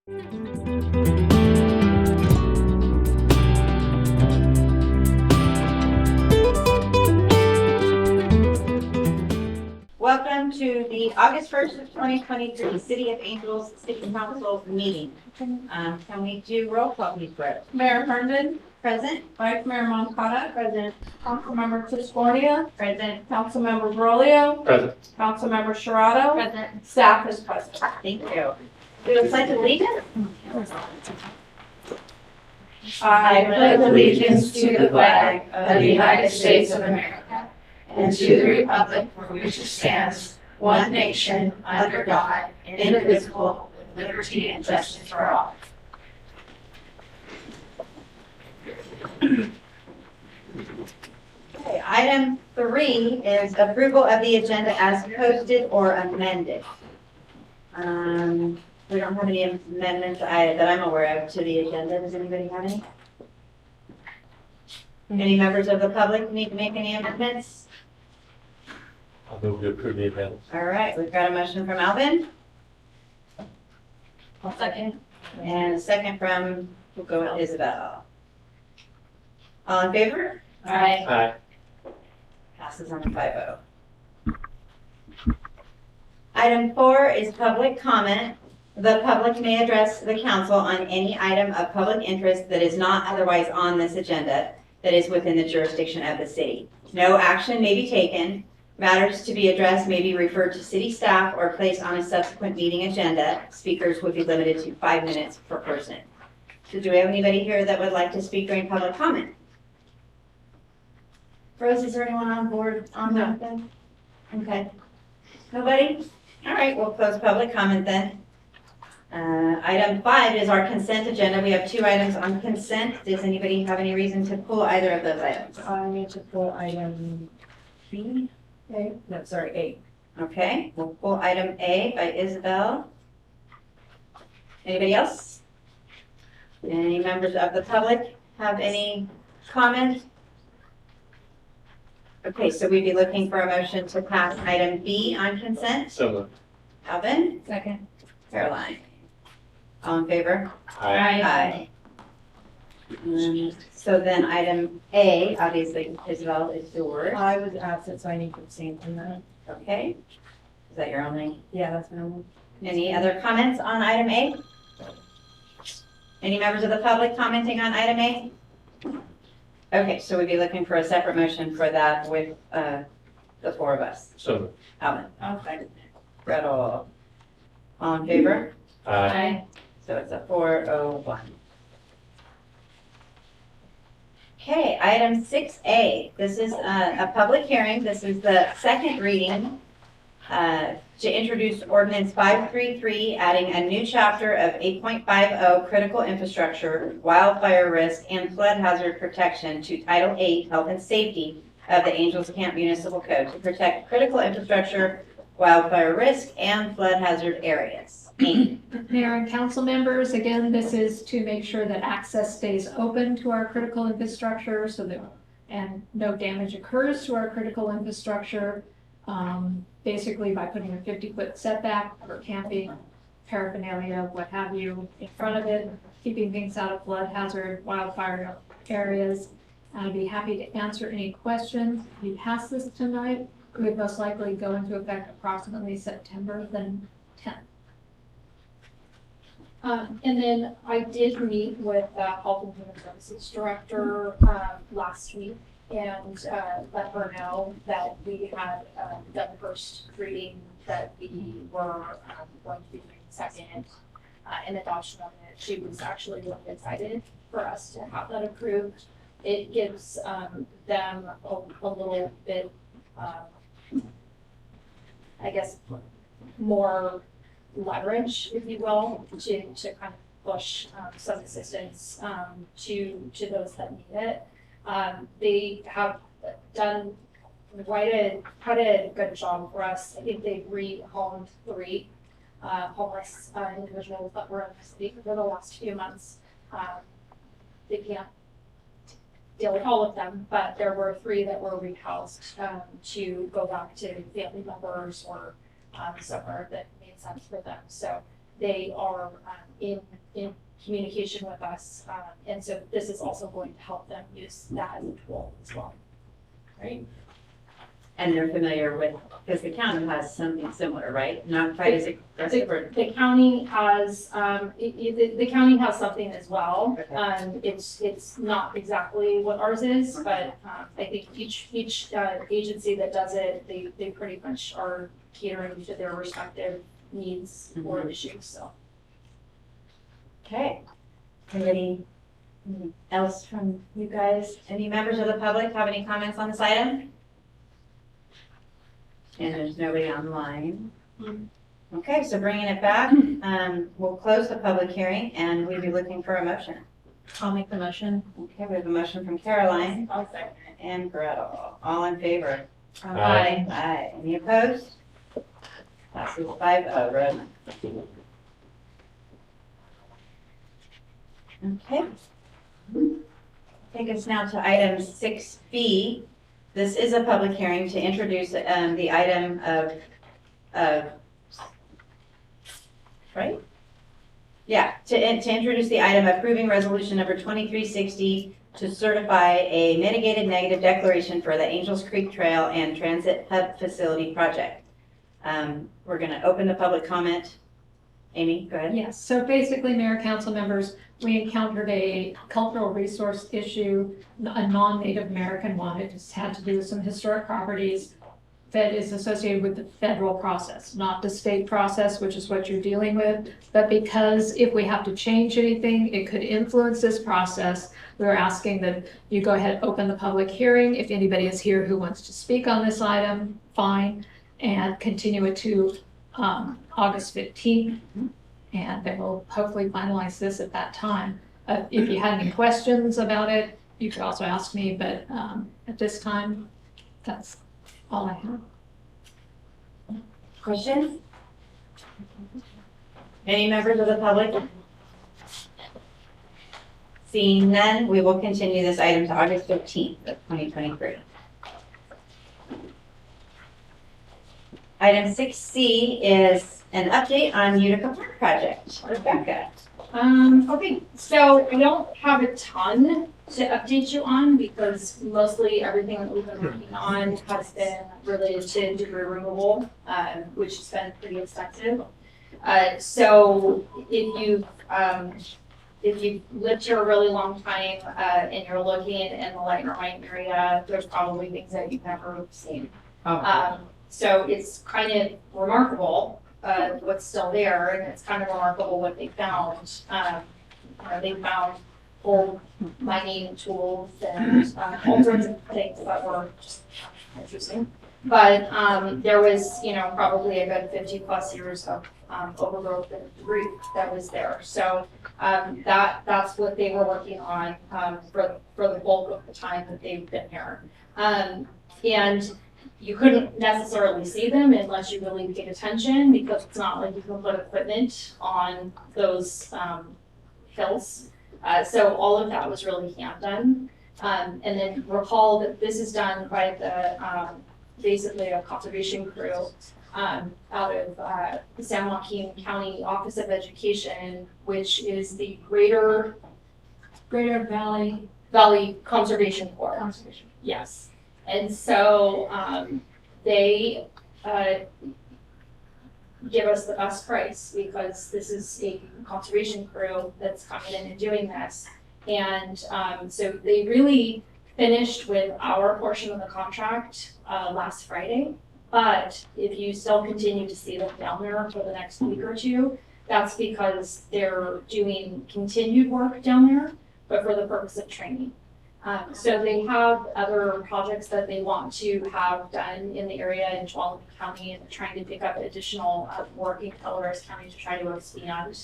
Welcome to the August 1st of 2023 City of Angels City Council meeting. Can we do roll call, please, Brett? Mayor Herndon, Present. Vice Mayor Moncada, Present. Councilmember Tiscornia, Present. Councilmember Brolio, Present. Councilmember Sharado, Present. staff is present. Thank you. Do a pledge of allegiance? I pledge allegiance to the flag of the United States of America and to the republic for which it stands, one nation, under God, indivisible, with liberty and justice for all. Okay, item 3 is approval of the agenda as posted or amended. We don't have any amendments that I'm aware of to the agenda. Does anybody have any? Any members of the public need to make any amendments? I'll move to approve the amendments. All right, we've got a motion from Alvin I'll second. and a second from, we'll go with Isabel. All in favor? Aye. Aye. Passes on a 5-0. Item 4 is public comment. The public may address the council on any item of public interest that is not otherwise on this agenda that is within the jurisdiction of the city. No action may be taken. Matters to be addressed may be referred to city staff or placed on a subsequent meeting agenda. Speakers would be limited to 5 minutes per person. So do we have anybody here that would like to speak during public comment? Rose, is there anyone on board on that then? Okay. Nobody? All right, we'll close public comment then. Item 5 is our consent agenda. We have 2 items on consent. Does anybody have any reason to pull either of those items? I need to pull item B. A. No, sorry, A. Okay, we'll pull item A by Isabel. Anybody else? Any members of the public have any comments? Okay, so we'd be looking for a motion to pass item B on consent. So moved. Alvin? Second. Caroline? All in favor? Aye. So then item A, obviously, Isabel, is yours. I was absent, so I need to abstain from that. Okay. Is that your only? Yeah, that's my only. Any other comments on item A? Any members of the public commenting on item A? Okay, so we'd be looking for a separate motion for that with the 4 of us. So moved. Alvin? Okay. Gretel? All in favor? Aye. So it's a 4-0-1. Okay, item 6A. This is a public hearing. This is the second reading to introduce ordinance 533, adding a new chapter of 8.50 critical infrastructure, wildfire risk, and flood hazard protection to Title 8 Health and Safety of the Angels Camp Municipal Code to protect critical infrastructure, wildfire risk, and flood hazard areas. Amy. Mayor and council members, again, this is to make sure that access stays open to our critical infrastructure so that, and no damage occurs to our critical infrastructure. Basically by putting a 50-foot setback for camping, paraphernalia, what have you, in front of it, keeping things out of flood hazard, wildfire areas. I'd be happy to answer any questions. If you pass this tonight, it would most likely go into effect approximately September the 10th. And then I did meet with the Health and Human Services Director last week and let her know that we had done the first reading, that we were going to be doing second in adoption of it. She was actually really excited for us to have that approved. It gives them a little bit, I guess, more leverage, if you will, to kind of push some assistance to those that need it. They have done quite a good job for us. I think they've rehomed 3 homeless individuals that were in the city for the last few months. They can't deal with all of them, but there were 3 that were rehoused to go back to family members or somewhere that made sense for them. So they are in communication with us. And so this is also going to help them use that as a tool as well. Right? And they're familiar with, because the county has something similar, right? Not quite as aggressive or. The county has, the county has something as well. Okay. It's not exactly what ours is, but I think each agency that does it, they pretty much are catering to their respective needs or issues, so. Okay. Anybody else from you guys? Any members of the public have any comments on this item? And there's nobody online. Okay, so bringing it back, we'll close the public hearing and we'll be looking for a motion. I'll make the motion. Okay, we have a motion from Caroline I'll second. and Gretel. All in favor? Aye. Aye. Any opposed? Passes 5-0. Road. Okay. Take us now to item 6B. This is a public hearing to introduce the item of, right? Yeah, to introduce the item approving resolution number 2360 to certify a mitigated negative declaration for the Angels Creek Trail and Transit Hub Facility Project. We're going to open the public comment. Amy, go ahead. Yes, so basically, Mayor, council members, we encountered a cultural resource issue, a non-Native American one. It just had to do with some historic properties that is associated with the federal process, not the state process, which is what you're dealing with. But because if we have to change anything, it could influence this process, we're asking that you go ahead, open the public hearing. If anybody is here who wants to speak on this item, fine, and continue it to August 15th. And then we'll hopefully finalize this at that time. If you had any questions about it, you could also ask me, but at this time, that's all I have. Questions? Any members of the public? Seeing none, we will continue this item to August 15th of 2023. Item 6C is an update on Utica Park project. Rebecca. Okay, so I don't have a ton to update you on because mostly everything that we've been working on has been related to debris removal, which has been pretty extensive. So if you've lived here a really long time and you're looking in the Light and Ryan area, there's probably things that you've never seen. So it's kind of remarkable what's still there, and it's kind of remarkable what they found. They found old mining tools and all sorts of things that were just interesting. But there was, probably a good 50 plus years of overgrowth and debris that was there. So that's what they were working on for the bulk of the time that they've been here. And you couldn't necessarily see them unless you really paid attention, because it's not like you can put equipment on those hills. So all of that was really hand done. And then recall that this is done by the basically a conservation crew out of the San Joaquin County Office of Education, which is the Greater Valley Conservation Corps. Conservation. Yes. And so they give us the best price because this is a conservation crew that's coming in and doing this. And so they really finished with our portion of the contract last Friday. But if you still continue to see them down there for the next week or two, that's because they're doing continued work down there, but for the purpose of training. So they have other projects that they want to have done in the area in Jubilee County, and trying to pick up additional work in Calaveras County to try to expand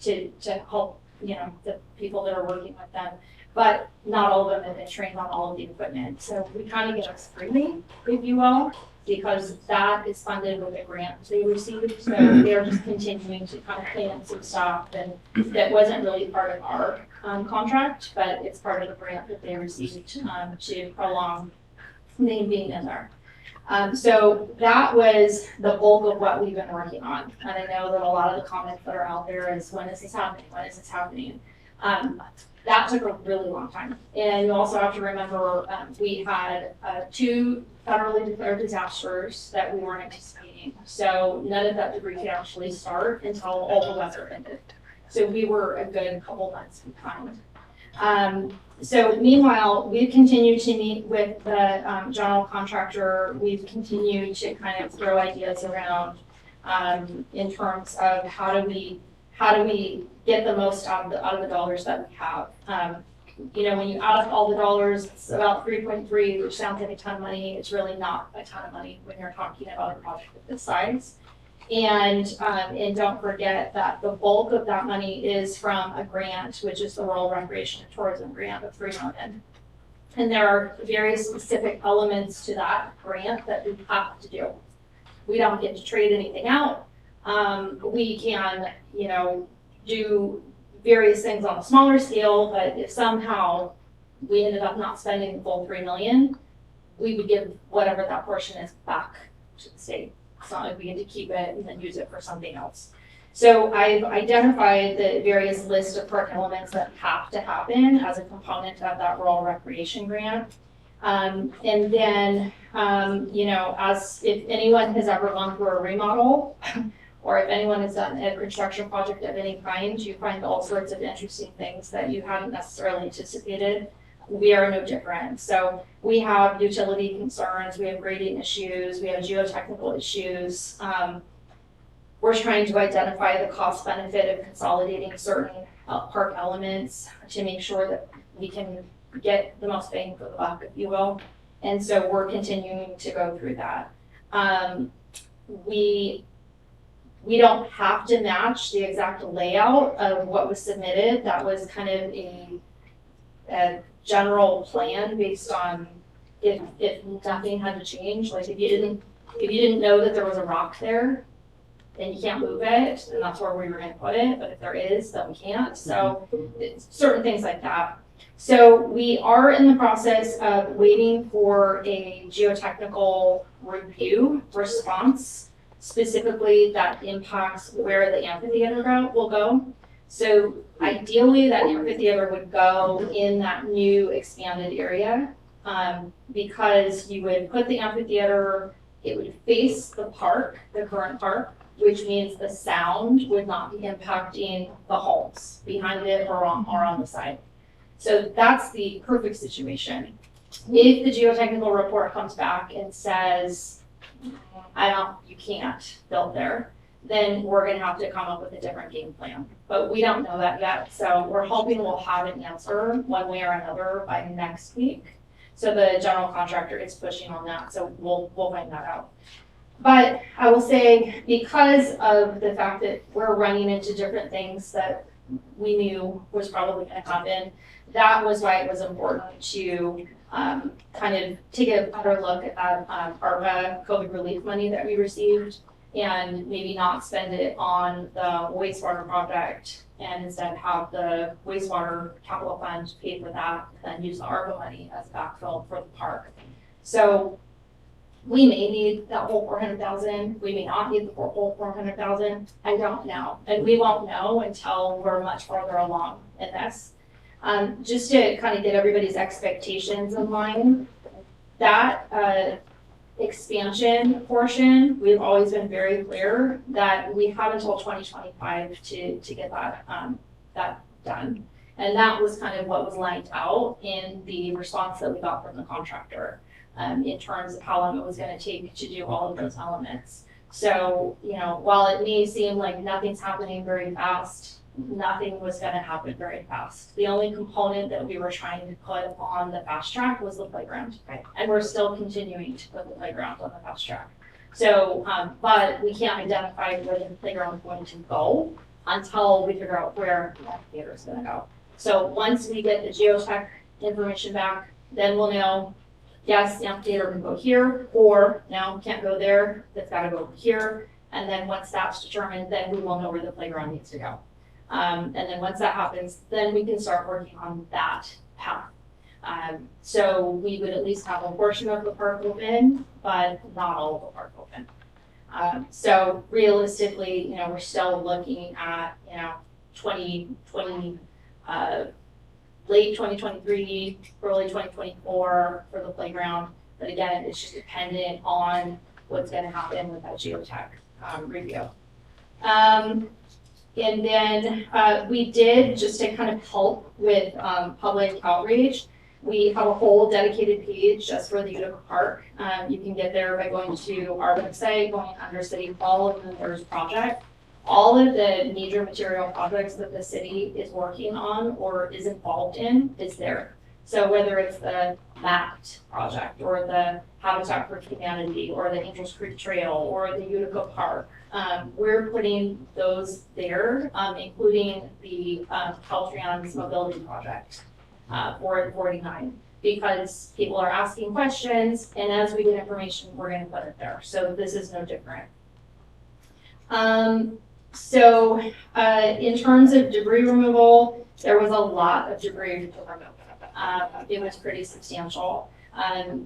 to help the people that are working with them. But not all of them have been trained on all of the equipment. So we kind of get a screening, if you will, because that is funded with a grant they received. So they're just continuing to kind of clean up some stuff, and that wasn't really part of our contract, but it's part of the grant that they received to prolong name being in there. So that was the bulk of what we've been working on. And I know that a lot of the comments that are out there is, when is this happening? When is this happening? That took a really long time. And you also have to remember, we had 2 federally declared disasters that we weren't anticipating. So none of that debris could actually start until all the weather ended. So we were a good couple months behind. So meanwhile, we've continued to meet with the general contractor. We've continued to kind of throw ideas around in terms of how do we get the most out of the dollars that we have. You know, when you add up all the dollars, it's about 3.3, which sounds like a ton of money. It's really not a ton of money when you're talking about a project of this size. And don't forget that the bulk of that money is from a grant, which is the Rural Recreation and Tourism Grant of $3 million. And there are very specific elements to that grant that we have to do. We don't get to trade anything out. We can, you know, do various things on a smaller scale, but if somehow we ended up not spending the full $3 million, we would give whatever that portion is back to the state. It's not like we get to keep it and then use it for something else. So I've identified the various list of perk elements that have to happen as a component of that rural recreation grant. And then, you know, as if anyone has ever gone through a remodel, or if anyone has done a construction project of any kind, you find all sorts of interesting things that you hadn't necessarily anticipated. We are no different. So we have utility concerns, we have grading issues, we have geotechnical issues. We're trying to identify the cost benefit of consolidating certain park elements to make sure that we can get the most bang for the buck, if you will. And so we're continuing to go through that. We don't have to match the exact layout of what was submitted. That was kind of a general plan based on if nothing had to change. Like if you didn't know that there was a rock there and you can't move it, then that's where we were gonna put it. But if there is, then we can't. So it's certain things like that. So we are in the process of waiting for a geotechnical review response, specifically that impacts where the amphitheater will go. So ideally, that amphitheater would go in that new expanded area, because you would put the amphitheater, it would face the park, the current park, which means the sound would not be impacting the homes behind it or on the side. So that's the perfect situation. If the geotechnical report comes back and says, you can't build there, then we're gonna have to come up with a different game plan. But we don't know that yet, so we're hoping we'll have an answer one way or another by next week. So the general contractor is pushing on that, so we'll find that out. But I will say, because of the fact that we're running into different things that we knew was probably gonna happen, that was why it was important to kind of take a better look at that ARPA COVID relief money that we received, and maybe not spend it on the wastewater project and instead have the wastewater capital fund pay for that and use the ARPA money as backfill for the park. So we may need that whole 400,000. We may not need the whole 400,000. I don't know. And we won't know until we're much farther along in this. Just to kind of get everybody's expectations in line, that expansion portion, we've always been very clear that we have until 2025 to get that done. And that was kind of what was lined out in the response that we got from the contractor, in terms of how long it was going to take to do all of those elements. So, you know, while it may seem like nothing's happening very fast, nothing was going to happen very fast. The only component that we were trying to put on the fast track was the playground. Right. And we're still continuing to put the playground on the fast track. So, but we can't identify where the playground is going to go until we figure out where the theater is going to go. So once we get the geotech information back, then we'll know, yes, the amphitheater can go here, or no, can't go there, it's got to go over here. And then once that's determined, then we will know where the playground needs to go. And then once that happens, then we can start working on that path. So we would at least have a portion of the park open, but not all of the park open. So realistically, we're still looking at, 2020, late 2023, early 2024 for the playground. But again, it's just dependent on what's going to happen with that geotech review. And then we did, just to kind of help with public outreach, we have a whole dedicated page just for the Utica Park. You can get there by going to our website, going under City Hall, and then there's project. All of the major material projects that the city is working on or is involved in is there. So whether it's the MAPT project or the Habitat for Humanity or the Angels Creek Trail or the Utica Park, we're putting those there, including the Caltrans Mobility Project for 49, because people are asking questions, and as we get information, we're going to put it there. So this is no different. So in terms of debris removal, there was a lot of debris to remove. It was pretty substantial.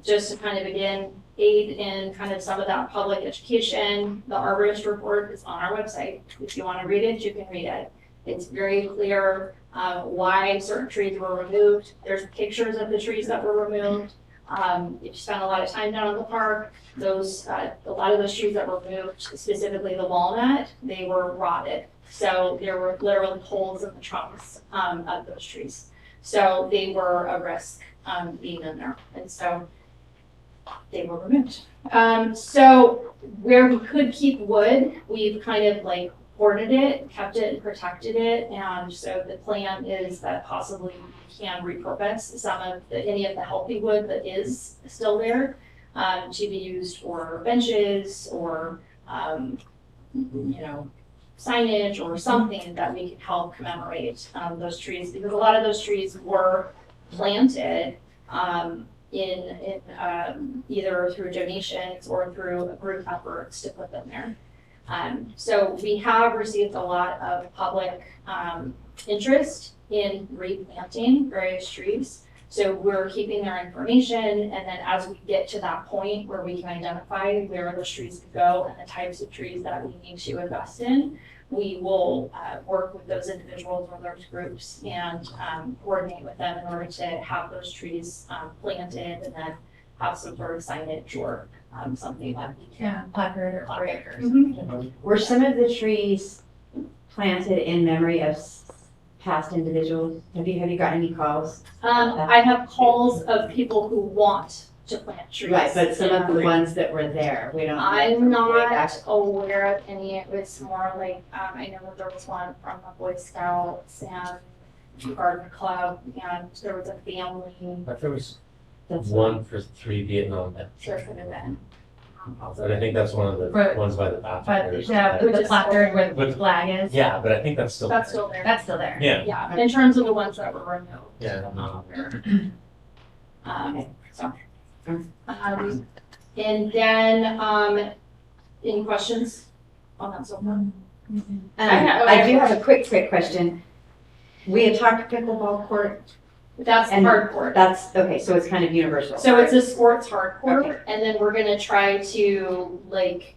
Just to kind of, again, aid in kind of some of that public education, the arborist report is on our website. If you want to read it, you can read it. It's very clear why certain trees were removed. There's pictures of the trees that were removed. If you spend a lot of time down in the park, those a lot of those trees that were removed, specifically the walnut, they were rotted. So there were literally holes in the trunks of those trees. So they were a risk being in there, and so they were removed. So where we could keep wood, we've kind of like hoarded it, kept it, and protected it, and so the plan is that possibly we can repurpose some of any of the healthy wood that is still there to be used for benches or signage or something that we can help commemorate those trees, because a lot of those trees were planted in either through donations or through group efforts to put them there. So we have received a lot of public interest in replanting various trees. So we're keeping their information, and then as we get to that point where we can identify where those trees could go and the types of trees that we need to invest in, we will work with those individuals or those groups and coordinate with them in order to have those trees planted and then have some sort of signage or something that we can. Placard or breakers. Were some of the trees planted in memory of past individuals? Have you got any calls? I have calls of people who want to plant trees. Right, but some of the ones that were there, we don't. I'm not aware of any. It was more like, I know that there was one from the Boy Scouts and Garden Club, and there was a family. But there was That's one for 3 Vietnam vets. There could have been. But I think that's one of the Right. ones by the bathroom. But There's- yeah, with the placard where the But- flag is. Yeah, but I think that's still. That's still there. That's still there. Yeah, Yeah, in terms of the ones that were removed. yeah. I don't know. So. And then, any questions on that so far? I do have a quick question. We had talked pickleball court. That's And hardcore. That's, okay, so it's kind of universal. So it's a sports hardcore, Okay. and then we're gonna try to like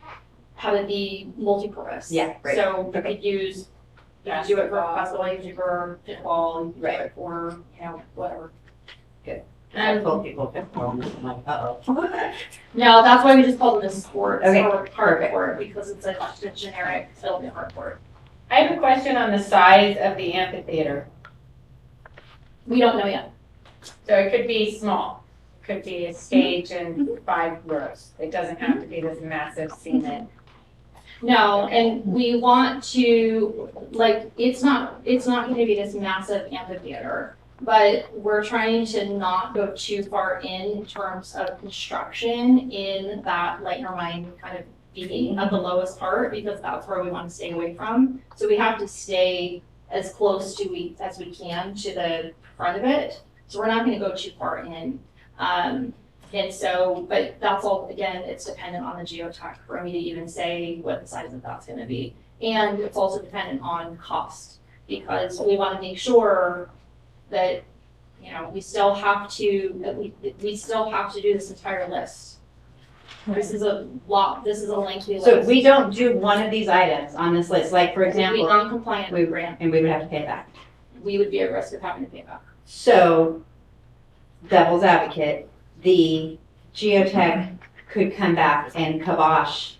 have it be multi-purpose. Yeah, right. So you Okay. could use, you could do it for basketball, you could do it for football, you could do Right. it for, whatever. I told people pickleball, I'm like, uh-oh. No, that's why we just call it a sports Okay, or perfect. hardcore, because it's a generic, it'll be hardcore. I have a question on the size of the amphitheater. We don't know yet. So it could be small, it could be a stage and 5 rows. It doesn't have to be this massive cement. No, and we want to, like, it's not gonna be this massive amphitheater, but we're trying to not go too far in terms of construction in that lighter mine kind of being at the lowest part, because that's where we want to stay away from. So we have to stay as close to as we can to the front of it. So we're not gonna go too far in. And so, but that's all, again, it's dependent on the geotech for me to even say what the size of that's gonna be. And it's also dependent on cost, because we wanna make sure that you know, we still have to do this entire list. This is a lengthy list. So if we don't do one of these items on this list, like for We example, non-compliant, we would have to pay it back. we would be at risk of having to pay back. So, devil's advocate, the geotech could come back and kibosh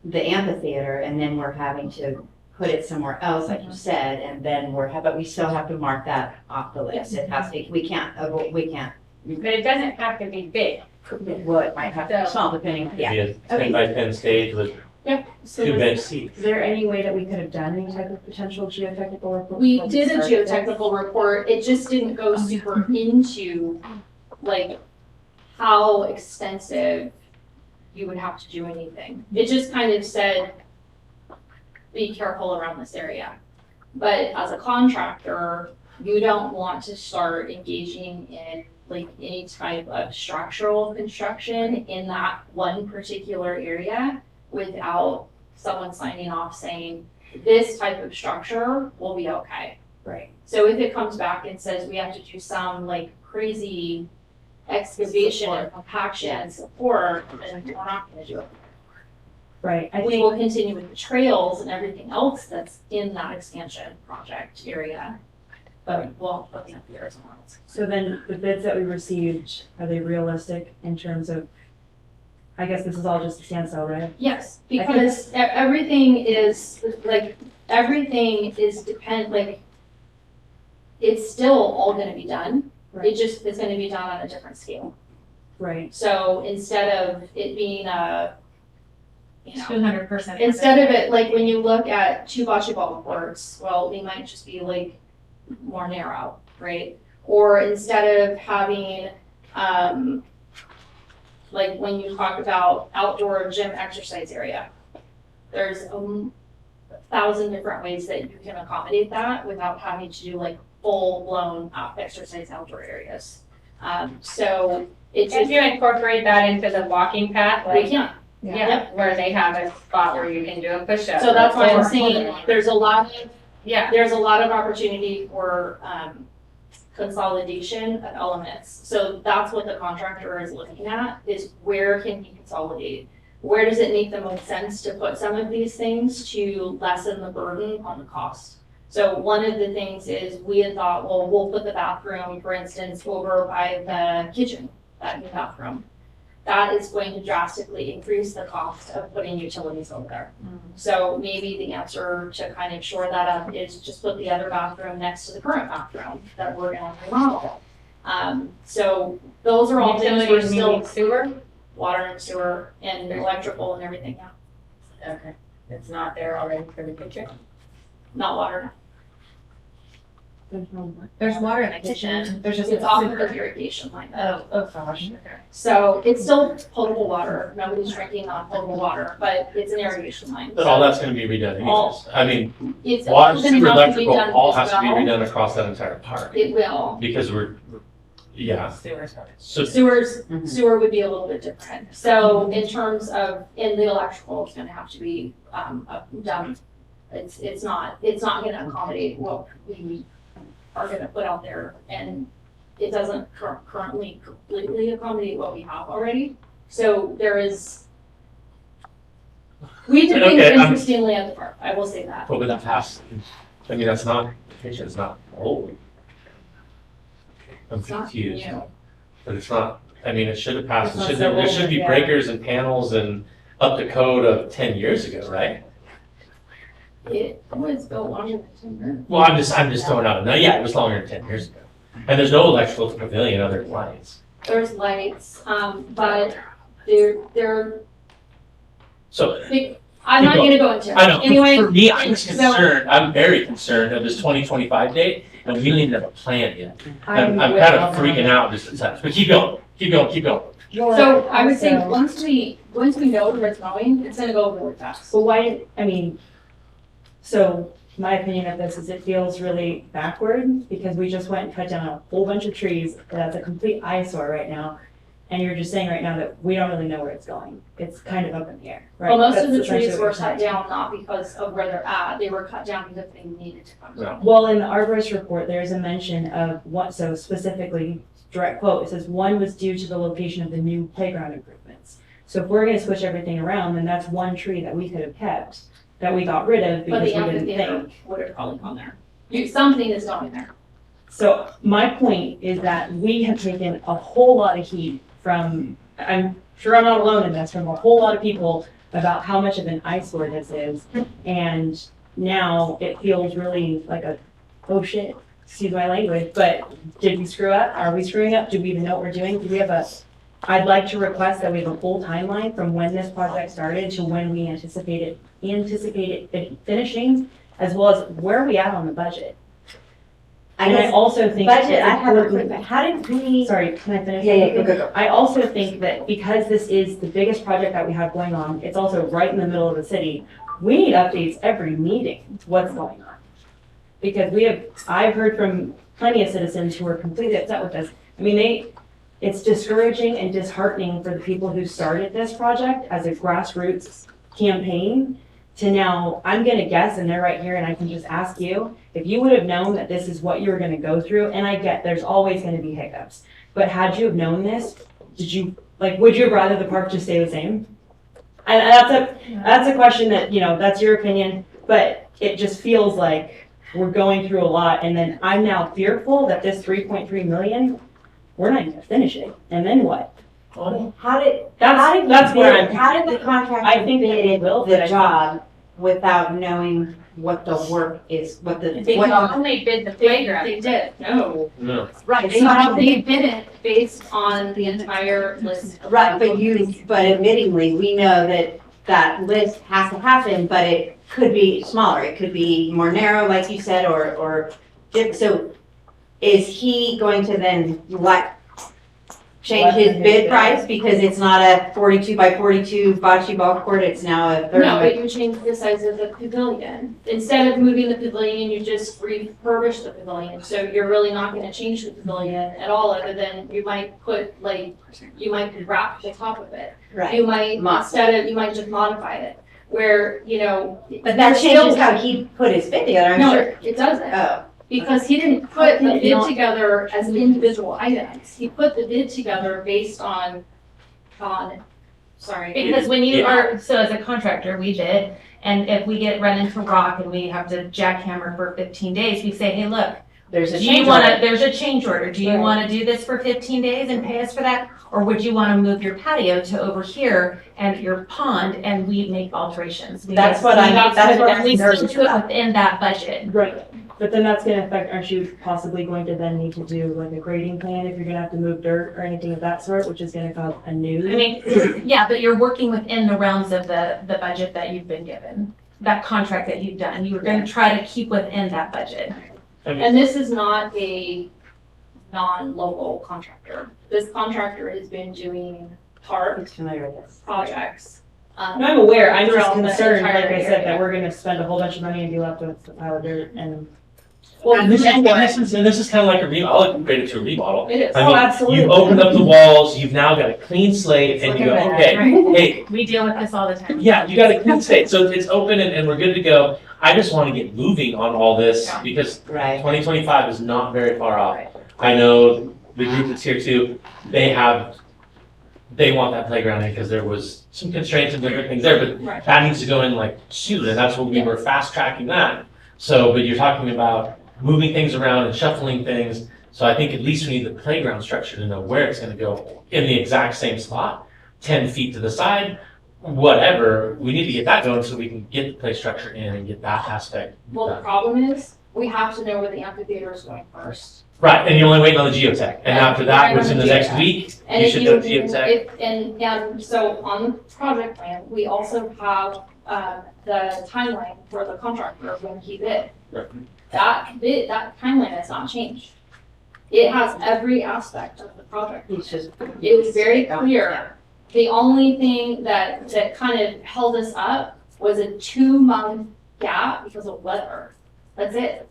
the amphitheater, and then we're having to put it somewhere else, like you said, and then but we still have to mark that off the list. It has to, we can't. But it doesn't have to be big. Well, it might have to be small, depending, It'd yeah. be a 10 by 10 stage with So 2 was bench seats. there any way that we could have done any type of potential geotechnical report? We before did a started this? geotechnical report, it just didn't go super into, like, how extensive you would have to do anything. It just kind of said, be careful around this area. But as a contractor, you don't want to start engaging in like any type of structural construction in that one particular area without someone signing off saying, this type of structure will be okay. Right. So if it comes back and says we have to do some like crazy excavation and compaction and support, then we're not gonna do it. Right, I We think, will continue with the trails and everything else that's in that expansion project area. But we'll put the amphitheater somewhere else. so then the bids that we received, are they realistic in terms of, I guess this is all just a standstill, right? Yes, because everything is it's still all gonna be done. Right. It just is gonna be done on a different scale. Right, So instead of it being you know, 200%. instead of it, like when you look at two bocce ball courts, well, they might just be like more narrow, right? Or instead of having, like when you talk about outdoor gym exercise area, there's 1,000 different ways that you can accommodate that without having to do like full-blown exercise outdoor areas. So it If just, you incorporate that into the walking path, we like, can. yeah, where they have a spot where you can do a push-up. So that's why I'm or- saying there's a lot of Yeah, there's a lot of opportunity for consolidation of elements. So that's what the contractor is looking at, is where can he consolidate? Where does it make the most sense to put some of these things to lessen the burden on the cost? So one of the things is we had thought, well, we'll put the bathroom, for instance, over by the kitchen, that new bathroom. That is going to drastically increase the cost of putting utilities over there. So maybe the answer to kind of shore that up is just put the other bathroom next to the current bathroom that we're gonna remodel. So those are all things we're utilities still, meaning sewer? water and sewer and electrical and everything, yeah. Okay, it's not there already for the kitchen? Not water. There's water in the kitchen, there's just It's off of the irrigation line. Oh gosh. So it's still potable water. Nobody's drinking non-potable water, but it's an irrigation line. But all that's gonna be redone All- anyways. I mean, It's water, gonna sewer, have to be electrical, done all as has to be well. redone across that entire park. It will. Because yeah, Sewer's not. so, Mhm. Sewer would be a little bit different. So in terms of, in the electrical, it's gonna have to be, done. It's not gonna accommodate what we are gonna put out there, and it doesn't currently completely accommodate what we have already. So there is, we did things Okay, interestingly at the park, I will say that. but with that pass, I mean, that's not, the kitchen's not old. I'm It's not confused, new. but it's not, I mean, it should have passed, It's not there so should old, be yeah. breakers and panels and up to code of 10 years ago, right? It was built longer than 10 years. Well, I'm just throwing out, no, yeah, it was longer than 10 years ago. And there's no electrical to pavilion other than lights. There's lights, but they're So, I'm not gonna go into it. I know, Anyway, for me, I'm so- concerned, I'm very concerned of this 2025 date, and we don't even have a plan yet. I'm kind of freaking out just a touch, but keep going. So I would say once we know where it's going, it's gonna go really fast. But why, I mean, so my opinion of this is it feels really backward because we just went and cut down a whole bunch of trees. That's a complete eyesore right now. And you're just saying right now that we don't really know where it's going. It's kind of up in the air, right? Well, most of That's the essentially trees what were you're saying. cut down not because of where they're at, they were cut down because they needed to come down. Well, in the arborist report, there's a mention of what, so specifically, direct quote, it says one was due to the location of the new playground improvements. So if we're gonna switch everything around, then that's one tree that we could have kept, that we got rid of But because the we didn't amphitheater think. would have probably gone there. Something is going there. So my point is that we have taken a whole lot of heat from, I'm sure I'm not alone in this, from a whole lot of people about how much of an eyesore this is. And now it feels really like a, oh shit, excuse my language, but did we screw up? Are we screwing up? Do we even know what we're doing? Do we have a, I'd like to request that we have a full timeline from when this project started to when we anticipated it finishing, as well as where are we at on the budget? I And I guess also think. budget, I it's have a important- quick, how did we? Sorry, can I finish? Yeah, go. I also think that because this is the biggest project that we have going on, it's also right in the middle of the city. We need updates every meeting, what's going on. Because I've heard from plenty of citizens who are completely upset with this. I mean, it's discouraging and disheartening for the people who started this project as a grassroots campaign to now, I'm gonna guess, and they're right here, and I can just ask you, if you would have known that this is what you were gonna go through, and I get there's always gonna be hiccups, but had you have known this, would you have rather the park just stay the same? And that's a question that, that's your opinion, but it just feels like we're going through a lot, and then I'm now fearful that this 3.3 million, we're not even gonna finish it, and then what? How did That's where I'm. how did the contractor I think that we bid will, but I the think- job without knowing what the work is, what only bid the playground. They did, no. No. Right, they bid it based on the entire list. of- right, but admittingly, we know that that list has to happen, but it could be smaller, it could be more narrow, like you said, or so is he going to then change his bid price because it's not a 42 by 42 bocce ball court, it's now a 30 No, by. but you change the size of the pavilion. Instead of moving the pavilion, you just refurbish the pavilion. So you're really not gonna change the pavilion at all, other than you might you might wrap the top of it. Right, You might, you might just modify it, where, but that changes how he put his bid together, I'm No, sure. it doesn't. Oh, Because he didn't put the bid together as individual items. He put the bid together based on, sorry. Because when you are, so as a contractor, we bid, and if we get run into rock and we have to jackhammer for 15 days, we say, hey, look, there's a do you change wanna, order. there's a change order, do you Right. wanna do this for 15 days and pay us for that? Or would you wanna move your patio to over here and your pond and we make alterations? That's what I'm- that's what I'm And we still nervous do it about. within that budget. Right, but then that's gonna affect, aren't you possibly going to then need to do like a grading plan if you're gonna have to move dirt or anything of that sort, which is gonna cause a new? I mean, yeah, but you're working within the realms of the budget that you've been given, that contract that you've done. You were gonna try to keep within that budget. And this is not a non-local contractor. This contractor has been doing park He's familiar with this. projects. No, I'm aware, I'm just throughout the concerned, like entire I said, that area. we're gonna spend a whole bunch of money and be left with a pile of dirt and. And this is kind of like I'll equate it to a remodel. It is. I mean, absolutely. You've opened up the walls, you've now got a clean slate, and you go, Looking okay, Right. hey, We deal with this all the time. yeah, you got a clean slate, so it's open and we're good to go. I just want to get moving on all this Yeah. because Right. 2025 is not very far off. I know the group that's here too, they want that playground in because there was some constraints and different things there, but Right. that needs to go in like soon, and that's what we were fast tracking that. So, but you're talking about moving things around and shuffling things, so I think at least we need the playground structure to know where it's gonna go in the exact same spot, 10 feet to the side, whatever, we need to get that going so we can get the play structure in and get that aspect Well, the done. problem is, we have to know where the amphitheater is going first. Right, and you're only waiting on the geotech, and Yeah, after that, we're what's in the on the next geotech. week, And you if should you, know geotech. and so on the project plan, we also have, the timeline for the contractor when he bid. Right. That timeline has not changed. It has every aspect of the project. He's just. It was very clear. The only thing that kind of held us up was a 2-month gap because of weather. That's it.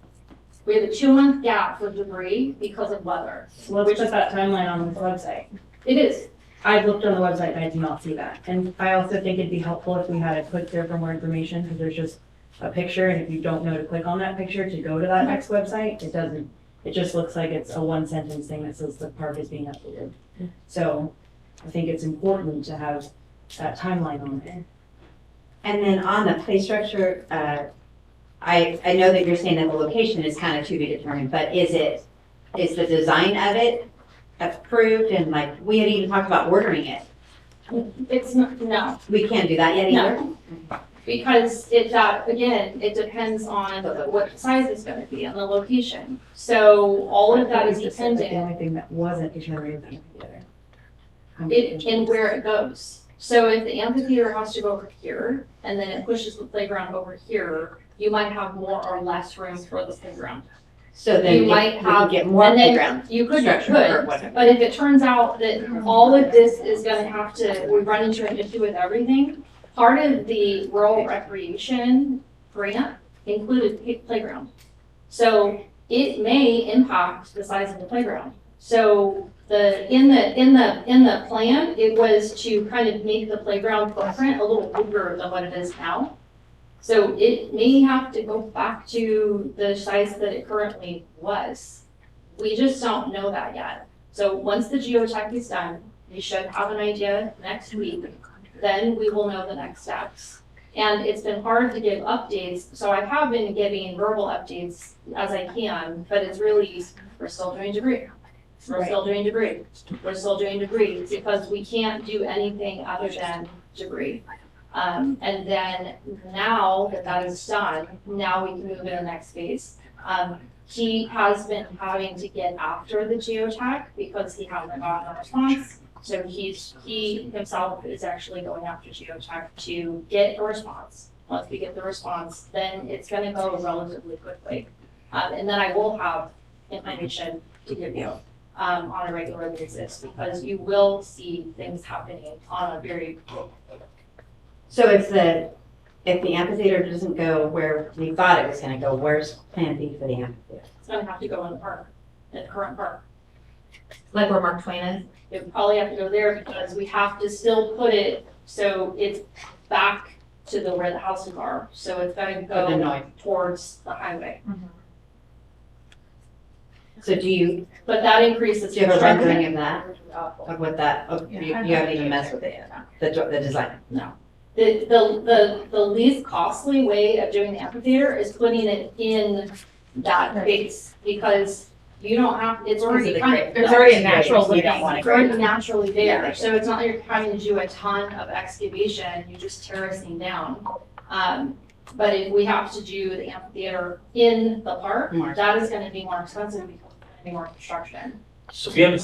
We have a 2-month gap for debris because of weather. So let's put that timeline on the website. It is. I've looked on the website and I do not see that. And I also think it'd be helpful if we had a click there for more information, because there's just a picture, and if you don't know to click on that picture to go to that next website, it doesn't, it just looks like it's a one sentence thing that says the park is being updated. So I think it's important to have that timeline on there. And then on the play structure, I know that you're saying that the location is kind of to be determined, but is the design of it approved? And like, we had even talked about ordering it. It's not, no, We can't do that yet either? No. Because again, it depends on what the size is gonna be and the location. So all of that is The only dependent thing that wasn't determined was the in where it goes. So if the amphitheater has to go over here, and then it pushes the playground over here, you might have more or less room for the playground. So then You we might can have- get more and then playground You could, structure or whatever. but if it turns out that all of this is gonna have to, we run into an issue with everything, part of the rural recreation grant included playground. So it may impact the size of the playground. So in the plan, it was to kind of make the playground footprint a little bigger than what it is now. So it may have to go back to the size that it currently was. We just don't know that yet. So once the geotech is done, we should have an idea next week. Then we will know the next steps. And it's been hard to give updates, so I have been giving verbal updates as I can, but it's really, we're still doing debris. We're still doing debris. We're still doing debris because we can't do anything other than debris. And then now that that is done, now we can move to the next phase. He has been having to get after the geotech because he hasn't gotten a response. So he himself is actually going after geotech to get a response. Once we get the response, then it's gonna go relatively quickly. And then I will have information to give you on a regular basis because you will see things happening on a very So if the amphitheater doesn't go where we thought it was gonna go, where's plan B for the amphitheater? it's gonna have to go in the park, in the current park. Like where Mark Twain is. It would probably have to go there because we have to still put it so it's back to where the houses are. So it's gotta the go north. towards the highway. So do you But that increases. have a construction. rendering of that, of what that, you haven't even messed with it yet, the design? The least costly way of doing the amphitheater is putting it in that base because you don't have, it's already kind of. There's already a natural You don't want It's it. already naturally there, so it's not like you're having to do a ton of excavation, you're just terracing down. But if we have to do the amphitheater in the park, More. that is gonna be more expensive because there's gonna be more construction. So we haven't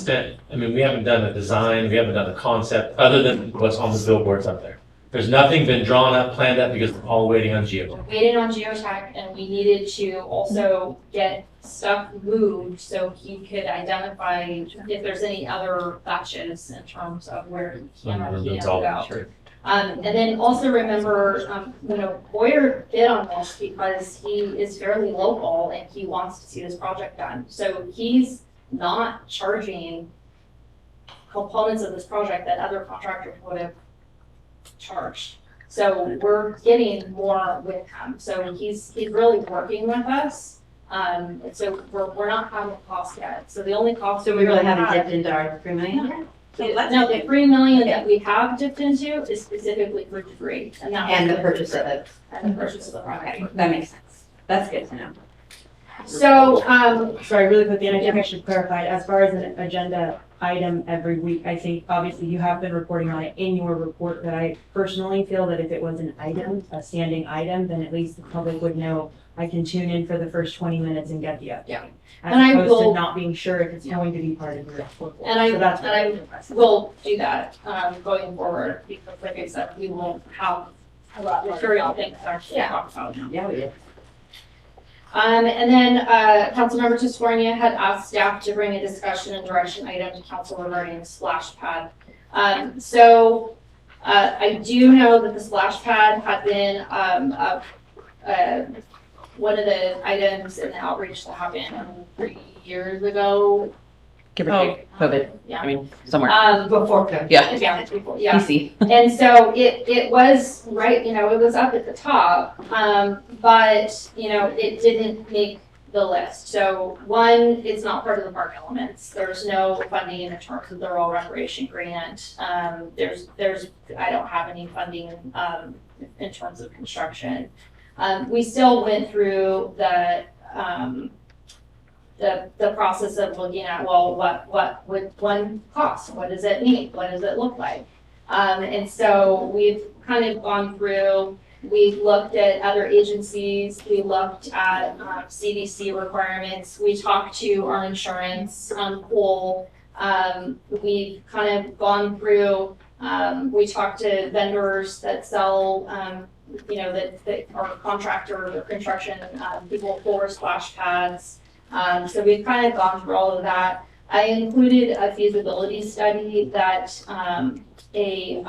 we haven't done a design, we haven't done a concept, other than what's on the billboards up there. There's nothing been drawn up, planned up, because we're all waiting on geotech. Waited on geotech and we needed to also get stuff moved so he could identify if there's any other batches in terms of where he can It's all go. And then also remember, Boyer bid on this because he is fairly local and he wants to see this project done. So he's not charging components of this project that other contractors would have charged. So we're getting more with him. So he's really working with us. And so we're not having a cost yet. So the only cost. So we really haven't dipped into our 3 million yet? So let's- No, the 3 million that we have dipped into is specifically for debris. And the purchase of it. And the purchase of the property. Okay, that makes sense. That's good to know. So, Sorry, really quickly, and I think I should clarify, as far as an agenda item every week, I think obviously you have been reporting on it in your report, but I personally feel that if it was an item, a standing item, then at least the public would know I can tune in for the first 20 minutes and get the update. Yeah. As And I opposed will- to not being sure if it's going to be part of the report. And I- So that's and what I I'm impressed. we'll do that, going forward, because like I said, we won't have a lot of material things to actually talk about. Yeah, we did. And then, Councilmember Tiscornia had asked staff to bring a discussion and direction item to council regarding splash pad. I do know that the splash pad had been, one of the items in the outreach that happened 3 years ago, Give or take, COVID, Yeah. I mean, somewhere, Before COVID. yeah, Yeah, yeah. PC. And so it was right, it was up at the top, but, it didn't make the list. So one, it's not part of the park elements. There's no funding in terms of the rural recreation grant. There's, I don't have any funding, in terms of construction. We still went through the process of looking at, well, what would one cost? What does it need? What does it look like? And so we've kind of gone through, we looked at other agencies, we looked at CDC requirements, we talked to our insurance pool. We've kind of gone through, we talked to vendors that sell, that are contractor or construction people for splash pads. So we've kind of gone through all of that. I included a feasibility study that a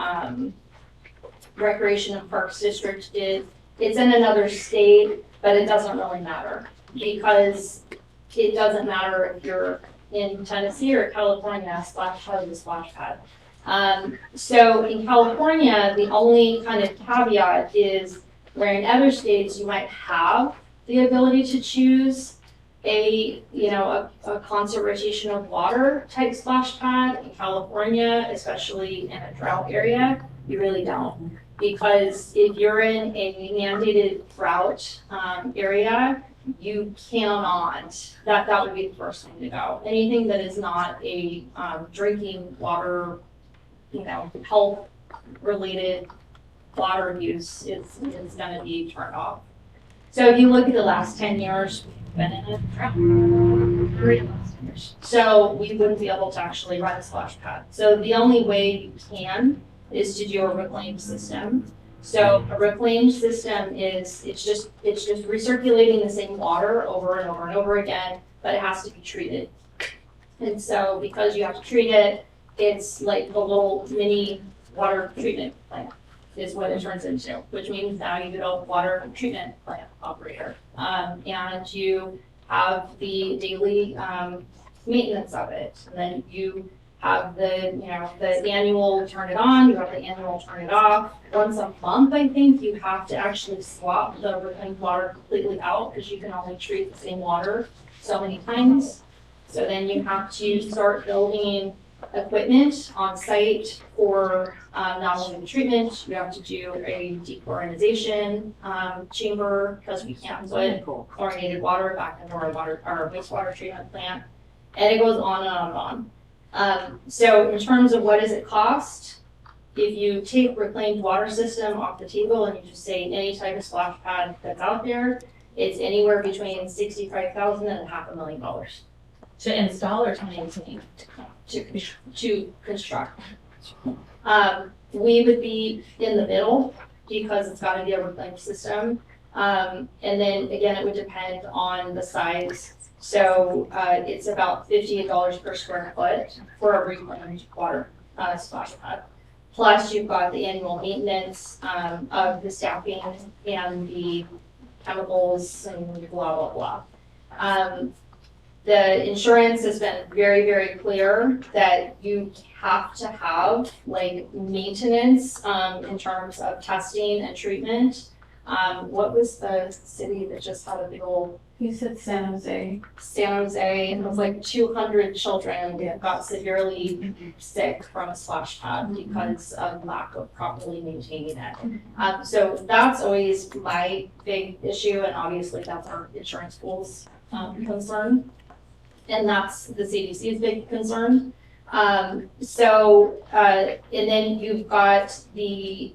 Recreation and Parks District did. It's in another state, but it doesn't really matter because it doesn't matter if you're in Tennessee or California, splash pad is a splash pad. So in California, the only kind of caveat is where in other states you might have the ability to choose a constant rotation of water type splash pad. In California, especially in a drought area, you really don't. Because if you're in a mandated drought area, you cannot, that would be the first thing to go. Anything that is not a drinking water, health related water use is going to be turned off. So if you look at the last 10 years, we've been in a drought. 3 of the last 10 years. So we wouldn't be able to actually run a splash pad. So the only way you can is to do a reclaimed system. So a reclaimed system is, it's just recirculating the same water over and over and over again, but it has to be treated. And so because you have to treat it, it's like a little mini water treatment plant is what it turns into, which means now you get a water treatment plant operator. And you have the daily maintenance of it. And then you have the annual turn it on, you have the annual turn it off. Once a month, I think, you have to actually swap the reclaimed water completely out because you can only treat the same water so many times. So then you have to start building equipment on site for not only the treatment, you have to do a dechlorinization chamber because we can't put chlorinated water back into our wastewater treatment plant. And it goes on and on and on. So in terms of what does it cost, if you take reclaimed water system off the table and you just say any type of splash pad that's out there, it's anywhere between $65,000 and $500,000 To install or to maintain? to construct. We would be in the middle because it's got to be a reclaimed system. And then again, it would depend on the size. So it's about $58 per square foot for a reclaimed water splash pad. Plus you've got the annual maintenance of the staffing and the chemicals and blah, blah, blah. The insurance has been very, very clear that you have to have like maintenance in terms of testing and treatment. What was the city that just had a big old? You said San Jose. San Jose, and it was like 200 children that got severely sick from a splash pad because of lack of properly maintaining it. So that's always my big issue, and obviously that's our insurance pool's concern. And that's the CDC's big concern. And then you've got the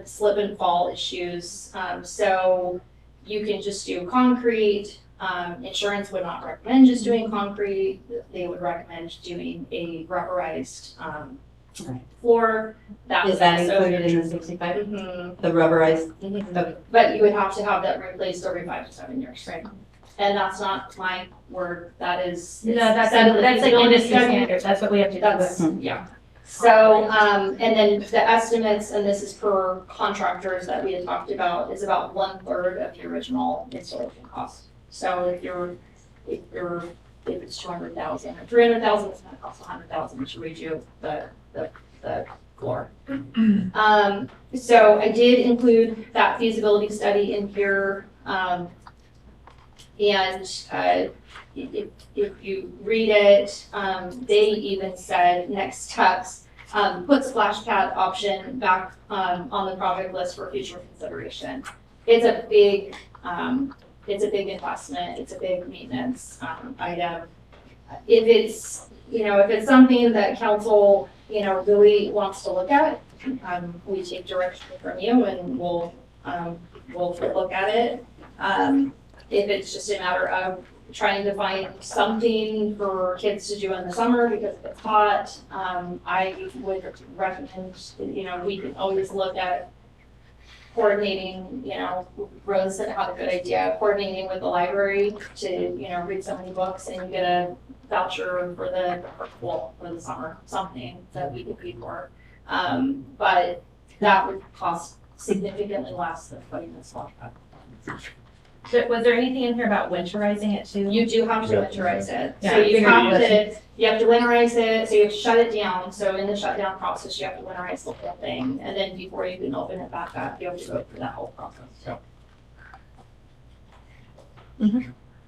slip and fall issues. So you can just do concrete. Insurance would not recommend just doing concrete. They would recommend doing a rubberized floor. Is that included in the 65? Mm-hmm. The rubberized? Okay. But you would have to have that replaced every 5 to 7 years. Right. And that's not my word, that is. No, that's like industry standard, that's what we have to do. That's, yeah. So, and then the estimates, and this is per contractors that we had talked about, is about 1/3 of the original installation cost. So if you're if it's 200,000 or 300,000, it's gonna cost 100,000 to redo the floor. So I did include that feasibility study in here. And if you read it, they even said next steps, put splash pad option back on the project list for future consideration. It's a big investment. It's a big maintenance item. If it's something that council really wants to look at, we take direction from you and we'll look at it. If it's just a matter of trying to find something for kids to do in the summer because it's hot, I would recommend, we can always look at coordinating, Rose said had a good idea, coordinating with the library to, read so many books and you get a voucher for the summer, something that we could pay for. But that would cost significantly less than putting the splash pad. So was there anything in here about winterizing it too? You do have to winterize it. Yeah, So I you figured have you to winterize it, so you have to shut it down. So in the shutdown process, you have to winterize the whole thing. And then before you can open it back up, you have to go through that whole process.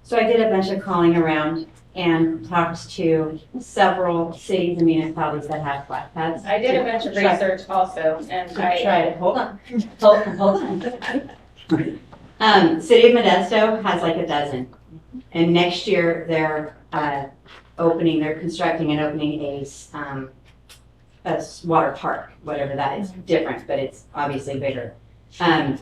So I did a bunch of calling around and talked to several cities and municipalities that have flat pads. I did a bunch of research also, and I tried, hold on. City of Modesto has like a dozen. And next year, they're constructing and opening a water park, whatever that is, different, but it's obviously bigger. A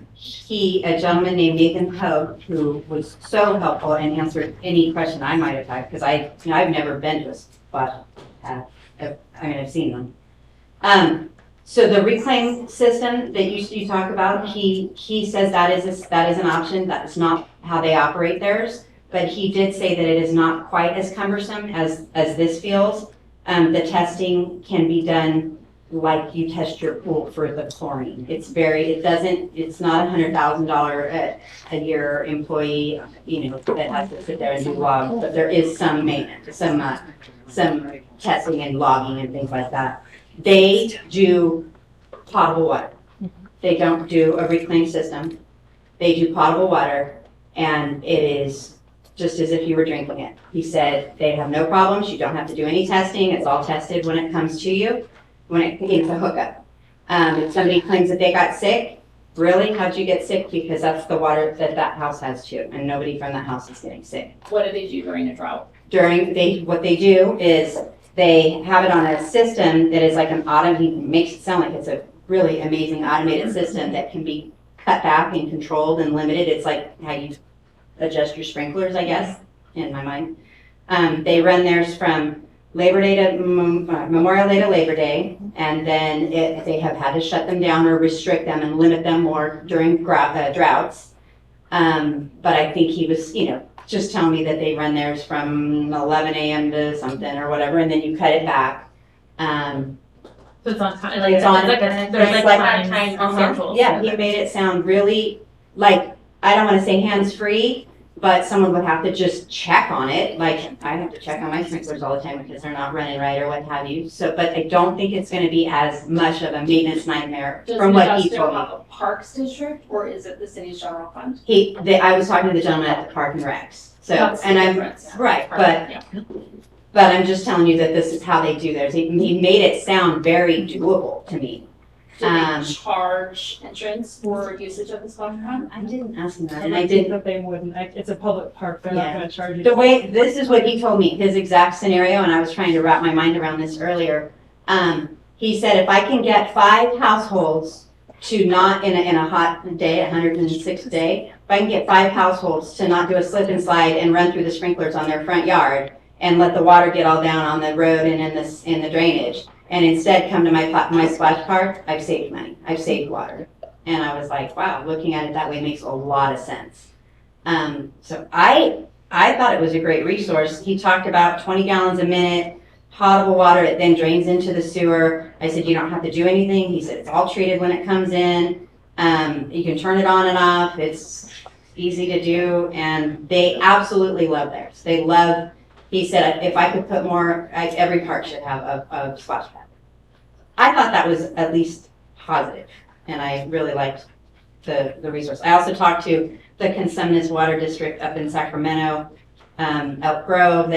gentleman named Nathan Poe, who was so helpful and answered any question I might have had, because I've never been to a spot pad. I've seen them. So the reclaim system that you talk about, he says that is an option. That's not how they operate theirs, but he did say that it is not quite as cumbersome as this feels. The testing can be done like you test your pool for the chlorine. It's not $100,000 a year employee, that has to sit there and do logs, but there is some maintenance, some testing and logging and things like that. They do potable water. They don't do a reclaim system. They do potable water, and it is just as if you were drinking it. He said they have no problems. You don't have to do any testing. It's all tested when it comes to you, when it's a hookup. If somebody claims that they got sick, really? How'd you get sick? Because that's the water that house has too, and nobody from that house is getting sick. What do they do during a drought? What they do is they have it on a system that is like he makes it sound like it's a really amazing automated system that can be cut back and controlled and limited. It's like how you adjust your sprinklers, I guess, in my mind. They run theirs from Memorial Day to Labor Day, and then they have had to shut them down or restrict them and limit them more during droughts. But I think he was, just telling me that they run theirs from 11 a.m. to something or whatever, and then you cut it back. So it's on time. It's on- There's like time schedules. Yeah, he made it sound really like, I don't want to say hands-free, but someone would have to just check on it. Like, I have to check on my sprinklers all the time because they're not running right or what have you. So, but I don't think it's going to be as much of a maintenance nightmare from what he told me. Does Modesto have a parks district, or is it the city's general fund? I was talking to the gentleman at the Park and Recs. So, That's the and I'm, difference, yeah. right, Yeah. but I'm just telling you that this is how they do theirs. He made it sound very doable to me. Do they charge entrance for usage of the splash pad? I didn't ask him that, And and I I think didn't. that they wouldn't, it's a public park, they're not Yeah. gonna charge you. This is what he told me, his exact scenario, and I was trying to wrap my mind around this earlier. He said if I can get 5 households to not, in a hot day, 106 day, if I can get 5 households to not do a slip and slide and run through the sprinklers on their front yard and let the water get all down on the road and in the drainage, and instead come to my splash park, I've saved money. I've saved water. And I was like, wow, looking at it that way makes a lot of sense. So I thought it was a great resource. He talked about 20 gallons a minute, potable water, it then drains into the sewer. I said, you don't have to do anything. He said, it's all treated when it comes in. You can turn it on and off. It's easy to do. And they absolutely love theirs. he said if I could put more, every park should have a splash pad. I thought that was at least positive, and I really liked the resource. I also talked to the Consumnes Water District up in Sacramento, Elk Grove.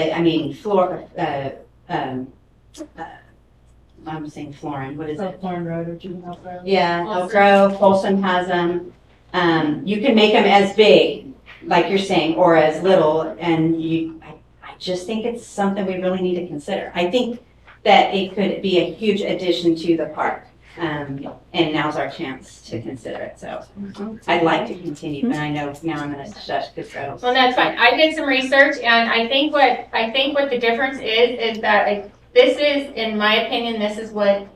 I'm saying Florin. What is it? Florin Road or Jubilee Road. Yeah, Elk Grove. Folsom has them. You can make them as big, like you're saying, or as little, and I just think it's something we really need to consider. I think that it could be a huge addition to the park, and now's our chance to consider it. So I'd like to continue, but I know now I'm going to shush because Well, that's fine. I did some research, and I think what the difference is that this is, in my opinion, this is what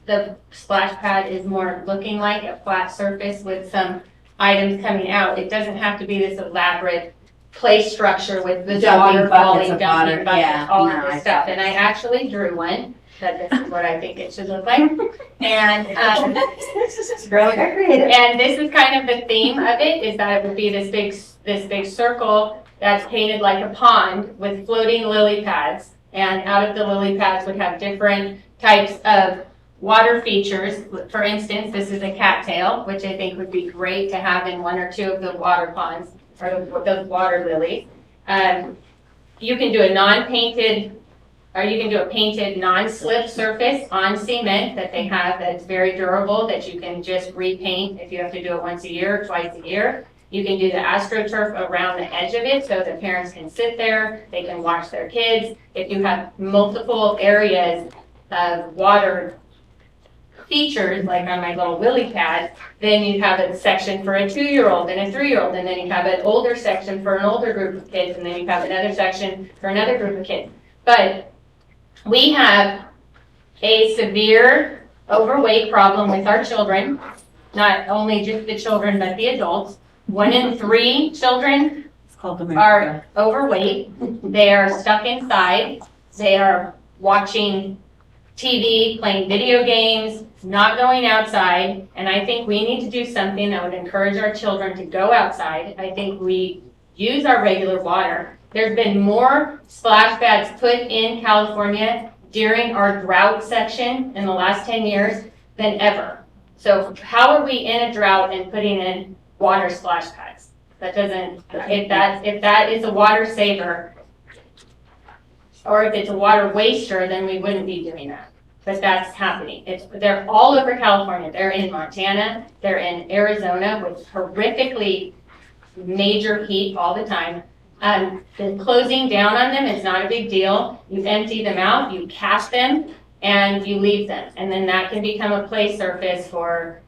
the splash pad is more looking like, a flat surface with some items coming out. It doesn't have to be this elaborate play structure with the water falling, dumping buckets, all of this stuff. And I actually drew one that this is what I think it should look like. And and this is kind of the theme of it, is that it would be this big circle that's painted like a pond with floating lily pads. And out of the lily pads would have different types of water features. For instance, this is a cattail, which I think would be great to have in one or two of the water ponds, or those water lilies. You can do a non-painted, or you can do a painted non-slip surface on cement that they have that's very durable, that you can just repaint if you have to do it once a year or twice a year. You can do the AstroTurf around the edge of it so that parents can sit there, they can watch their kids. If you have multiple areas of water features, like on my little lily pad, then you have a section for a 2-year-old and a 3-year-old, and then you have an older section for an older group of kids, and then you have another section for another group of kids. But we have a severe overweight problem with our children, not only just the children, but the adults. 1 in 3 children are overweight. They are stuck inside. They are watching TV, playing video games, not going outside. And I think we need to do something that would encourage our children to go outside. I think we use our regular water. There's been more splash pads put in California during our drought section in the last 10 years than ever. So how are we in a drought and putting in water splash pads? That doesn't, if that is a water saver, or if it's a water waster, then we wouldn't be doing that. But that's happening. They're all over California. They're in Montana. They're in Arizona with horrifically major heat all the time. The closing down on them is not a big deal. You empty them out, you cast them, and you leave them. And then that can become a play surface for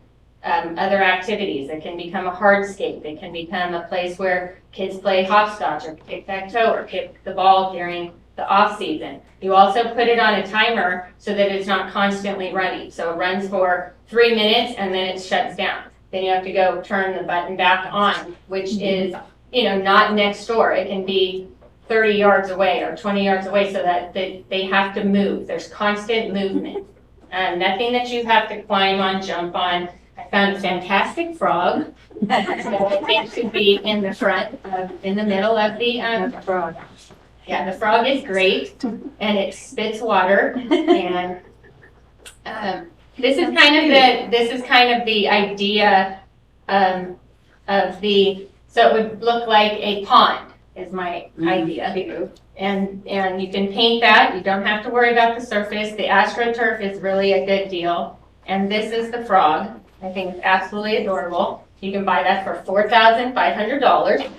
other activities. It can become a hardscape. It can become a place where kids play hopscotch or tic-tac-toe or kick the ball during the off season. You also put it on a timer so that it's not constantly running. So it runs for 3 minutes and then it shuts down. Then you have to go turn the button back on, which is, not next door. It can be 30 yards away or 20 yards away, so that they have to move. There's constant movement. Nothing that you have to climb on, jump on. I found a fantastic frog that I think should be in the front, in the middle of the frog. Yeah, the frog is great, and it spits water. And this is kind of the idea of the. So it would look like a pond is my idea. And you can paint that. You don't have to worry about the surface. The AstroTurf is really a good deal. And this is the frog. I think it's absolutely adorable. You can buy that for $4,500.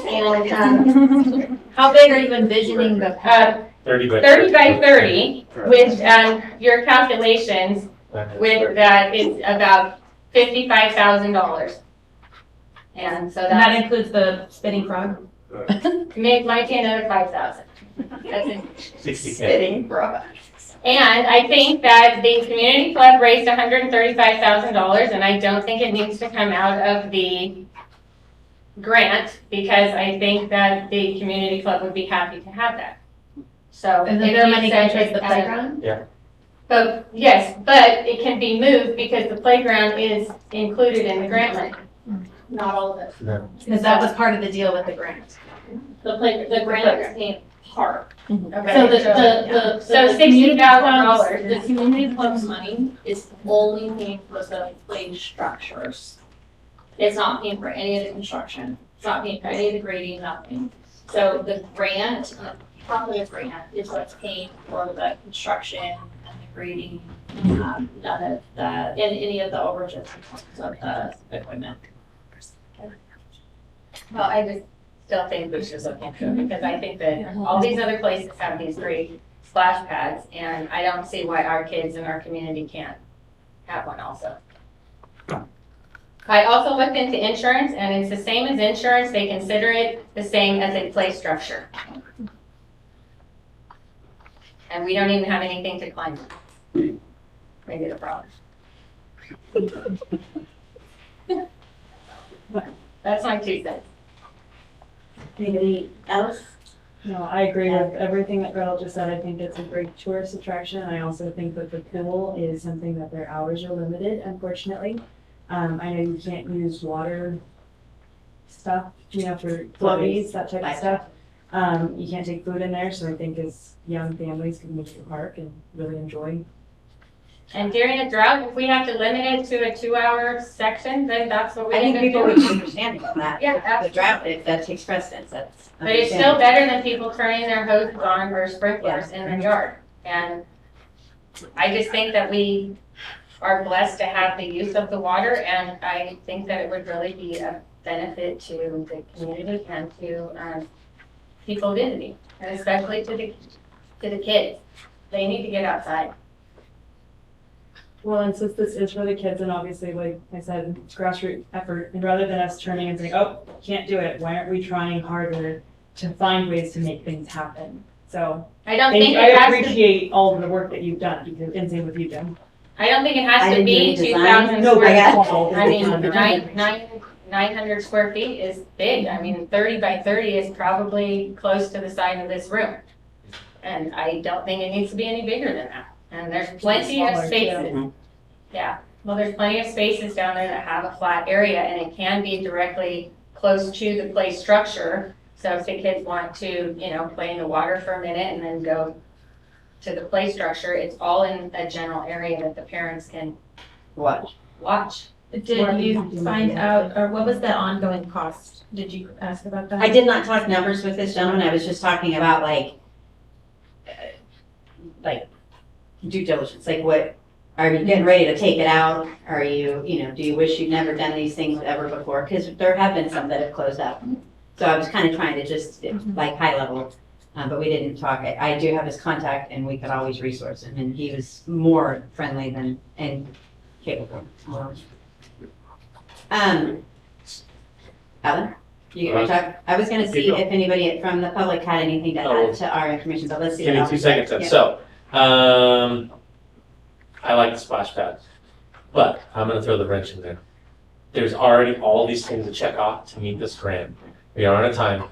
And How big are you envisioning the pad? 30 by 30 with your calculations with that is about $55,000. And so that includes the spinning frog? might be another $5,000. That's a 60K. Spitting frog. And I think that the community club raised $135,000, and I don't think it needs to come out of the grant, because I think that the community club would be happy to have that. So. And then if their you money said goes to the it's, playground? But yes, but it can be moved because the playground is included in the grant money. Not all of it. Because that was part of the deal with the grant. The grant is paying part. So the $60,000, the community club's money is only paying for the play structures. It's not paying for any of the construction, it's not paying for any of the grading, nothing. So the grant, probably a grant, is what's paying for the construction and the grading, none of the, and any of the overages of the equipment. Well, I just still think we should look into it because I think that all these other places have these great splash pads and I don't see why our kids in our community can't have one also. I also looked into insurance and it's the same as insurance. They consider it the same as a play structure. And we don't even have anything to climb. Maybe the problem. That's my 2 cents. Anybody else? No, I agree with everything that Gretel just said. I think it's a great tourist attraction. I also think that the pool is something that their hours are limited, unfortunately. I know you can't use water stuff, for floaties, that type of stuff. You can't take food in there, so I think as young families can move to the park and really enjoy. And during a drought, if we have to limit it to a 2-hour section, then that's what we I end think up people doing. would be understanding of that. Yeah, The drought, if that takes precedence, that's. But it's still better than people turning their hoses on or sprinklers in their yard. And I just think that we are blessed to have the use of the water, and I think that it would really be a benefit to the community and to people visiting, and especially to the kids. They need to get outside. Well, and since this is for the kids, and obviously, like I said, it's grassroots effort, and rather than us turning and saying, oh, can't do it, why aren't we trying harder to find ways to make things happen? So, I don't think I it has to, appreciate all of the work that you've done, because, and same with you, Jim. I don't think it has I to didn't be do design. 2,000 No, square I feet. got I mean, 900 square feet is big. I mean, 30 by 30 is probably close to the size of this room. And I don't think it needs to be any bigger than that. And there's plenty of Smaller, spaces. too. Yeah, well, there's plenty of spaces down there that have a flat area and it can be directly close to the play structure. So if the kids want to, play in the water for a minute and then go to the play structure, it's all in a general area that the parents can Watch. watch. Did you find out, or what was the ongoing cost? Did you ask about that? I did not talk numbers with this gentleman, I was just talking about like due diligence, like what, are you getting ready to take it out? Are you, do you wish you'd never done these things ever before? Because there have been some that have closed up. So I was kind of trying to just, like, high level, but we didn't talk. I do have his contact and we could always resource him, and he was more friendly and capable. Alan? You gonna talk? I was gonna see if anybody from the public had anything to add to our information, but let's see. Give me what 2 else. seconds then. Yeah. So, I like the splash pad, but I'm gonna throw the wrench in there. There's already all these things to check off to meet this grant. We are on a time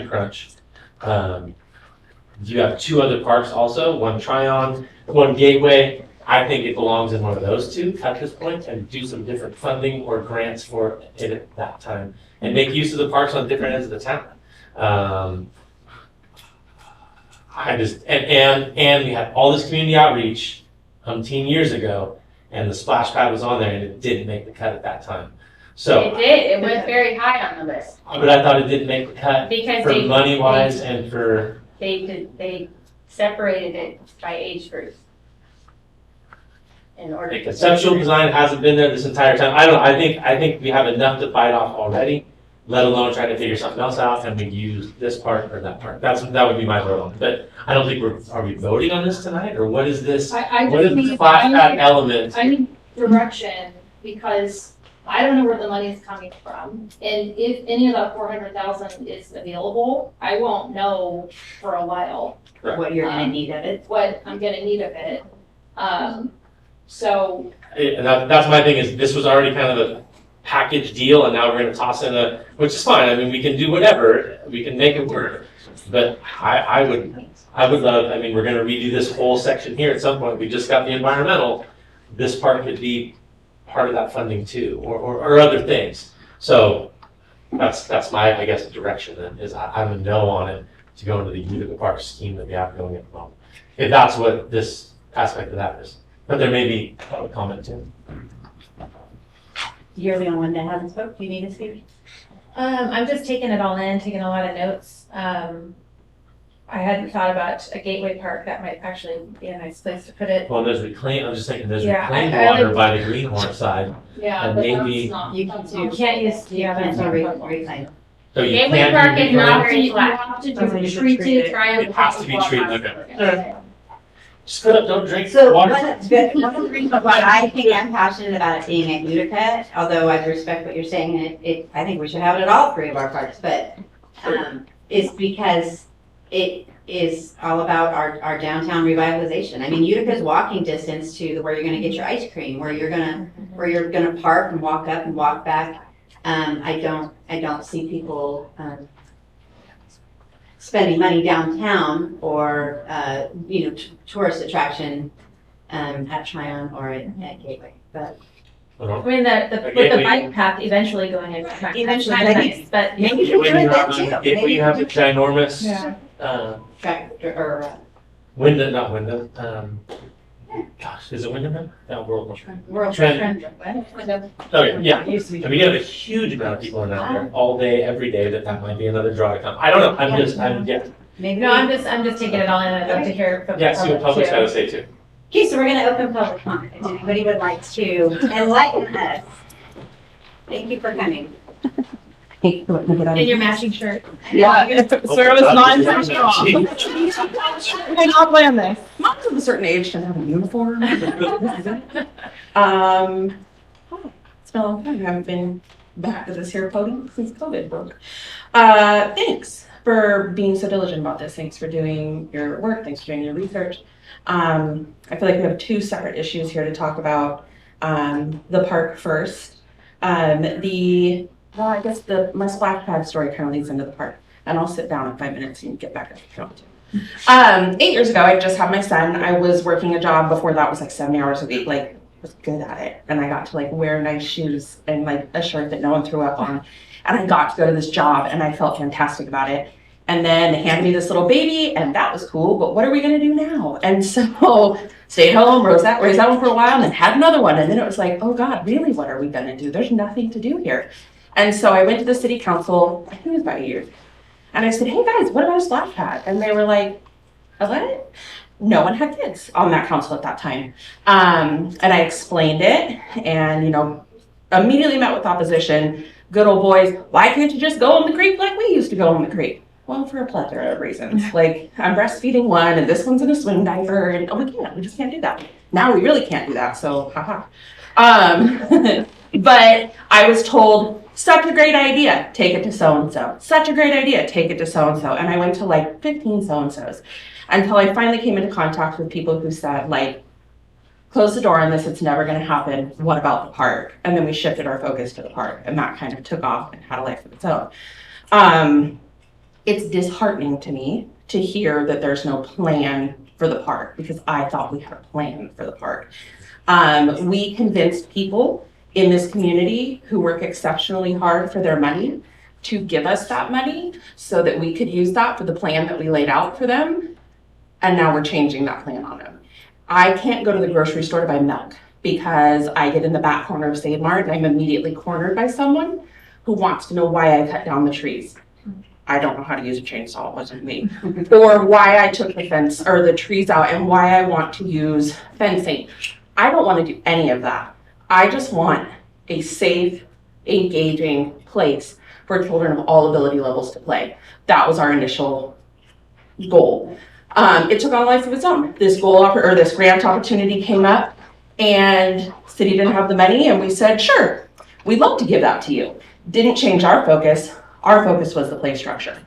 crunch. You have 2 other parks also, one Tryon, one Gateway. I think it belongs in one of those 2 at this point, and do some different funding or grants for it at that time, and make use of the parks on different ends of the town. And we had all this community outreach 10 years ago, and the splash pad was on there, and it didn't make the cut at that time. So, It did, it was very high on the list. but I thought it didn't make the cut Because for money wise and for, they separated it by age group. In order the to. conceptual design hasn't been there this entire time. I don't know, I think we have enough to bite off already, let alone try to figure something else out, and we use this part or that part. That would be my vote on it. But I don't think are we voting on this tonight, or what is this? What is the splash pad element? I need direction because I don't know where the money is coming from. And if any of that 400,000 is available, I won't know for a while What you're gonna need of it. what I'm gonna need of it. So And that's my thing, is this was already kind of a package deal, and now we're gonna toss in which is fine, I mean, we can do whatever, we can make it work. But I would love, I mean, we're gonna redo this whole section here at some point, we just got the environmental. This part could be part of that funding too, or other things. So that's my, I guess, direction then, is I'm a no on it. to go into the Utica Park scheme that we have going at the moment. If that's what this aspect of that is. But there may be a comment too. You're the only one that hasn't spoke. Do you need to speak? I'm just taking it all in, taking a lot of notes. I hadn't thought about a gateway park. That might actually be a nice place to put it. Well, there's reclaim, I'm just thinking there's Yeah, reclaimed I water like- by the Greenhorn side. Yeah, And but maybe- that's not. You can that's do- You not- can't use, yeah, that's not a problem. Reclaim. So you Gateway can't Park do is not reclaim? very flat. You have to Okay, do you should treated, treat it. triangle. It has to be treated, Okay. Just put up, don't drink So water. one of the reasons why I think I'm passionate about it being at Utica, although I respect what you're saying, and I think we should have it at all three of our parks, but, is because it is all about our downtown revitalization. I mean, Utica's walking distance to where you're gonna get your ice cream, where you're gonna park and walk up and walk back. I don't see people, spending money downtown or, tourist attraction, at Tryon or at Gateway, but. I mean, with the Gateway- bike path eventually going in. Eventually, that's I nice, think- but Maybe If you have, too. if you have a ginormous, Tractor or, window, not window, gosh, is it window? No, world. World Trend. Trend. Okay, yeah. It used to be. I mean, you have a huge amount of people in there all day, every day, that might be another draw to come. I don't know, yeah. Maybe. no, I'm just taking it all in. I'd love to hear from the Yeah, see what public public's too. got to say too. Okay, so we're gonna open public comment. If anybody would like to enlighten us. Thank you for coming. In your matching shirt. Yeah, so it was not intentional. intentional. did not plan this. Moms of a certain age can have a uniform. It's been a long time. I haven't been back to this here podium since COVID broke. Thanks for being so diligent about this. Thanks for doing your work. Thanks for doing your research. I feel like we have two separate issues here to talk about. The park first. I guess my splash pad story kind of leads into the park. And I'll sit down in 5 minutes and get back up if you want to. 8 years ago, I just had my son. I was working a job before that was like 70 hours a week. Like, was good at it. And I got to like wear nice shoes and like a shirt that no one threw up on. And I got to go to this job and I felt fantastic about it. And then they handed me this little baby and that was cool, but what are we gonna do now? And so stayed home, raised that one for a while and then had another one. And then it was like, oh God, really, what are we gonna do? There's nothing to do here. And so I went to the city council, I think it was about a year. And I said, hey guys, what about a splash pad? And they were like, what? No one had kids on that council at that time. And I explained it and, immediately met with opposition. Good old boys, why can't you just go in the creek like we used to go in the creek? Well, for a plethora of reasons. Like, I'm breastfeeding one, and this one's in a swim diaper, and we just can't do that. Now we really can't do that, so haha. But I was told, such a great idea, take it to so-and-so. Such a great idea, take it to so-and-so. And I went to like 15 so-and-sos until I finally came into contact with people who said, like, close the door on this, it's never gonna happen. What about the park? And then we shifted our focus to the park, and that kind of took off and had a life of its own. It's disheartening to me to hear that there's no plan for the park because I thought we had a plan for the park. We convinced people in this community who work exceptionally hard for their money to give us that money so that we could use that for the plan that we laid out for them. And now we're changing that plan on them. I can't go to the grocery store to buy milk because I get in the back corner of Save Mart and I'm immediately cornered by someone who wants to know why I cut down the trees. I don't know how to use a chainsaw, it wasn't me. Or why I took the fence or the trees out and why I want to use fencing. I don't want to do any of that. I just want a safe, engaging place for children of all ability levels to play. That was our initial goal. It took on a life of its own. This grant opportunity came up and city didn't have the money and we said, sure, we'd love to give that to you. Didn't change our focus. Our focus was the play structure.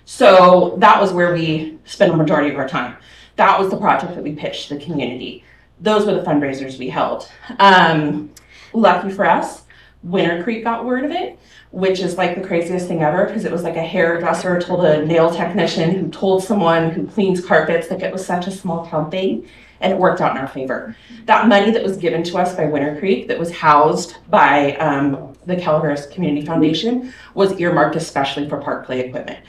So that was where we spent a majority of our time. That was the project that we pitched to the community. Those were the fundraisers we held. Lucky for us, Winter Creek got word of it, which is like the craziest thing ever because it was like a hairdresser told a nail technician who told someone who cleans carpets that it was such a small town thing, and it worked out in our favor. That money that was given to us by Winter Creek that was housed by the Calaveras Community Foundation was earmarked especially for park play equipment.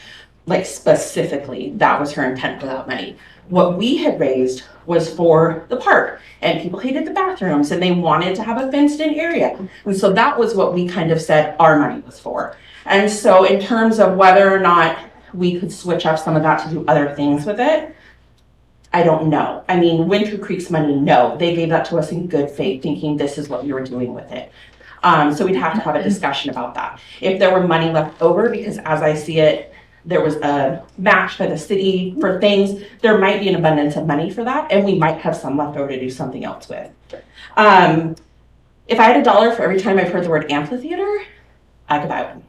like specifically, that was her intent for that money. What we had raised was for the park, and people hated the bathrooms and they wanted to have a fenced in area. And so that was what we kind of said our money was for. And so in terms of whether or not we could switch up some of that to do other things with it, I don't know. I mean, Winter Creek's money, no, they gave that to us in good faith, thinking this is what we were doing with it. So we'd have to have a discussion about that. If there were money left over, because as I see it, there was a match by the city for things, there might be an abundance of money for that, and we might have some left over to do something else with. If I had $1 for every time I've heard the word amphitheater, I could buy one.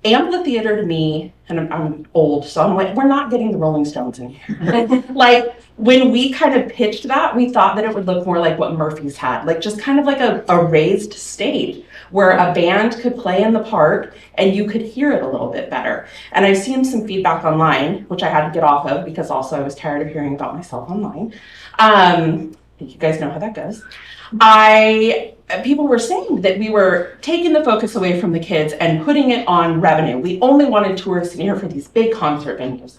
Amphitheater to me, and I'm old, so I'm like, we're not getting the Rolling Stones in here. Like, when we kind of pitched that, we thought that it would look more like what Murphy's had, like just kind of like a raised stage where a band could play in the park and you could hear it a little bit better. And I've seen some feedback online, which I had to get off of because also I was tired of hearing about myself online. I think you guys know how that goes. People were saying that we were taking the focus away from the kids and putting it on revenue. We only wanted tourists in here for these big concert venues.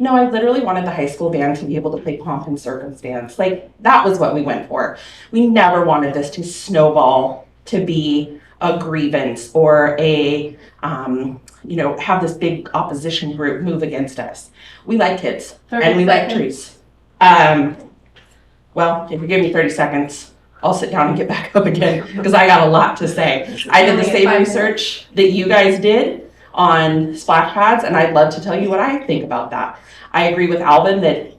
No, I literally wanted the high school band to be able to play Pomp and Circumstance. Like, that was what we went for. We never wanted this to snowball to be a grievance or a, have this big opposition group move against us. We like kids and we like trees. Well, if you give me 30 seconds, I'll sit down and get back up again because I got a lot to say. I did the same research that you guys did on splash pads, and I'd love to tell you what I think about that. I agree with Alvin that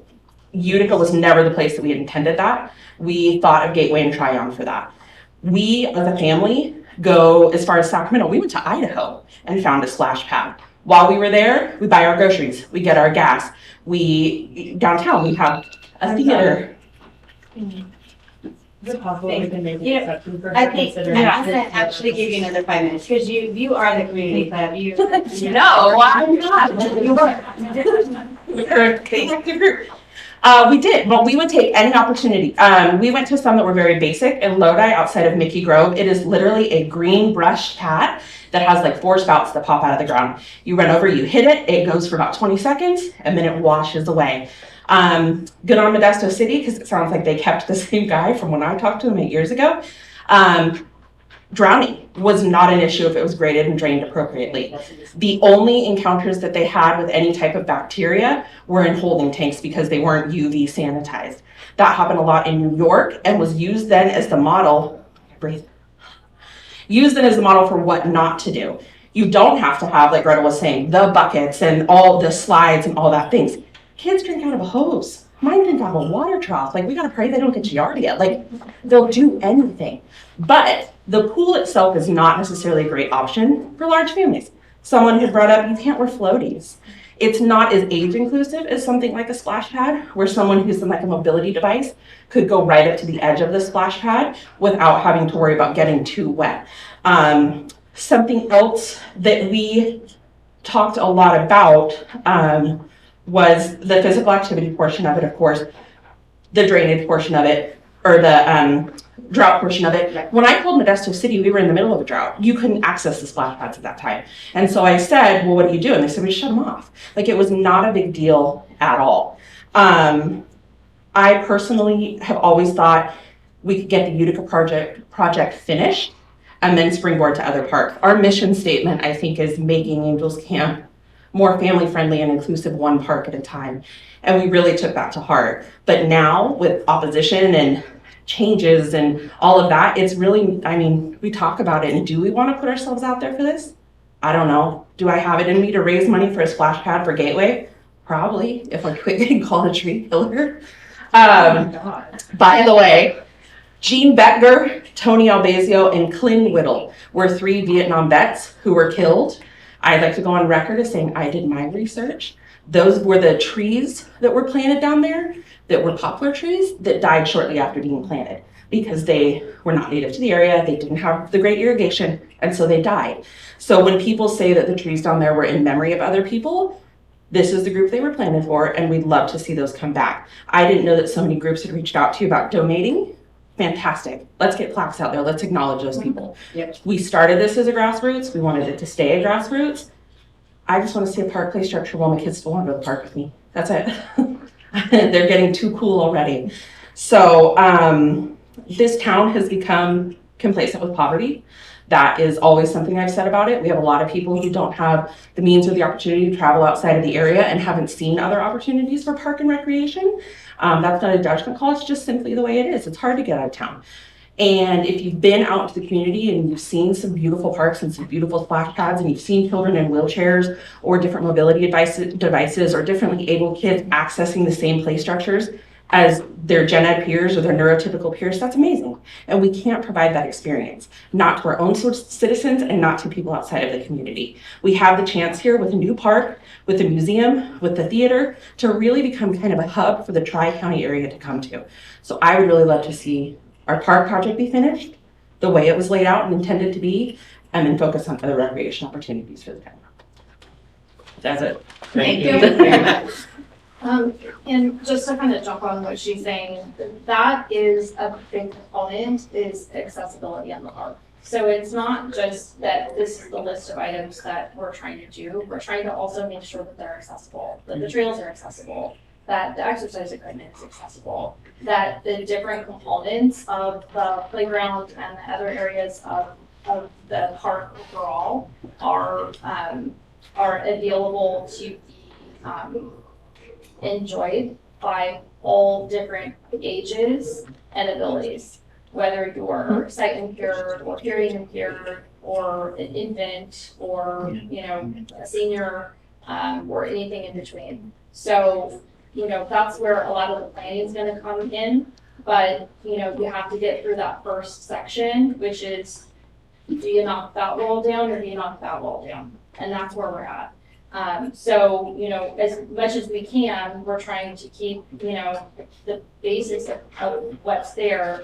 Utica was never the place that we had intended that. We thought of Gateway and Tryon for that. We, as a family, go as far as Sacramento. We went to Idaho and found a splash pad. While we were there, we buy our groceries, we get our gas. Downtown, we have a theater. Is it possible we can make an Yeah, exception for I her think, considering? I'm gonna actually give you another 5 minutes, because you are the community club, No, I'm not. You are. We're a collective group. We did. Well, we would take any opportunity. We went to some that were very basic in Lodi outside of Mickey Grove. It is literally a green brushed pad that has like 4 spouts that pop out of the ground. You run over, you hit it, it goes for about 20 seconds, and then it washes away. Good on Modesto City, because it sounds like they kept the same guy from when I talked to him 8 years ago. Drowning was not an issue if it was graded and drained appropriately. The only encounters that they had with any type of bacteria were in holding tanks because they weren't UV sanitized. That happened a lot in New York and was used then as the model, for what not to do. You don't have to have, like Greta was saying, the buckets and all the slides and all that things. Kids drink out of a hose. Mine drink out of a water trough. Like, we gotta pray they don't get Giardia. Like, they'll do anything. But the pool itself is not necessarily a great option for large families. Someone had brought up, you can't wear floaties. It's not as age inclusive as something like a splash pad, where someone who's in like a mobility device could go right up to the edge of the splash pad without having to worry about getting too wet. Something else that we talked a lot about was the physical activity portion of it, of course, the drainage portion of it, or the drought portion of it. When I called Modesto City, we were in the middle of a drought. You couldn't access the splash pads at that time. And so I said, well, what do you do? And they said, we shut them off. Like, it was not a big deal at all. I personally have always thought we could get the Utica project finished and then springboard to other parks. Our mission statement, I think, is making Angels Camp more family-friendly and inclusive, one park at a time. And we really took that to heart. But now, with opposition and changes and all of that, it's really, I mean, we talk about it, and do we want to put ourselves out there for this? I don't know. Do I have it in me to raise money for a splash pad for Gateway? Probably, if I quit getting called a tree killer. By the way, Gene Bettger, Tony Albazio, and Clint Whittle were 3 Vietnam vets who were killed. I'd like to go on record as saying I did my research. Those were the trees that were planted down there that were poplar trees that died shortly after being planted because they were not native to the area, they didn't have the great irrigation, and so they died. So when people say that the trees down there were in memory of other people, this is the group they were planted for, and we'd love to see those come back. I didn't know that so many groups had reached out to you about donating. Fantastic. Let's get plaques out there. Let's acknowledge those people. Yep. We started this as a grassroots. We wanted it to stay a grassroots. I just want to see a park play structure while my kids still want to go to the park with me. That's it. They're getting too cool already. So this town has become complacent with poverty. That is always something I've said about it. We have a lot of people who don't have the means or the opportunity to travel outside of the area and haven't seen other opportunities for park and recreation. That's not a judgment call. It's just simply the way it is. It's hard to get out of town. And if you've been out into the community and you've seen some beautiful parks and some beautiful splash pads and you've seen children in wheelchairs or different mobility devices or differently able kids accessing the same play structures as their gen ed peers or their neurotypical peers, that's amazing. And we can't provide that experience, not to our own citizens and not to people outside of the community. We have the chance here with a new park, with the museum, with the theater, to really become kind of a hub for the Tri-County area to come to. So I would really love to see our park project be finished the way it was laid out and intended to be, and then focus on other recreation opportunities for the town. That's it. Thank you. And just to kind of jump on what she's saying, that is a big component, is accessibility in the park. So it's not just that this is the list of items that we're trying to do, we're trying to also make sure that they're accessible, that the trails are accessible, that the exercise equipment is accessible, that the different components of the playground and the other areas of the park overall are available to be enjoyed by all different ages and abilities, whether you're sight impaired or hearing impaired or an infant or, you know, a senior, or anything in between. So, you know, that's where a lot of the planning is going to come in. But, you know, you have to get through that first section, which is, do you knock that wall down or do you knock that wall down? And that's where we're at. So, you know, as much as we can, we're trying to keep, you know, the basics of what's there.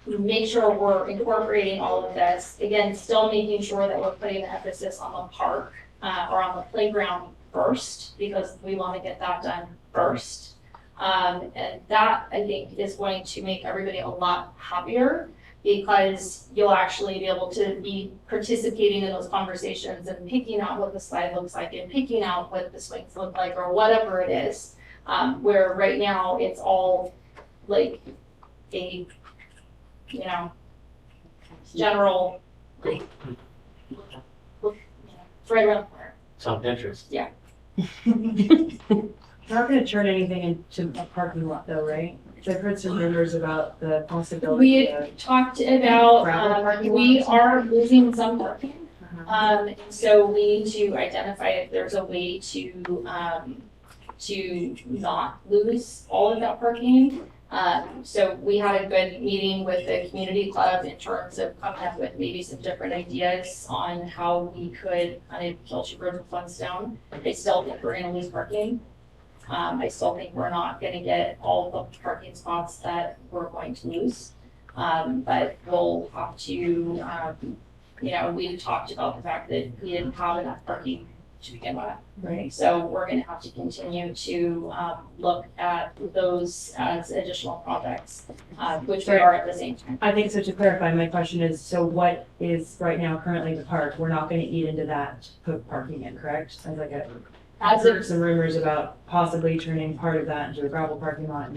Make sure we're incorporating all of this. Again, still making sure that we're putting the emphasis on the park or on the playground first, because we want to get that done first. And that, I think, is going to make everybody a lot happier, because you'll actually be able to be participating in those conversations and picking out what the slide looks like and picking out what the swings look like or whatever it is. Where right now it's all like a, you know, general, like, it's right around the corner. Some interest. Yeah. We're not gonna turn anything into a parking lot though, right? So I've heard some rumors about the possibility We of. talked about, Gravel parking we lots? are losing some parking. Uh-huh. So we need to identify if there's a way to not lose all of that parking. So we had a good meeting with the community club in terms of coming up with maybe some different ideas on how we could kind of kill two birds with one stone. I still think we're gonna lose parking. I still think we're not gonna get all of the parking spots that we're going to lose. But we'll have to, you know, we talked about the fact that we didn't have enough parking to begin with. Right. So we're gonna have to continue to look at those as additional projects, which we are at the same time. I think so. To clarify, my question is, so what is right now currently the park? We're not gonna eat into that to put parking in, correct? Sounds like I've heard some rumors about possibly turning part of that into a gravel parking lot.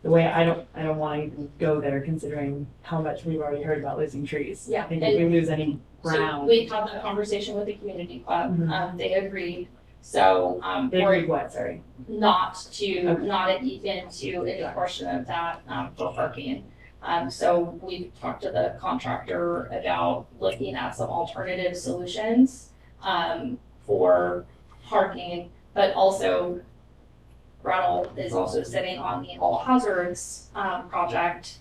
The way I don't want to even go there, considering how much we've already heard about losing trees. Yeah, I think if we lose any So ground. we had that conversation with the community club, Mhm. they agreed. So, They we're agreed what, sorry? not Okay. eat into any portion of that, for parking. So we talked to the contractor about looking at some alternative solutions, for parking, but also Rattle is also sitting on the all hazards, project.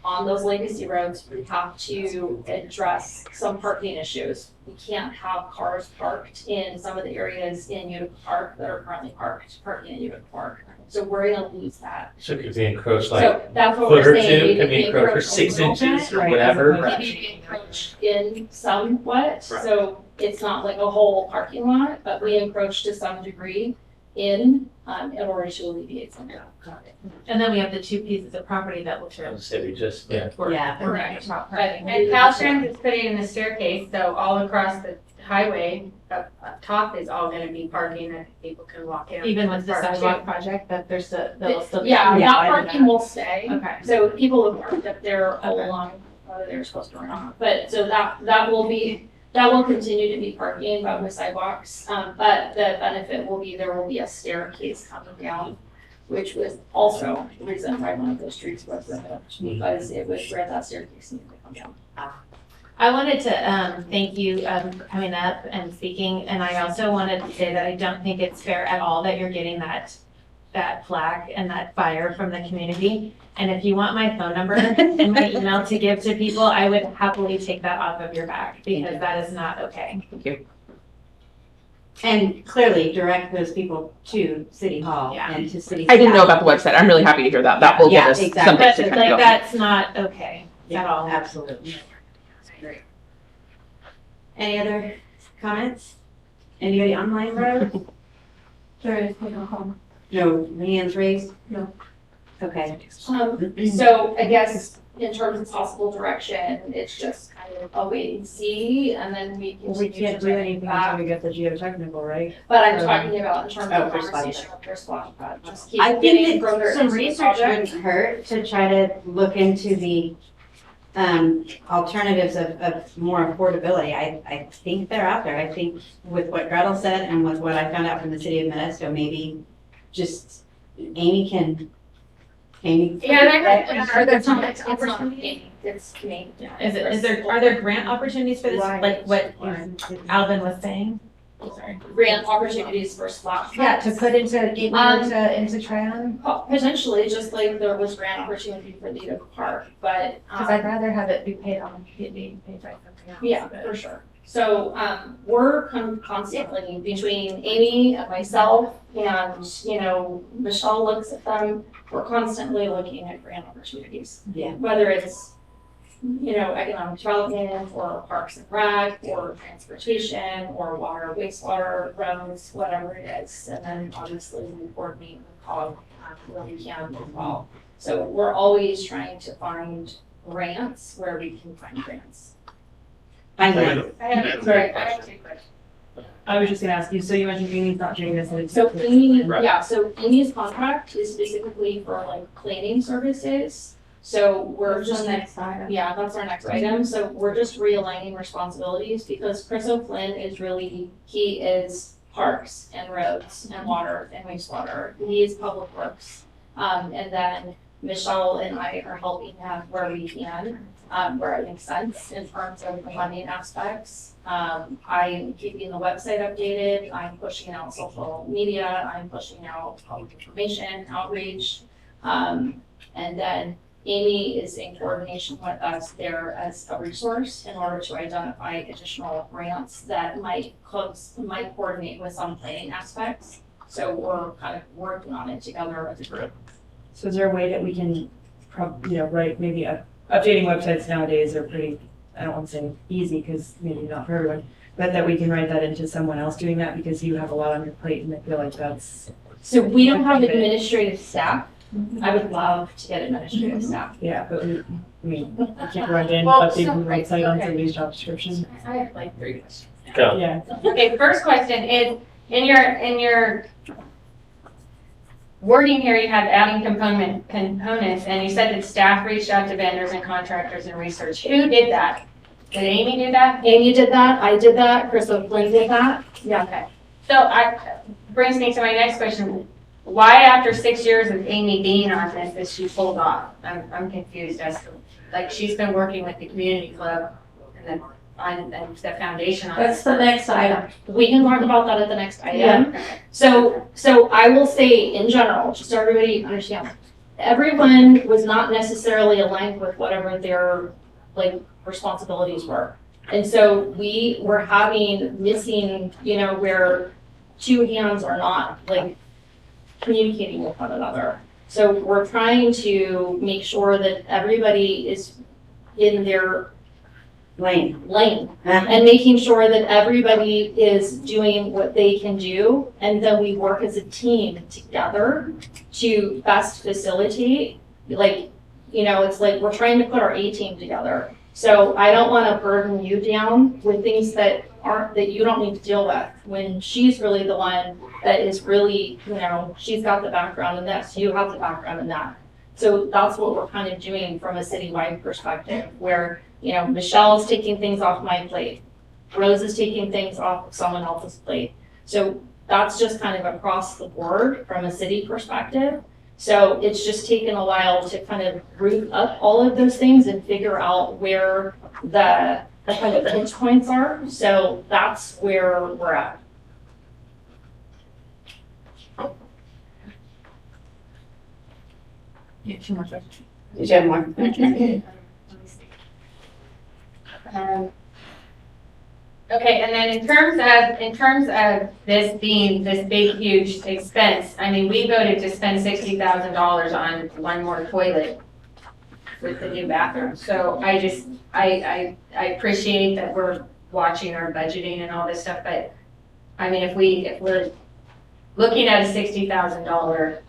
On those legacy roads, we have to address some parking issues. We can't have cars parked in some of the areas in Utica Park that are currently parking in Utica Park. So we're gonna lose that. So could they encroach So like that's what foot we're or saying. two, We can we encroach for a 6 little inches bit. or Right, whatever? as opposed Maybe we encroach in somewhat, Right. so it's not like a whole parking lot, but we encroach to some degree in, in order to alleviate some of that. And then we have the 2 pieces of property that will turn. So we just, yeah. Yeah. Correct. And Caltrans is putting in a staircase, so all across the highway, up top is all gonna be parking that people can walk in. Even with the Park, too. sidewalk project, that there's that'll still be. Yeah, Yeah, that I know parking will stay. Okay. So people have parked up there all Okay. along, whether they're supposed to or not. But so that will continue to be parking above the sidewalks. But the benefit will be there will be a staircase coming down, which was also the reason why one of those streets was removed, because it was where that staircase needed to come down. I wanted to thank you for coming up and speaking, and I also wanted to say that I don't think it's fair at all that you're getting that flag and that fire from the community. And if you want my phone number and my email to give to people, I would happily take that off of your back, because that is not okay. Thank you. And clearly direct those people to City Hall Yeah. and to city. I didn't know staff. about the website. I'm really happy to hear that. That will give Yeah, us exactly. something But to kind like, of go. that's not okay at Yeah, all. absolutely. Great. Any other comments? Anybody online, Rose? There is no home. No hands raised? No. Okay. So I guess in terms of possible direction, it's just kind of a wait and see, and then we Well, we continue can't to do bring anything back. until we get the geotechnical, right? But I'm talking about in terms Oh, of for splash conversation with your splash pad, just keep I getting think further that some into the research project. wouldn't hurt to try to look into the alternatives of more affordability. I think they're out there. I think with what Gretel said and with what I found out from the city of Modesto, maybe just Amy can. Yeah, that's not, it's not me, it's me. Are there grant opportunities for this, like what Alvin was saying? Sorry. Grant opportunities for splash Yeah, pads. to put into Tran, Potentially, just like there was grant opportunity for the Eco Park, but, because I'd rather have it be paid by something else. yeah, for sure. So, we're constantly between Amy and myself and, Michelle looks at them, we're constantly looking at grant opportunities. Yeah. Whether it's, economic development or parks and rec or transportation or water, wastewater, roads, whatever it is. And then obviously we coordinate with COG where we can as well. So we're always trying to find grants where we can find grants. Find them. I have 2 questions. I was just gonna ask you, so you mentioned Amy's not doing this, and So Amy, Right. yeah, so Amy's contract is specifically for like cleaning services. So we're just next item. Yeah, that's our next item. So we're just realigning responsibilities because Chris O'Flynn he is parks and roads and water and wastewater. He is public works. And then Michelle and I are helping him where we can, where it makes sense in terms of the funding aspects. I'm keeping the website updated. I'm pushing out social media. I'm pushing out public information, outreach. And then Amy is in coordination with us there as a resource in order to identify additional grants that might coordinate with some planning aspects. So we're kind of working on it together as a group. so is there a way that we can, write maybe updating websites nowadays are pretty, I don't want to say easy, because maybe not for everyone, but that we can write that into someone else doing that, because you have a lot on your plate, and I feel like that's, So we don't have administrative staff. I would love to get administrative staff. yeah, but we can't write in Well, updating the right, website on okay. somebody's job description. I have like 3 questions. Go. Yeah, Okay, first question is, in your wording here, you have adding components, and you said that staff reached out to vendors and contractors and research. Who did that? Did Amy do that? Amy did that, I did that, Chris O'Flynn did that. Yeah. Okay. So brings me to my next question. Why after 6 years of Amy being on this is she pulled off? I'm confused as to, like, she's been working with the community club and the foundation on That's this. the next item. We can talk about that at the next item. Yeah. So I will say in general, just so everybody understands, everyone was not necessarily aligned with whatever their responsibilities were. And so we were missing, where 2 hands are not communicating with one another. So we're trying to make sure that everybody is in their Lane. lane. Huh? And making sure that everybody is doing what they can do, and then we work as a team together to best facilitate, like, you know, it's like we're trying to put our A-team together. So I don't want to burden you down with things that you don't need to deal with, when she's really the one that is really, you know, she's got the background in this, you have the background in that. So that's what we're kind of doing from a citywide perspective, where, you know, Michelle's taking things off my plate, Rose is taking things off of someone else's plate. So that's just kind of across the board from a city perspective. So it's just taken a while to kind of root up all of those things and figure out where the kind of pinch points are. So that's where we're at. Did you have more? Okay, and then in terms of this being this big, huge expense, I mean, we voted to spend $60,000 on one more toilet with the new bathroom. So I appreciate that we're watching our budgeting and all this stuff, but I mean, if we're looking at a $60,000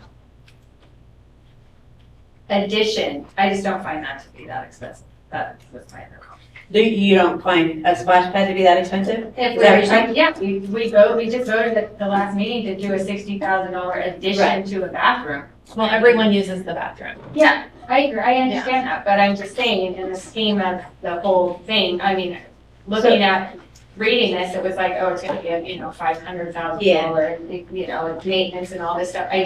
addition, I just don't find that to be that expensive. That was my other comment. You don't find a splash pad to be that expensive? If Is that what you're saying? yeah, we just voted at the last meeting to do a $60,000 addition Right. to a bathroom. Well, everyone uses the bathroom. Yeah, I agree, I understand that, but I'm just saying, in the scheme of the whole thing, I mean, looking at, reading this, it was like, oh, it's gonna be a, you know, $500,000, you know, maintenance and all this stuff. I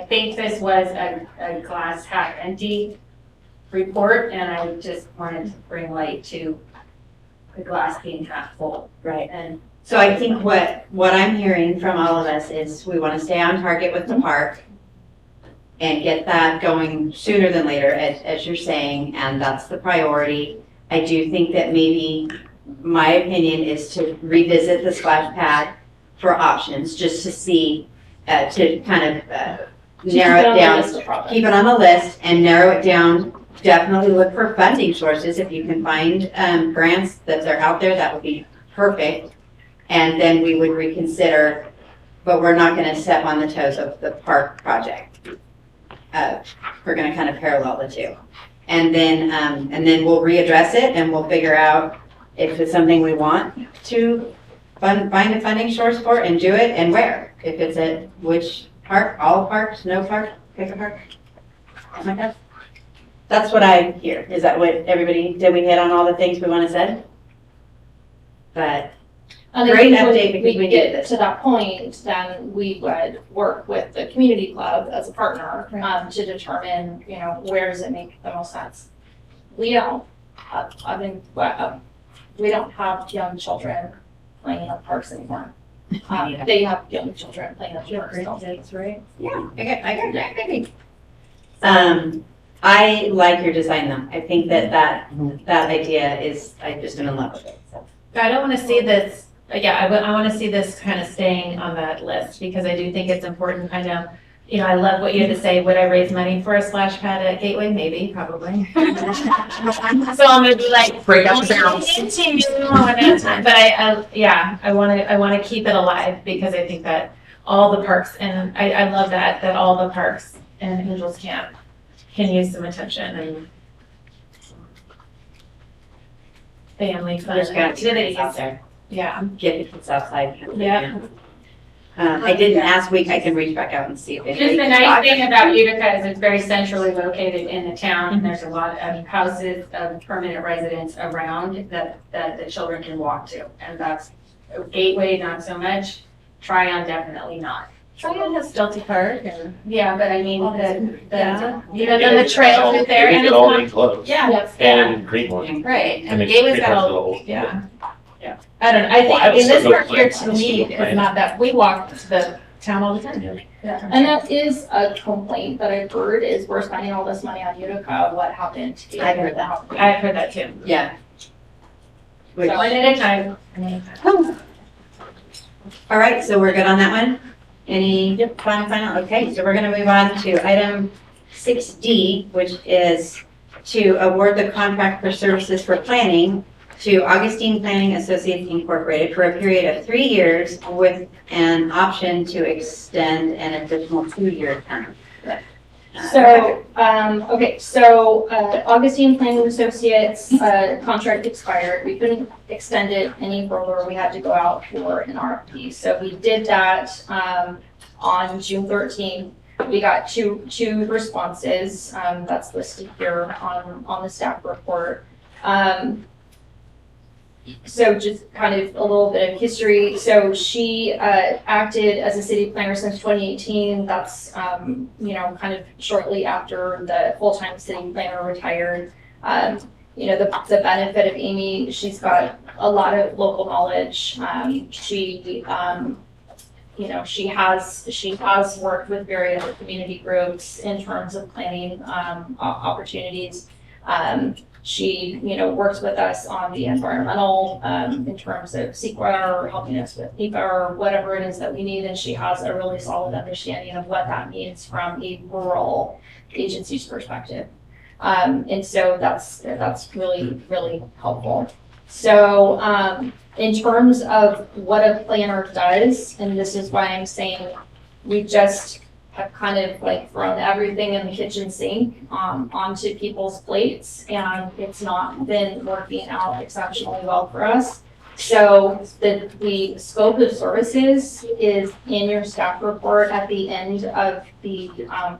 think this was a glass half empty report, and I just wanted to bring light to the glass being half full. Right. And So I think what I'm hearing from all of us is we want to stay on target with the park and get that going sooner than later, as you're saying, and that's the priority. I do think that maybe my opinion is to revisit the splash pad for options, just to see, to kind of narrow it down, keep it on the list and narrow it down. Definitely look for funding sources. If you can find grants that are out there, that would be perfect. And then we would reconsider, but we're not going to step on the toes of the park project. We're going to kind of parallel the two. And then we'll readdress it and we'll figure out if it's something we want to find a funding source for and do it, and where. If it's at which park, all parks, no park, pick a park. Something like that. That's what I hear. Is that what everybody, did we hit on all the things we want to say? But And then great when update, because we we needed get this. to that point, then we would work with the community club as a partner to determine, you know, where does it make the most sense. We don't, we don't have young children playing at parks anymore. They have young children playing at parks. Kids, right? Yeah, I got I like your design though. I think that idea is, I just am in love with it. So. I don't want to see this, I want to see this kind of staying on that list, because I do think it's important. I know, you know, I love what you had to say. Would I raise money for a splash pad at Gateway? Maybe, probably. So I'm gonna be like, Break out the barrels. But I want to keep it alive, because I think that all the parks, and I love that all the parks and Angels Camp can use some attention and family fun There's got to be activities. out there. Yeah. Get the kids outside. Yeah. I didn't ask week. I can reach back out and see if Just the nice thing about Utica is it's very centrally located in the town, and there's a lot of houses of permanent residents around that the children can walk to. And that's Gateway, not so much. Tryon, definitely not. Tryon has Stelty Park and. Yeah, but I mean, Yeah. then the trail is there, and It's it's all not, enclosed. yeah, And Greenwood. right, and it's Gateway's pretty got much all, little- yeah. I don't know, I Well, I think in would this still go part here, play. to me, it's not that, we walk to the town all the time. And that is a complaint that I've heard, is we're spending all this money on Utica, what happened to I've heard that. I've heard that too. Yeah. Which- One at a time. All right, so we're good on that one? Any final? Okay, so we're gonna move on to item 6D, which is to award the contract for services for planning to Augustine Planning Associates Incorporated for a period of 3 years with an option to extend an additional 2-year term. So, Augustine Planning Associates, contract expired. We couldn't extend it any further. We had to go out for an RFP. So we did that, on June 13th. We got two responses, that's listed here on the staff report. So just kind of a little bit of history. So she acted as a city planner since 2018. That's, kind of shortly after the full-time city planner retired. The benefit of Amy, she's got a lot of local knowledge. She has worked with various community groups in terms of planning opportunities. She, works with us on the environmental, in terms of CEQA or helping us with NEPA or whatever it is that we need. And she has a really solid understanding of what that means from a rural agency's perspective. And so that's really, really helpful. So, in terms of what a planner does, and this is why I'm saying we just have kind of like thrown everything in the kitchen sink onto people's plates, and it's not been working out exceptionally well for us. So the scope of services is in your staff report at the end of the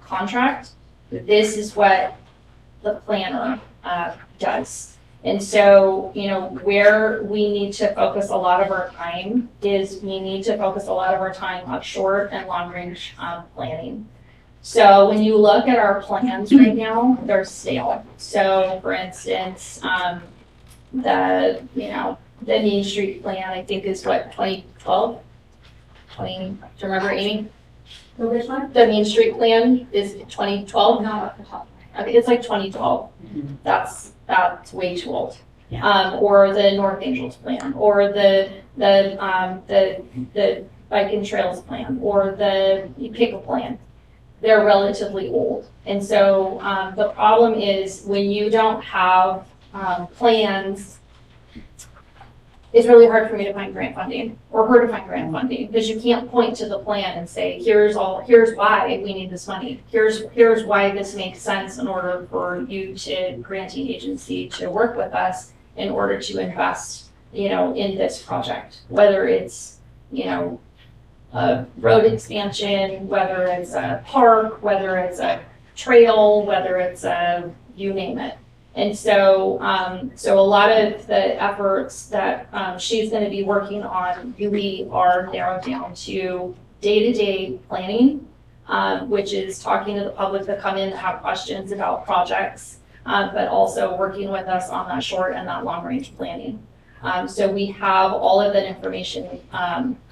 contract. This is what the planner does. And so, where we need to focus a lot of our time is we need to focus a lot of our time on short and long range planning. So when you look at our plans right now, they're stale. So for instance, the Main Street plan, I think is what, 2012? Do you remember, Amy? Which one? The Main Street plan is 2012? Not off the top. I think it's like 2012. That's way too old. Yeah. Or the North Angels plan, or the bike and trails plan, or the PICA plan. They're relatively old. And so the problem is when you don't have plans, it's really hard for me to find grant funding or her to find grant funding, because you can't point to the plan and say, here's why we need this money. Here's why this makes sense in order for you to granting agency to work with us in order to invest, in this project, whether it's, a road expansion, whether it's a park, whether it's a trail, whether it's you name it. And so, so a lot of the efforts that she's going to be working on really are narrowed down to day-to-day planning, which is talking to the public that come in that have questions about projects, but also working with us on that short and that long-range planning. So we have all of that information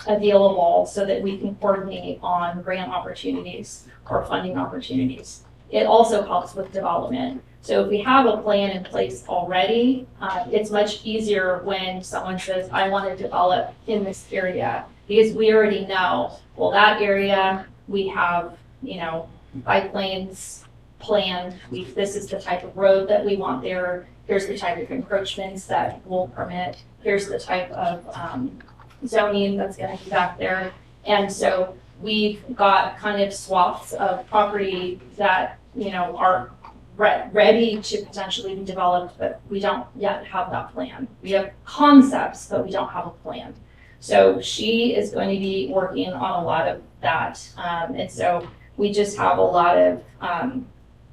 available so that we can coordinate on grant opportunities or funding opportunities. It also helps with development. So if we have a plan in place already, it's much easier when someone says, I want to develop in this area, because we already know, well, that area, we have, bike lanes planned. This is the type of road that we want there. Here's the type of encroachments that we'll permit. Here's the type of zoning that's going to be back there. And so we've got kind of swaths of property that, are ready to potentially be developed, but we don't yet have that plan. We have concepts, but we don't have a plan. So she is going to be working on a lot of that. And so we just have a lot of,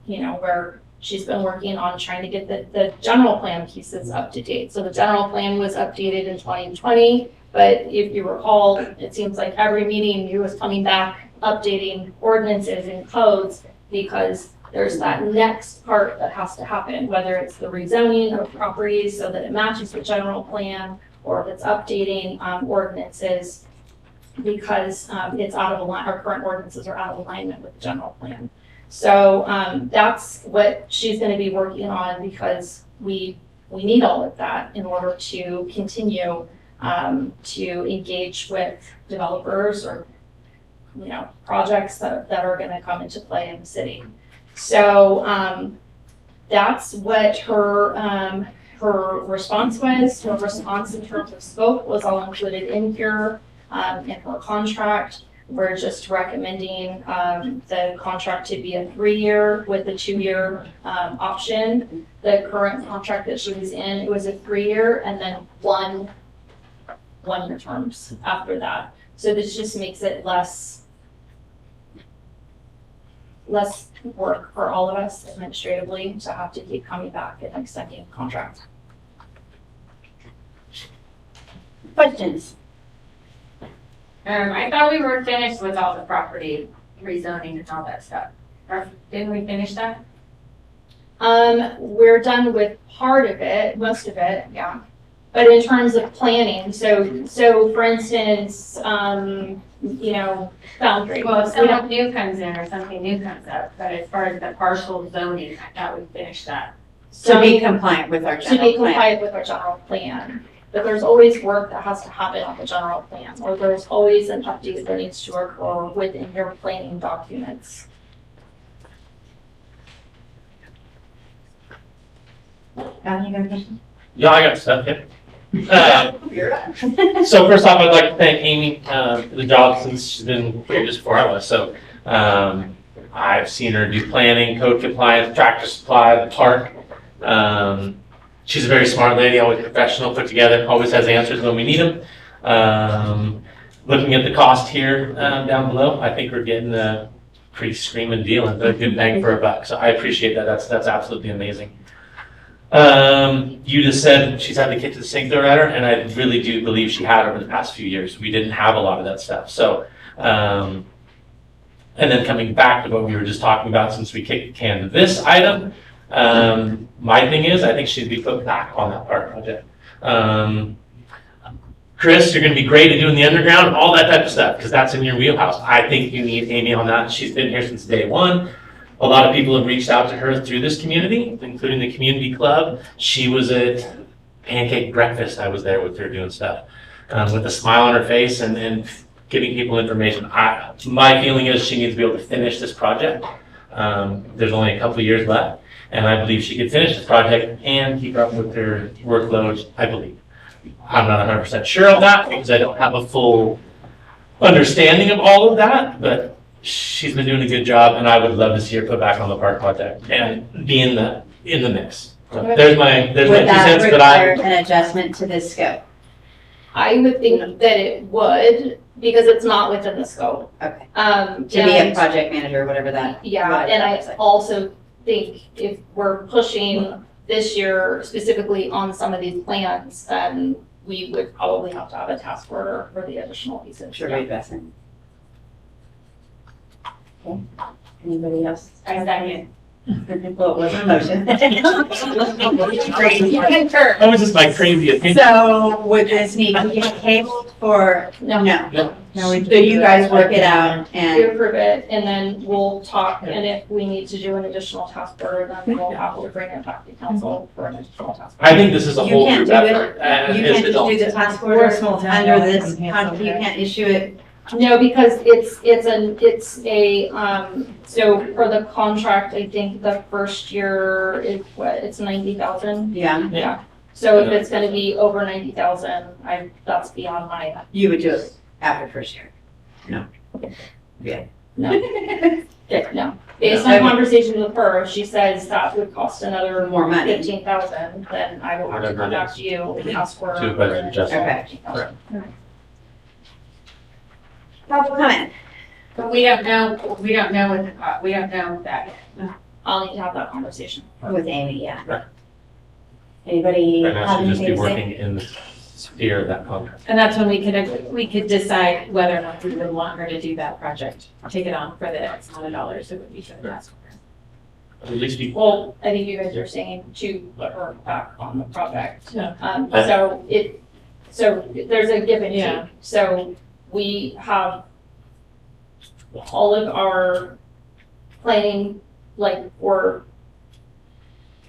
where she's been working on trying to get the general plan pieces up to date. So the general plan was updated in 2020, but if you recall, it seems like every meeting you was coming back, updating ordinances and codes, because there's that next part that has to happen, whether it's the rezoning of properties so that it matches the general plan, or if it's updating ordinances because it's out of alignment, our current ordinances are out of alignment with the general plan. So that's what she's going to be working on, because we need all of that in order to continue to engage with developers or projects that are going to come into play in the city. So that's what her, her response was. Her response in terms of scope was all included in here, in her contract. We're just recommending, the contract to be a 3-year with a 2-year, option. The current contract that she was in, it was a 3-year and then one-year terms after that. So this just makes it less work for all of us administratively to have to keep coming back and extending contracts. Questions? I thought we were finished with all the property rezoning and all that stuff. Didn't we finish that? We're done with part of it, most of it, yeah. But in terms of planning, so for instance, you know, boundary. Well, if someone new comes in or something new comes up, but as far as the parcel zoning, I thought we finished that. To be compliant with our To general be plan. compliant with our general plan. But there's always work that has to happen on the general plan, or there's always an update that needs to occur within your planning documents. Alan, you got a question? Yeah, I got stuff, yeah. So first off, I'd like to thank Amy for the job since she's been here just before I was. So I've seen her do planning, code compliance, tractor supply, the park. She's a very smart lady, always professional, put together, always has answers when we need them. Looking at the cost here down below, I think we're getting a pretty screaming deal and a good bang for a buck. So I appreciate that. That's absolutely amazing. You just said she's had the kick to the sink thrown at her, and I really do believe she had over the past few years. We didn't have a lot of that stuff. So, and then coming back to what we were just talking about, since we kicked the can to this item, my thing is, I think she'd be put back on that park project. Chris, you're going to be great at doing the underground, all that type of stuff, because that's in your wheelhouse. I think you need Amy on that. She's been here since day one. A lot of people have reached out to her through this community, including the community club. She was at pancake breakfast. I was there with her doing stuff, with a smile on her face and giving people information. My feeling is she needs to be able to finish this project. There's only a couple of years left, and I believe she could finish this project and keep up with her workload, I believe. I'm not 100% sure of that because I don't have a full understanding of all of that, but she's been doing a good job, and I would love to see her put back on the park project and be in the mix. So there's my 2 Would that cents, but require an adjustment to this scope? I would think that it would, because it's not within the scope. Okay. To be a And- project manager, whatever that. Yeah, whatever and that I looks like. also think if we're pushing this year specifically on some of these plans, then we would probably have to have a task order for the additional pieces. Should we address it? Okay. Anybody else? I second. Well, it was a motion. that was just my crazy opinion. So would this need to be tabled for, no? No. So you guys work it out We and, approve it, and then we'll talk, and if we need to do an additional task order, then we'll have to bring it back to council for an additional task order. I think this is a You whole can't group do it. effort. and you it's can't just do adults. the task We're order a small town, under y'all this, can cancel you that. can't issue it. No, because it's a, so for the contract, I think the first year is what, it's 90,000? Yeah, Yeah. So if it's gonna be over 90,000, that's beyond my, you would do it after first year. No. Yeah. no. Okay, no. Based on conversation with her, if she says that would cost another More money. 15,000, then I will have to come back to you and ask for. To a budget adjustment. Okay. 15,000. Public comment. But we don't know what we don't know that yet. I'll need to have that conversation. With Amy, yeah. Right. Anybody Right now, have she'd just anything be to say? working in the sphere of that contract. And that's when we could decide whether or not we would want her to do that project, take it on for the X amount of dollars it would be for the task order. At least be, Well, I think you guys are saying to put her back on the project. Yeah. So there's a give and Yeah. take. So we have all of our planning, like, for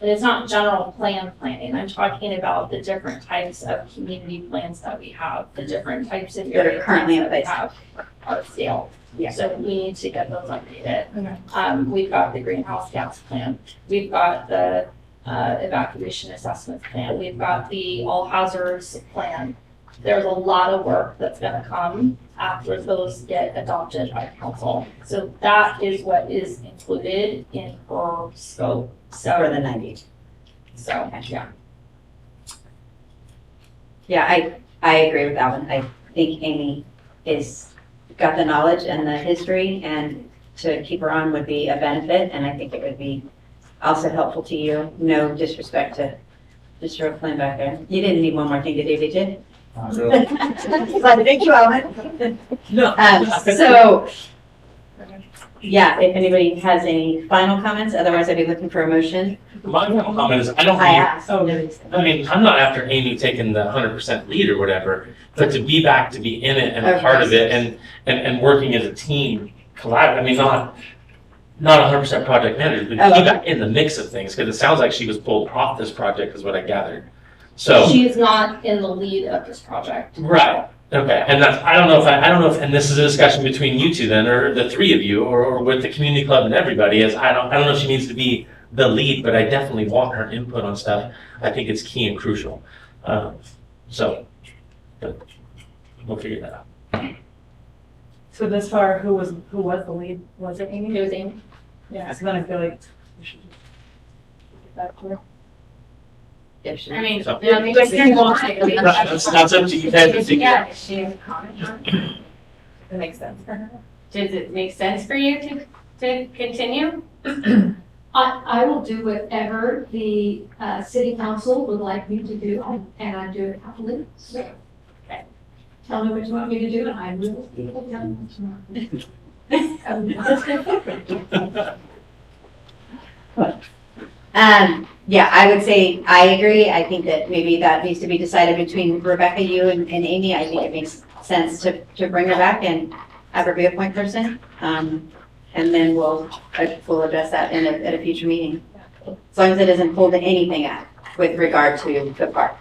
And it's not general plan planning, I'm talking about the different types of community plans that we have, the different types of That are area currently plans in that we place. have are stale. Yeah. So we need to get those updated. We've got the greenhouse gas plan, we've got the evacuation assessment plan, we've got the all hazards plan. There's a lot of work that's gonna come after those get adopted by council. So that is what is included in her scope, For so, the 90. so, yeah. Yeah, I agree with that one. I think Amy is, got the knowledge and the history, and to keep her on would be a benefit, and I think it would be also helpful to you. No disrespect to Mr. Flynn back there. You didn't need one more thing to do, did you? But thank you, Alan. No. So, yeah, if anybody has any final comments, otherwise I'd be looking for a motion. My final comment is, I don't I need, asked. I mean, I'm not after Amy taking the 100% lead or whatever, but to be back, to be in it and a part of it and working as a team, I mean, not 100% project manager, but be back in the mix of things, because it sounds like she was pulled off this project is what I gathered. So. She's not in the lead of this project. Right, okay, and that's, I don't know if, and this is a discussion between you two then, or the three of you, or with the community club and everybody, is I don't know if she needs to be the lead, but I definitely want her input on stuff. I think it's key and crucial. So, but we'll figure that out. So this far, who was the lead? Was it Amy? It was Amy. Yeah, so then I feel like we should just get back to her. I mean, So- yeah, maybe we won't take a lead. That's up to you guys to figure out. Yeah, she has a comment on it. It makes sense for her. Does it make sense for you to continue? I will do whatever the city council would like me to do, and I do it happily. So, Okay. tell me what you want me to do, and I will. Yeah, I would say I agree. I think that maybe that needs to be decided between Rebecca, you and Amy. I think it makes sense to bring her back and have her be a point person. And then we'll address that at a future meeting. As long as it doesn't hold anything up with regard to the park.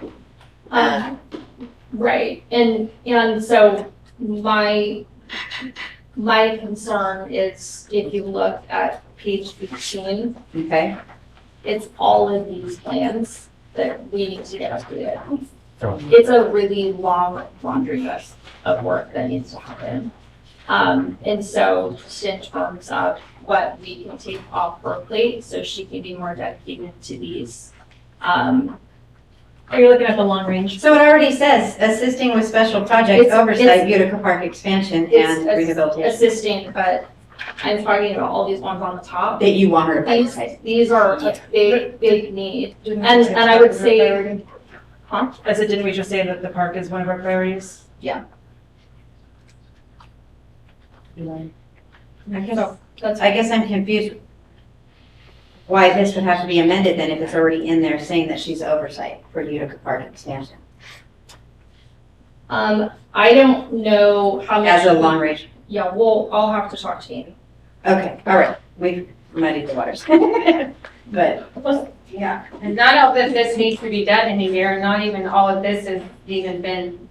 Right, and so my concern is if you look at page 15, Okay, it's all of these plans that we need to get updated. It's a really long laundry list of work that needs to happen. And so just in terms of what we can take off her plate so she can be more dedicated to these. Are you looking at the long range? so it already says assisting with special project It's- oversight, Utica Park expansion and rehabilitation. Assisting, but I'm talking about all these ones on the top. That you want her to participate. These are a big need. And I would say, huh? I said, didn't we just say that the park is one of our priorities? Yeah. That's I guess I'm confused why this would have to be amended then if it's already in there saying that she's oversight for Utica Park expansion. I don't know how much. As a long range. Yeah, I'll have to talk to Amy. Okay, all right, we've muddied the waters. But, Yeah, and not all of this needs to be done in a year, and not even all of this has even been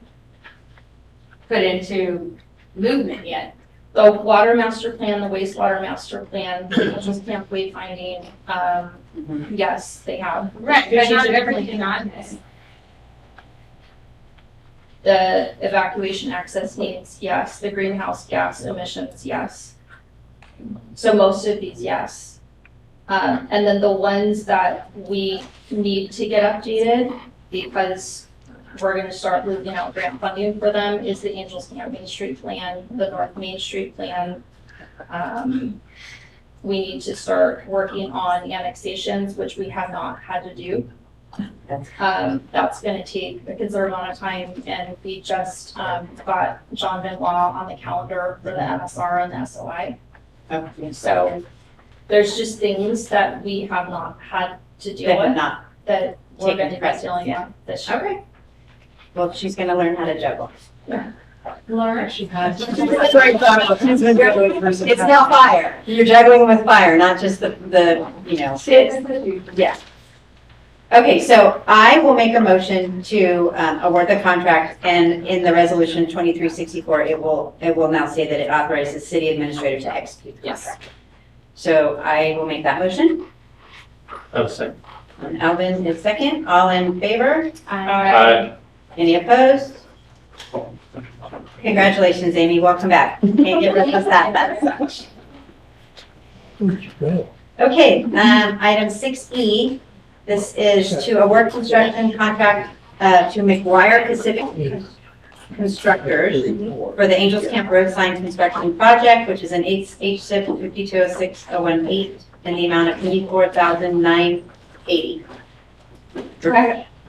put into movement yet. The water master plan, the wastewater master plan, the Angels Camp wayfinding, yes, they have. Right, but not Strategic everything on this. The evacuation access needs, yes. The greenhouse gas emissions, yes. So most of these, yes. And then the ones that we need to get updated because we're gonna start losing out grant funding for them is the Angels Camp Main Street plan, the North Main Street plan. We need to start working on annexations, which we have not had to do. That's gonna take a considerable amount of time, and we just got John Benoit on the calendar for the MSR and the SOI. So there's just things that we have not had to deal they have with not. that we're taken gonna be precedence, dealing yeah. with this year. Okay. Well, she's gonna learn how to juggle. Laura, she has. It's now fire. You're juggling with fire, not just the yeah. Okay, so I will make a motion to award the contract, and in the resolution 2364, it will now say that it authorizes the city administrator to execute the contract. So I will make that motion. I'll second. And Alvin is second. All in favor? Aye. Any opposed? Congratulations, Amy. Welcome back. Can't get rid of that. Okay, item 6E. This is to award construction contract to McGuire Pacific Constructors for the Angels Camp Road Sign Construction Project, which is an HSIP 5206018 in the amount of $84,980.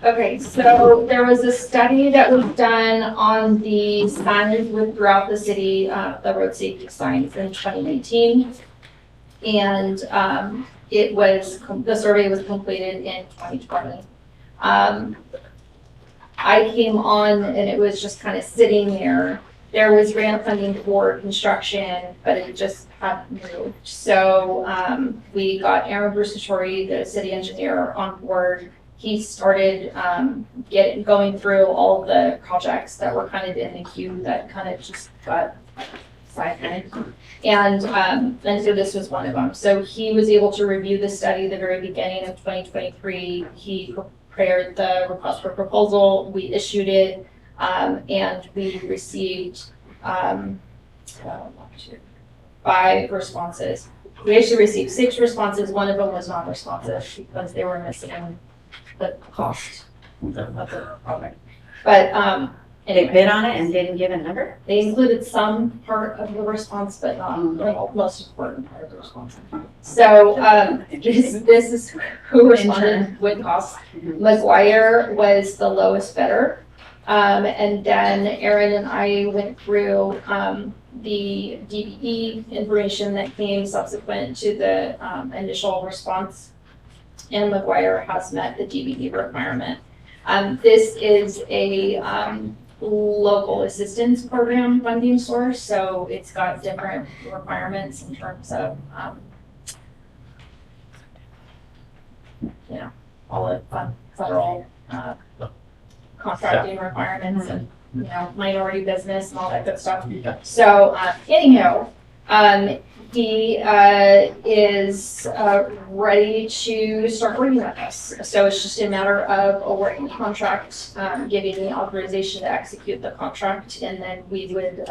Okay, so there was a study that was done on the signage throughout the city, the road safety signs in 2019. And the survey was completed in 2020. I came on and it was just kind of sitting there. There was grant funding for construction, but it just hadn't moved. So we got Aaron Brusatori, the city engineer, on board. He started going through all the projects that were kind of in the queue that kind of just got sidelined. And so this was one of them. So he was able to review the study at the very beginning of 2023. He prepared the request for proposal. We issued it, and we received 5 responses. We actually received 6 responses. One of them was non-responsive because they were missing the cost of the project. But They bid on it and didn't give a number? they included some part of the response, but not the most important part of the response. So this is who responded with costs. McGuire was the lowest bidder. And then Aaron and I went through the DBE information that came subsequent to the initial response. And McGuire has met the DBE requirement. This is a local assistance program funding source, so it's got different requirements in terms of all the federal contracting requirements and minority business and all that good stuff. So anyhow, he is ready to start working with us. So it's just a matter of awarding the contract, giving the authorization to execute the contract, and then we would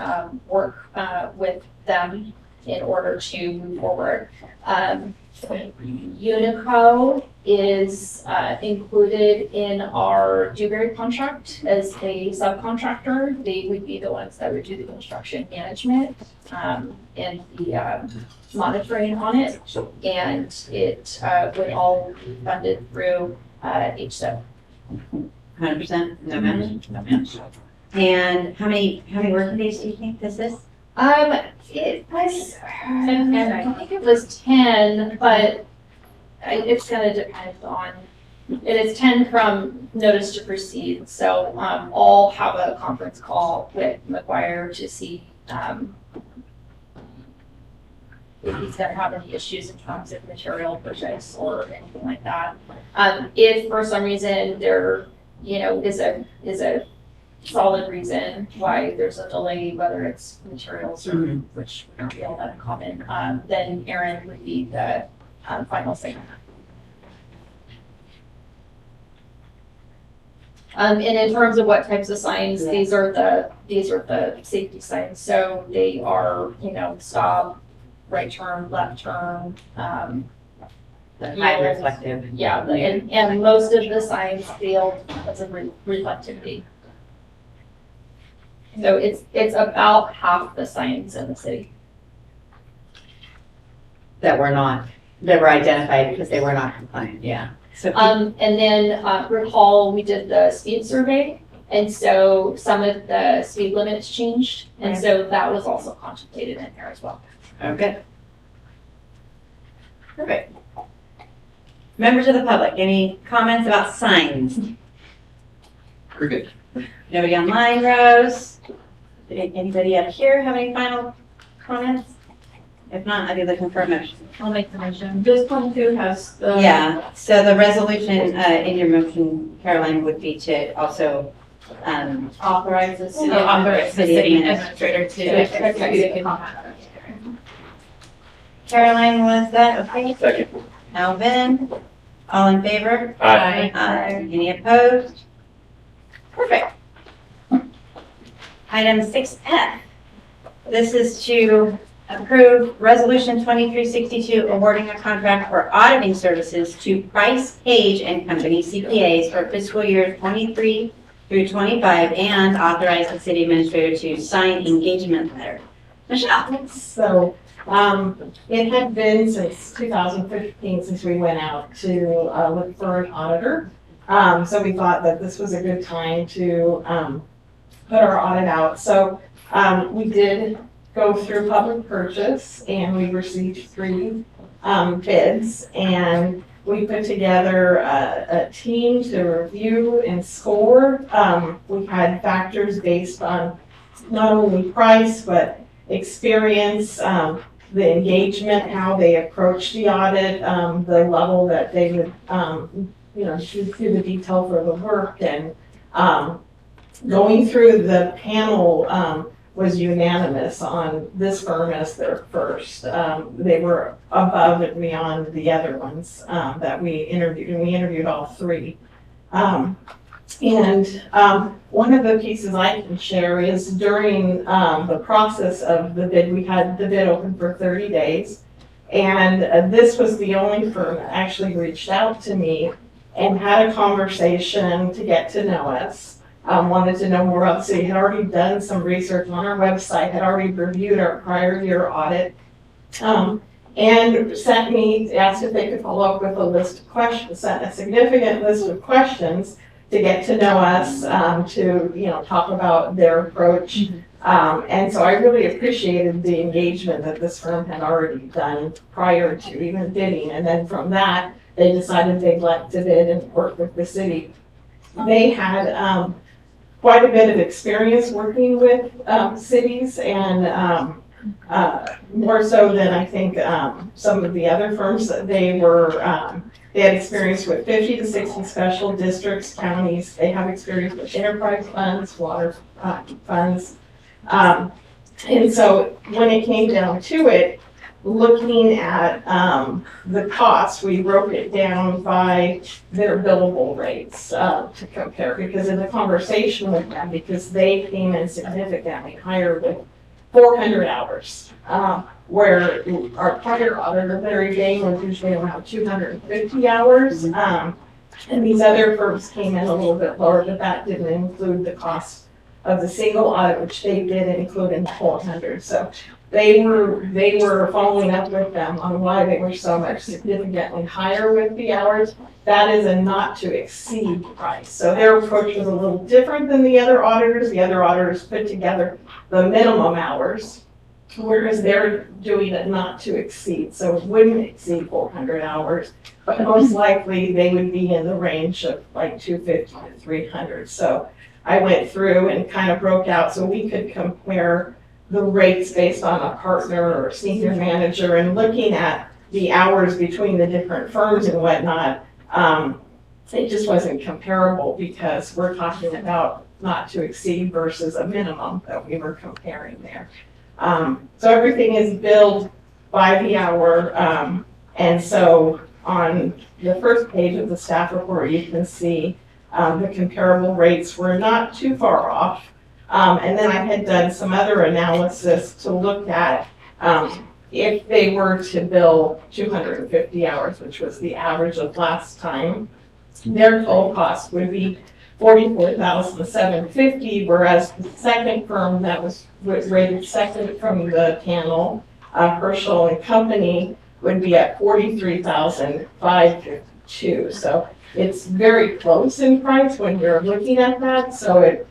work with them in order to move forward. Unico is included in our Dewberry contract as a subcontractor. They would be the ones that would do the construction management and the monitoring on it. And it would all be funded through HSIP. 100%? No match? No match. And how many working days do you think this is? It was, I think it was 10, but it's gonna depend on, it is 10 from notice to proceed. So, I'll have a conference call with McGuire to see, if he's gonna have any issues in terms of material purchase or anything like that. If for some reason there, is a solid reason why there's a delay, whether it's materials or which we don't be all that common, then Aaron would be the final signer. And in terms of what types of signs, these are the safety signs. So they are, stop, right turn, left turn, High reflective. yeah, and most of the signs fail because of reflectivity. So it's about half the signs in the city. That were identified because they were not compliant, yeah. So And then recall we did the speed survey, and so some of the speed limits changed, and so that was also contemplated in here as well. okay. Perfect. Members of the public, any comments about signs? We're good. Nobody online, Rose? Anybody up here have any final comments? If not, I'd be looking for a motion. I'll make the motion. This one too has the. Yeah, so the resolution in your motion, Caroline, would be to also Authorize the city. Authorize the City city administrator. administrator to execute the contract. Caroline, was that okay? Second. Alvin, all in favor? Aye. Any opposed? Perfect. Item 6F. This is to approve Resolution 2362 awarding a contract for auditing services to Price, Page and Company CPAs for fiscal year 23 through 25 and authorize the city administrator to sign engagement letter. Michelle? So, it had been since 2015 since we went out to look for an auditor. So we thought that this was a good time to put our audit out. So we did go through public purchase and we received 3 bids. And we put together a team to review and score. We had factors based on not only price, but experience, the engagement, how they approach the audit, the level that they would, shoot through the detail for the work. And going through the panel was unanimous on this firm as their first. They were above and beyond the other ones that we interviewed, and we interviewed all 3. One of the pieces I can share is during the process of the bid, we had the bid open for 30 days. And this was the only firm that actually reached out to me and had a conversation to get to know us. Wanted to know more about the city, had already done some research on our website, had already reviewed our prior year audit. And sent me, asked if they could follow up with a list of questions, sent a significant list of questions to get to know us, to talk about their approach. And so I really appreciated the engagement that this firm had already done prior to even bidding. And then from that, they decided they'd like to bid and work with the city. They had quite a bit of experience working with cities and more so than I think some of the other firms that they had experience with 50 to 60 special districts, counties. They have experience with enterprise funds, water funds. And so when it came down to it, looking at the cost, we broke it down by their billable rates to compare, because in the conversation with them, because they came in significantly higher with 400 hours. Where our prior auditor, Larry Dane, was usually around 250 hours. And these other firms came in a little bit lower, but that didn't include the cost of the single audit, which they did include in the 400. So they were following up with them on why they were so much significantly higher with the hours. That is a not to exceed price. So their approach was a little different than the other auditors. The other auditors put together the minimum hours, whereas they're doing it not to exceed. So it wouldn't exceed 400 hours, but most likely they would be in the range of like 250 to 300. So I went through and kind of broke out so we could compare the rates based on a partner or senior manager, and looking at the hours between the different firms and whatnot. It just wasn't comparable because we're talking about not to exceed versus a minimum that we were comparing there. So everything is billed by the hour. And so on the first page of the staff report, you can see the comparable rates were not too far off. And then I had done some other analysis to look at if they were to bill 250 hours, which was the average of last time, their total cost would be $44,750, whereas the second firm that was rated second from the panel, Herschel and Company, would be at $43,552. So it's very close in price when you're looking at that. So it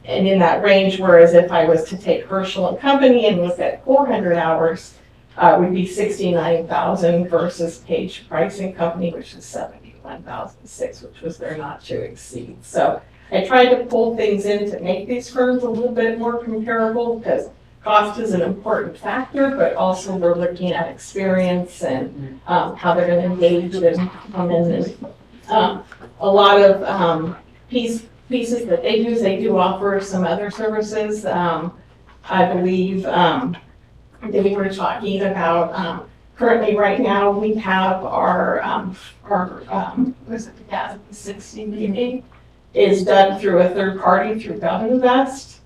and in that range, whereas if I was to take Herschel and Company and look at 400 hours, would be $69,000 versus Page Price and Company, which is $71,006, which was their not to exceed. So I tried to pull things in to make these firms a little bit more comparable, because cost is an important factor, but also we're looking at experience and how they're going to engage and come in. And a lot of pieces that they do offer some other services. I believe they were talking about currently right now we have our what's it, 2016 meeting is done through a third party through GovInvest.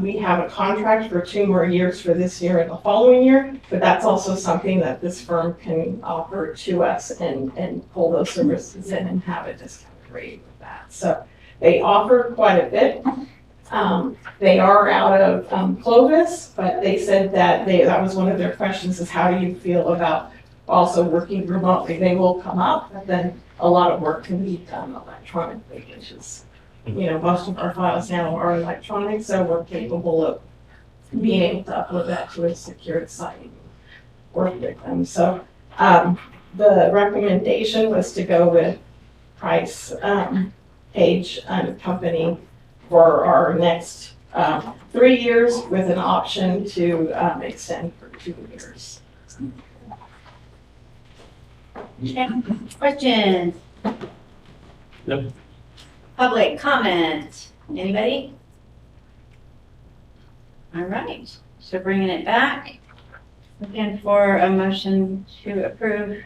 We have a contract for 2 more years for this year and the following year, but that's also something that this firm can offer to us and pull those services in and have a discounted rate with that. So they offer quite a bit. They are out of Clovis, but they said that that was one of their questions is how do you feel about also working remotely? They will come up, but then a lot of work can be done electronically, which is, most of our files now are electronic, so we're capable of being able to upload that to a secured site and work with them. So the recommendation was to go with Price Page and Company for our next 3 years with an option to extend for 2 years. Questions? Nope. Public comment? Anybody? All right, so bringing it back, looking for a motion to approve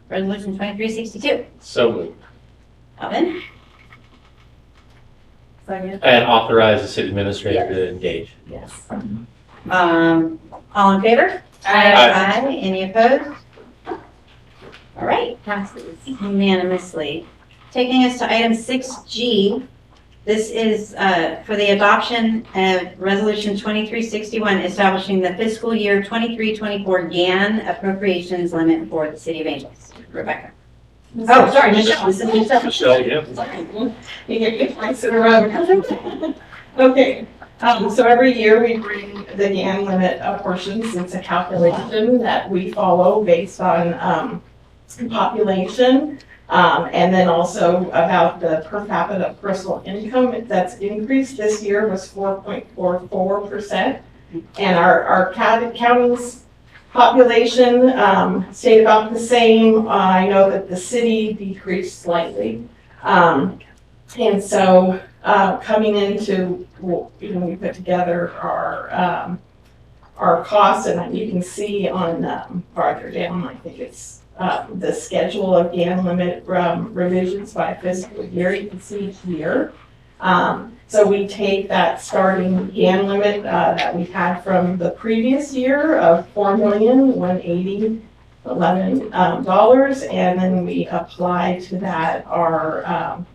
resolution 2362. So moved. Alvin? And authorize the city administrator to engage. Yes. All in favor? Aye. Any opposed? All right, passes unanimously. Taking us to item 6G. This is for the adoption of Resolution 2361, establishing the fiscal year 23-24 GAN appropriations limit for the City of Angels. Rebecca. Oh, sorry, Michelle. This is Michelle. Michelle, yeah. You get twice in a row. Okay, so every year we bring the GAN limit portions. It's a calculation that we follow based on population, and then also about the per capita personal income that's increased this year was 4.44%. And our county's population stayed about the same. I know that the city decreased slightly. And so coming into, we put together our costs, and you can see on farther down, I think it's the schedule of GAN limit revisions by fiscal year. You can see here. So we take that starting GAN limit that we had from the previous year of $4,180,11, and then we apply to that our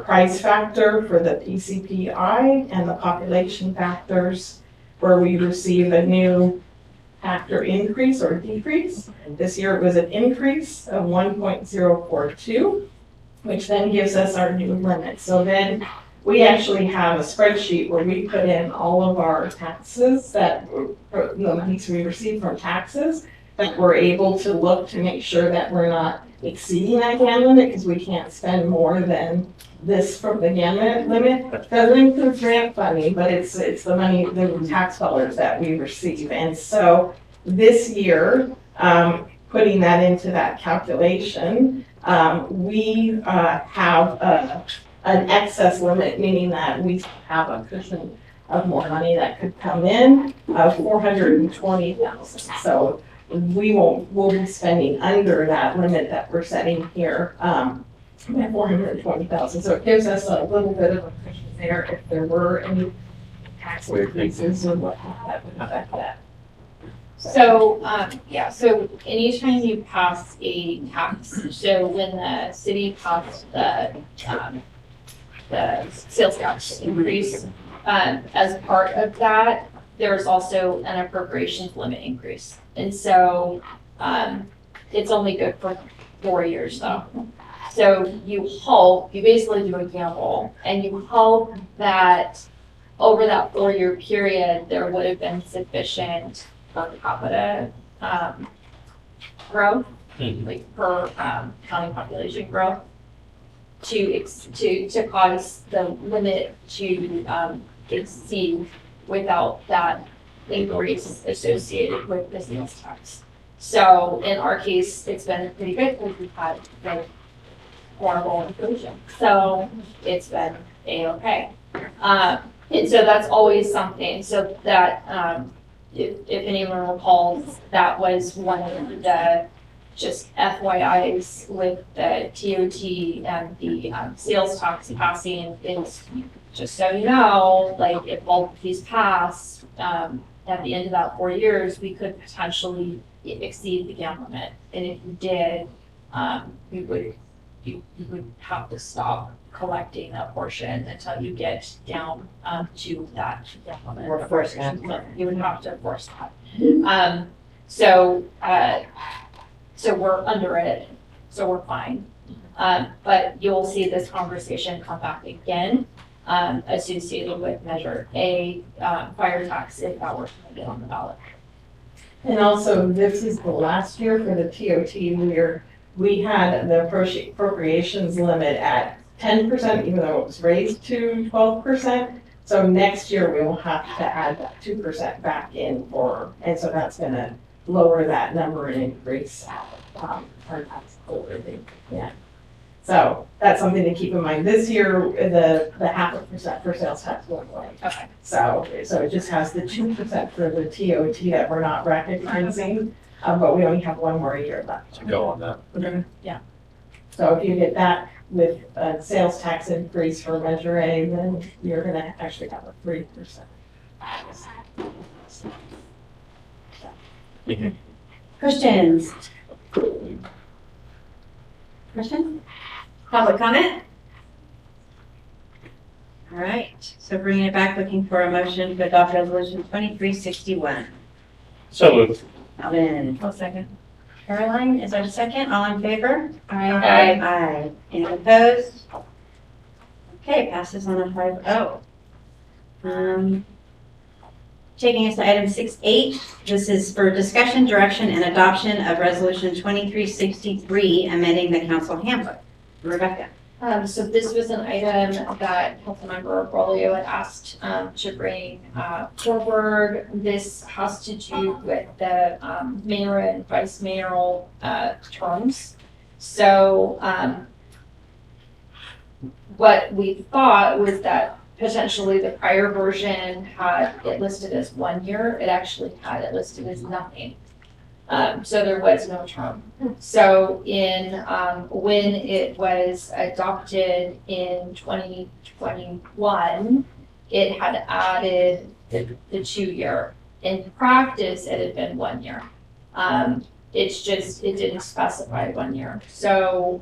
price factor for the PCPI and the population factors where we receive a new factor increase or decrease. This year it was an increase of 1.042, which then gives us our new limit. So then we actually have a spreadsheet where we put in all of our taxes that, the monies we receive from taxes, that we're able to look to make sure that we're not exceeding that GAN limit because we can't spend more than this from the GAN limit. Doesn't include grant funding, but it's the money, the tax dollars that we receive. And so this year, putting that into that calculation, we have an excess limit, meaning that we have a cushion of more money that could come in of $420,000. So we'll be spending under that limit that we're setting here, at $420,000. So it gives us a little bit of a cushion there if there were any tax increases or what that would affect that. So, so anytime you pass a tax, so when the city passed the sales tax increase, as part of that, there's also an appropriations limit increase. And so, it's only good for 4 years though. So you basically do a gamble, and you hope that over that 4-year period, there would have been sufficient per capita growth, like per county population growth, to cause the limit to exceed without that increase associated with the sales tax. So in our case, it's been pretty good because we've had like horrible inflation. So it's been A-okay. And so that's always something. So that, if anyone recalls, that was one of the just FYIs with the TOT and the sales tax passing is just so you know, like if all of these pass, at the end of that 4 years, we could potentially exceed the GAM limit. And if you did, you would have to stop collecting a portion until you get down to that GAM limit. Or force that. You would have to force that. So we're under it, so we're fine. But you'll see this conversation come back again, associated with Measure A, fire tax, if that were to get on the ballot. And also, this is the last year for the TOT where we had the appropriations limit at 10%, even though it was raised to 12%. So next year, we will have to add that 2% back in for, and so that's gonna lower that number and increase our tax overlay. Yeah. So that's something to keep in mind. This year, the 0.5% for sales tax won't go. Okay. So it just has the 2% for the TOT that we're not recognizing, but we only have one more year left. To go on that. Yeah. So if you get that with a sales tax increase for Measure A, then you're gonna actually have a 3%. Questions? Question? Public comment? All right, so bringing it back, looking for a motion to adopt resolution 2361. So moved. Alvin. I'll second. Caroline, is there a second? All in favor? Aye. Aye. Any opposed? Okay, passes on a 5-0. Taking us to item 6H, this is for discussion, direction, and adoption of resolution 2363, amending the council handbook. Rebecca. So this was an item that Councilmember Braulio had asked to bring forward. This has to do with the mayor and vice mayoral terms. So what we thought was that potentially the prior version had it listed as 1 year. It actually had it listed as nothing. So there was no term. So in when it was adopted in 2021, it had added the 2 year. In practice, it had been 1 year. It's just, it didn't specify 1 year. So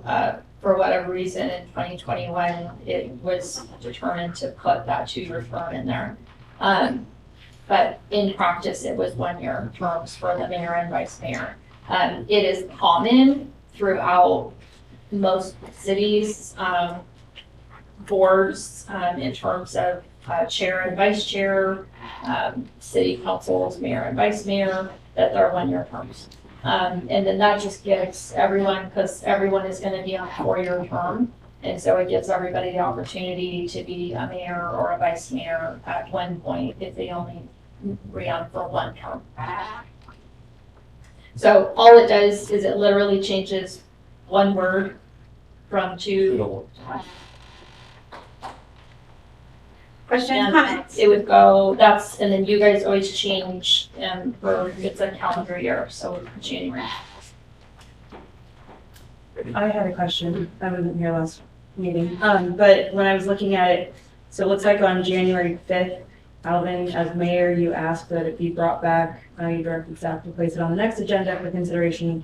for whatever reason, in 2021, it was determined to put that 2 year term in there. But in practice, it was 1 year terms for the mayor and vice mayor. It is common throughout most cities, boards, in terms of chair and vice chair, city councils, mayor and vice mayor, that they're 1 year terms. And then that just gives everyone, because everyone is going to be on a 4 year term. And so it gives everybody the opportunity to be a mayor or a vice mayor at one point if they only ran for 1 term. So all it does is it literally changes one word from 2. Questions, comments? It would go, that's, and then you guys always change, for, it's a calendar year, so January. I had a question. I wasn't here last meeting. But when I was looking at it, so it looks like on January 5th, Alvin, as mayor, you asked that it be brought back. You directed staff to place it on the next agenda for consideration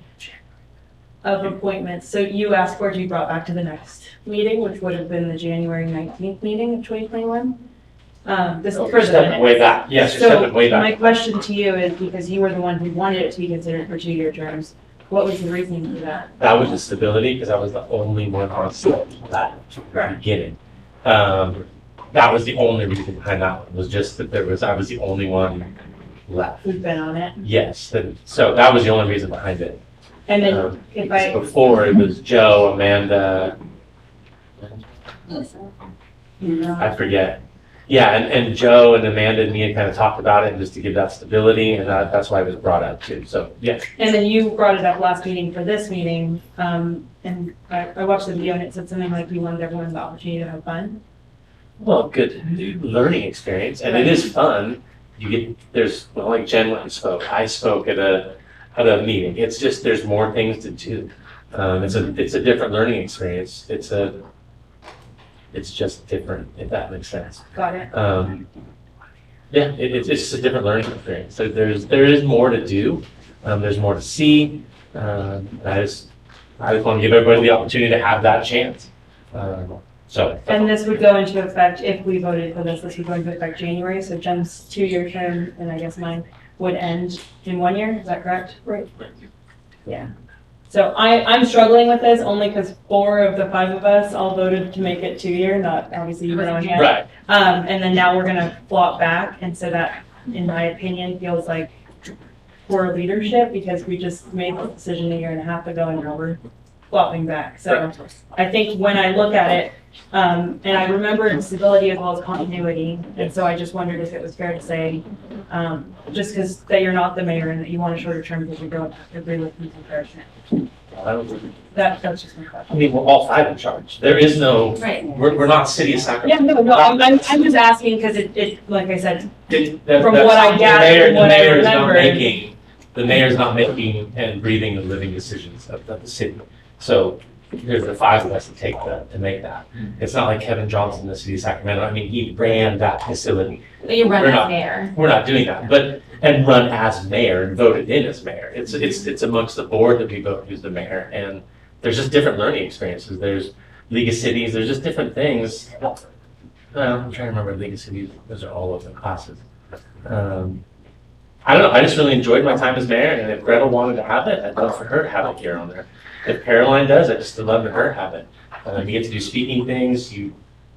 of appointments. So you asked for it to be brought back to the next meeting, which would have been the January 19th meeting of 2021. This is for the Stepping way back. Yes, you're stepping way So my back. question to you is, because you were the one who wanted it to be considered for 2 year terms, what was the reasoning for that? That was the stability, because I was the only one on that from the beginning. That was the only reason behind that one, was just that I was the only one left. Who's been on it? Yes, so that was the only reason behind it. And then if I, Before, it was Joe, Amanda, I forget. Yeah, and Joe and Amanda and me had kind of talked about it just to give that stability, and that's why it was brought up too. So, yeah. And then you brought it up last meeting for this meeting, and I watched the video and it said something like you wanted everyone the opportunity to have fun. Well, good learning experience, and it is fun. Like Jen went and spoke. I spoke at a meeting. It's just, there's more things to do. It's a different learning experience. It's just different, if that makes sense. Got it. Yeah, it's just a different learning experience. So there is more to do. There's more to see. I just want to give everybody the opportunity to have that chance. And this would go into effect, if we voted for this would go into effect January, so Jen's 2-year term, and I guess mine would end in 1 year, is that correct? Right. Yeah. So I'm struggling with this only because 4 of the 5 of us all voted to make it 2-year, not obviously you on yet. Right. And then now we're gonna flop back, and so that, in my opinion, feels like poor leadership because we just made the decision 1.5 years ago and now we're flopping back. So I think when I look at it, and I remember stability as well as continuity, and so I just wondered if it was fair to say, just because that you're not the mayor and that you want a shorter term because you don't agree with the comparison. That's just my question. I mean, we're all 5 in charge. There is no, Right. we're not city of Sacramento. Yeah, no, I'm just asking because it, like I said, From what I gathered and what I remembered. The mayor's not making and breathing and living decisions of the city. So there's the 5 of us to make that. It's not like Kevin Johnson, the city of Sacramento. I mean, he ran that facility. But you run We're as not- mayor. We're not doing that, and run as mayor and voted in as mayor. It's amongst the board that we vote who's the mayor, and there's just different learning experiences. There's League of Cities, there's just different things. I'm trying to remember League of Cities, those are all of the classes. I don't know, I just really enjoyed my time as mayor, and if Gretel wanted to have it, I'd love for her to have it here on there. If Caroline does, I'd just love for her to have it. You get to do speaking things,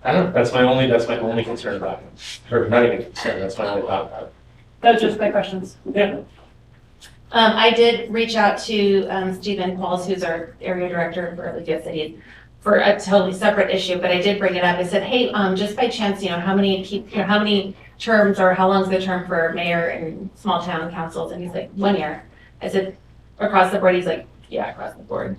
I don't know, that's my only concern about it. Or not even concern, that's my only thought about it. That's just my questions. Yeah. I did reach out to Stephen Pauls, who's our area director for League of Cities, for a totally separate issue, but I did bring it up. I said, hey, just by chance, how many terms or how long is the term for mayor and small town councils? And he's like, 1 year. I said, across the board? He's like, yeah, across the board,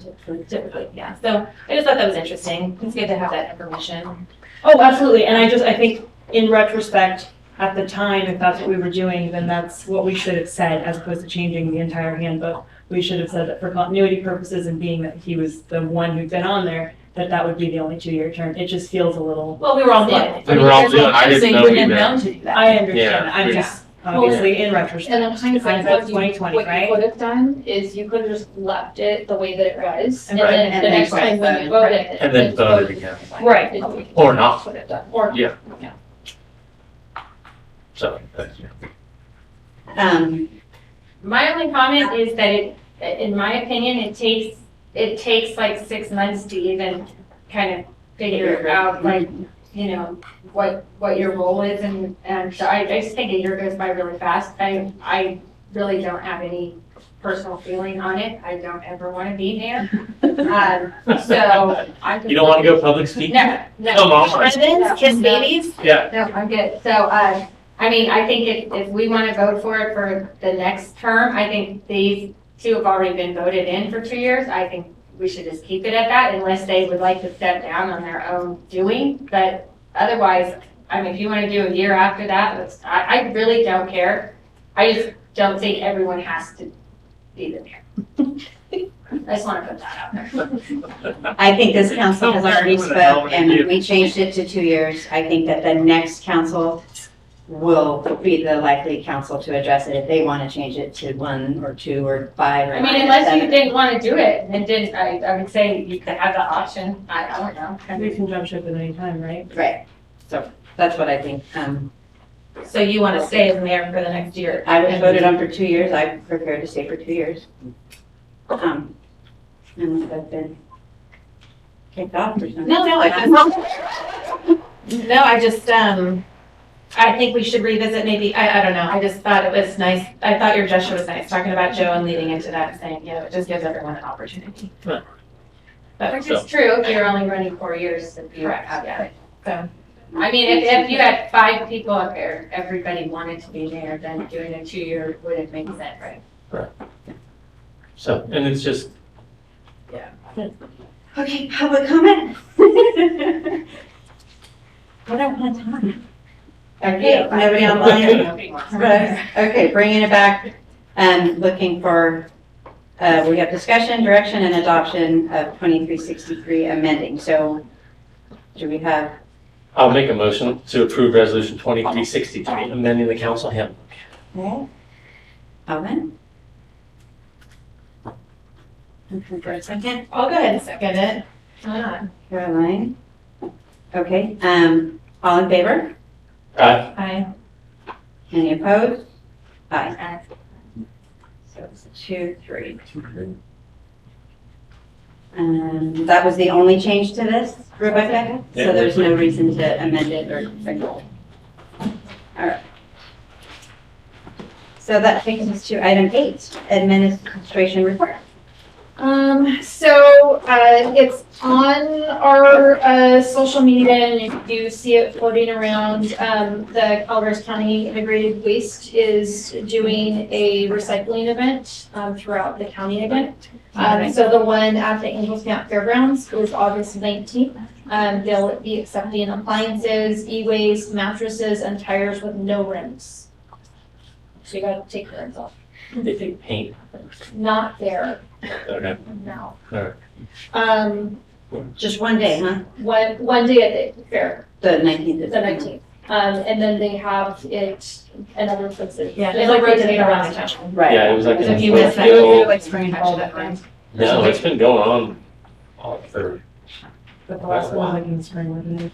typically, yeah. So I just thought that was interesting. It's good to have that information. Oh, absolutely. And I think in retrospect, at the time, if that's what we were doing, then that's what we should have said, as opposed to changing the entire handbook. We should have said that for continuity purposes and being that he was the one who'd been on there, that would be the only 2-year term. It just feels a little. Well, we were all doing We were all doing it. I didn't know either. to do that. I understand. Yeah. I'm just obviously in retrospect. And then hindsight, Hindsight's what you 2020, right? could have done is you could have just left it the way that it was. And Right. then And the then next time when you voted. And then voted again. Right. Or not. Would have done, or. Yeah. So, My only comment is that in my opinion, it takes like 6 months to even kind of figure out like, what your role is and so I just think a year goes by really fast. I really don't have any personal feeling on it. I don't ever want to be mayor. So I. you don't want to go public speaking? No. Come on. Presidents, kiss babies? Yeah. No, I'm good. So, I mean, I think if we want to vote for it for the next term, I think these 2 have already been voted in for 2 years. I think we should just keep it at that unless they would like to step down on their own doing. But otherwise, I mean, if you want to do a year after that, I really don't care. I just don't think everyone has to be the mayor. I just want to put that out there. I think this council has already spoke and we changed it to 2 years. I think that the next council will be the likely council to address it if they want to change it to 1 or 2 or 5 or I mean, unless you 7. didn't want to do it and didn't, I would say you could have that option. I don't know. We can jump ship at any time, right? Right. So that's what I think. So you want to stay as mayor for the next year? I was voted on for 2 years. I'm prepared to stay for 2 years. Unless I've been kicked off or something. No, I just, I think we should revisit maybe, I don't know, I just thought it was nice, I thought your gesture was nice, talking about Joe and leading into that and saying, it just gives everyone an opportunity. Right. But Which is true if you're only running 4 years. correct, yeah, so, I mean, if you had 5 people up there, everybody wanted to be there, then doing a 2-year wouldn't make sense, right? So, and it's just, Okay, public comment? I don't have time. Okay, nobody online? Right. Okay, bringing it back, looking for, we have discussion, direction, and adoption of 2363 amending. So do we have, I'll make a motion to approve resolution 2363, amending the council handbook. Alvin? Okay, for a second. I'll go ahead and second it. Why not? Caroline? Okay, all in favor? Aye. Any opposed? Aye. So it's 2-3. That was the only change to this, Rebecca? Yeah. So there's no reason to amend it or, all right. So that takes us to item 8, administration report. It's on our, social media, and if you see it floating around, the Calaveras County Integrated Waste is doing a recycling event, throughout the county again. So the one at the Angels Camp Fairgrounds is August 19th. They'll be accepting appliances, e-waste, mattresses, and tires with no rims. So you gotta take the rims off. They take paint. Not there, Okay. no. Alright. Just one day, huh? One day at the fair, The 19th. the 19th. And then they have it in other places. Yeah, They it's like rotate rotating around around the the town. Right. Yeah, it was like. So if you miss that, Oh, like spring all that time. No, it's been going on for, But the last one was like in the spring, wasn't it?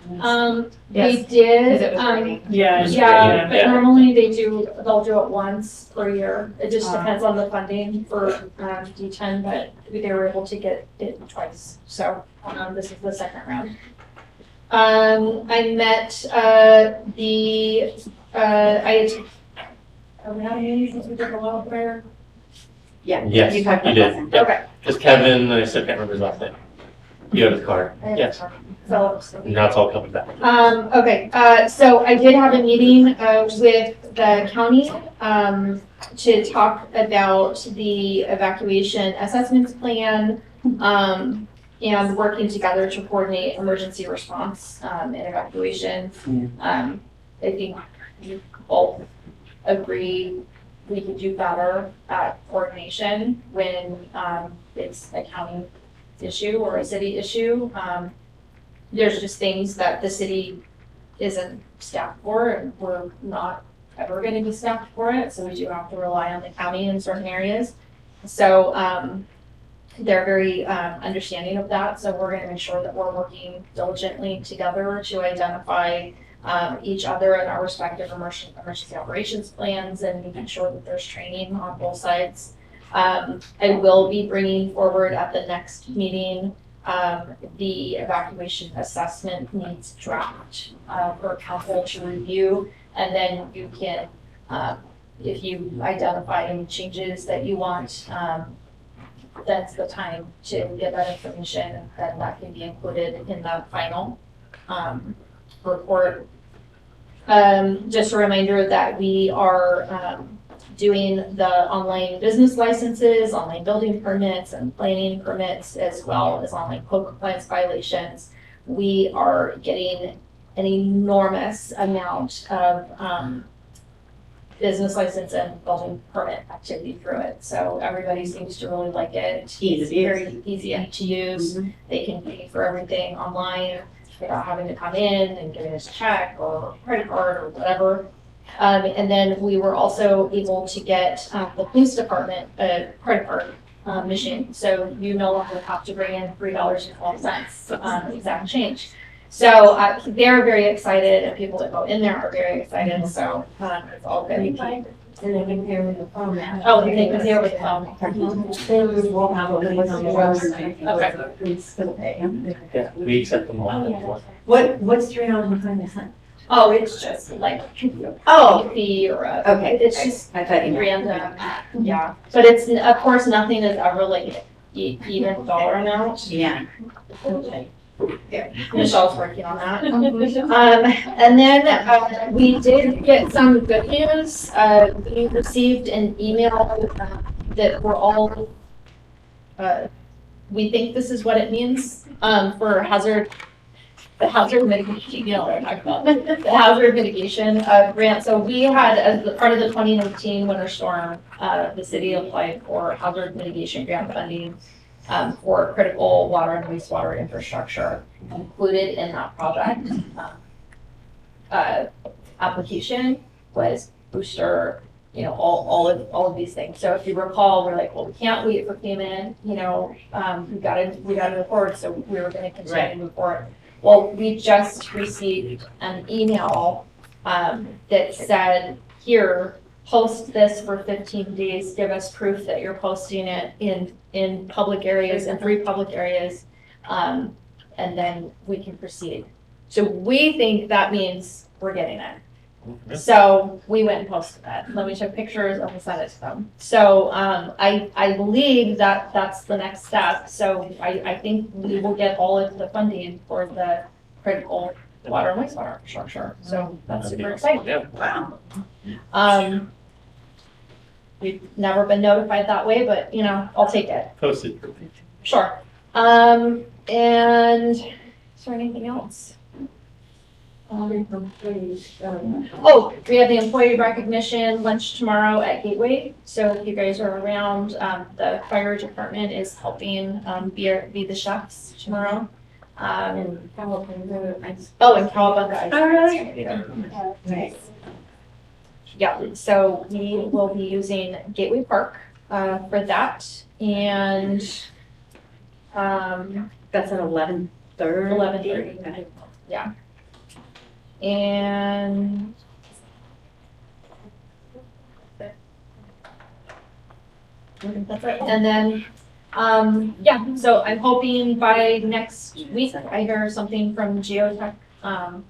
They Yes, did, because it was raining. Yeah. yeah, but Yeah. normally they'll do it once per year. It just depends on the funding for, D10, but they were able to get it twice. So, this is the second round. I met, are we having any since we did the wildfire? Yeah. yes, You talked you about did. that. Yeah. Okay. Because Kevin, I still can't remember his last name. You have his card. Yes. Phillips. Now it's all coming back. Okay, so I did have a meeting, with the county, to talk about the evacuation assessments plan, and working together to coordinate emergency response, and evacuation. I think we both agree we could do better at coordination when, it's a county issue or a city issue. There's just things that the city isn't staffed for, and we're not ever gonna be staffed for it, so we do have to rely on the county in certain areas. So, they're very, understanding of that, so we're gonna make sure that we're working diligently together to identify, each other and our respective emergency operations plans, and making sure that there's training on both sides. I will be bringing forward at the next meeting, the evacuation assessment needs draft, for council to review. And then you can, if you identify any changes that you want, that's the time to get that information, then that can be included in the final, report. Just a reminder that we are, doing the online business licenses, online building permits, and planning permits, as well as online code compliance violations. We are getting an enormous amount of, business license and building permit activity through it. So everybody seems to really like it. Easy It's to use. very easy to use. They can pay for everything online without having to come in and giving us a check or credit card or whatever. And then we were also able to get, the police department a credit card, machine. So you no longer have to bring in $3.12, exact change. So, they're very excited, and people that go in there are very excited, so, it's all good. And they can pay with the phone now. Oh, and they can pay over the phone. They will have a link on the website. Okay. Yeah, we accept them all. What's $3.05? Oh, it's just like Oh, a fee or a, okay. it's just I thought you meant. random, yeah. But it's, of course, nothing is ever like even dollar amount. Yeah. Michelle's working on that. And then we did get some good news. We received an email that we're all, we think this is what it means for the hazard mitigation, you know what I'm talking about, the hazard mitigation grant. So we had, as part of the 2019 winter storm, the city applied for hazard mitigation grant funding for critical water and wastewater infrastructure. Included in that project application was booster, you know, all of these things. So if you recall, we're like, well, we can't wait for payment, you know, we gotta move forward. So we were going to continue to move forward. Well, we just received an email that said, here, post this for 15 days, give us proof that you're posting it in public areas, in 3 public areas, and then we can proceed. So we think that means we're getting it. So we went and posted that. Then we took pictures and we sent it to them. So I believe that that's the next step. So I think we will get all of the funding for the critical water and wastewater infrastructure. So that's super exciting. Wow. We've never been notified that way, but you know, I'll take it. Posted. Sure. And is there anything else? Oh, we have the employee recognition lunch tomorrow at Gateway. So if you guys are around, the fire department is helping be the chefs tomorrow. In Cowabunga. Oh, really? Nice. Yeah, so we will be using Gateway Park for that, and That's at 11:30. 11:30. Yeah. And that's it. And then, yeah, so I'm hoping by next week I hear something from Geotech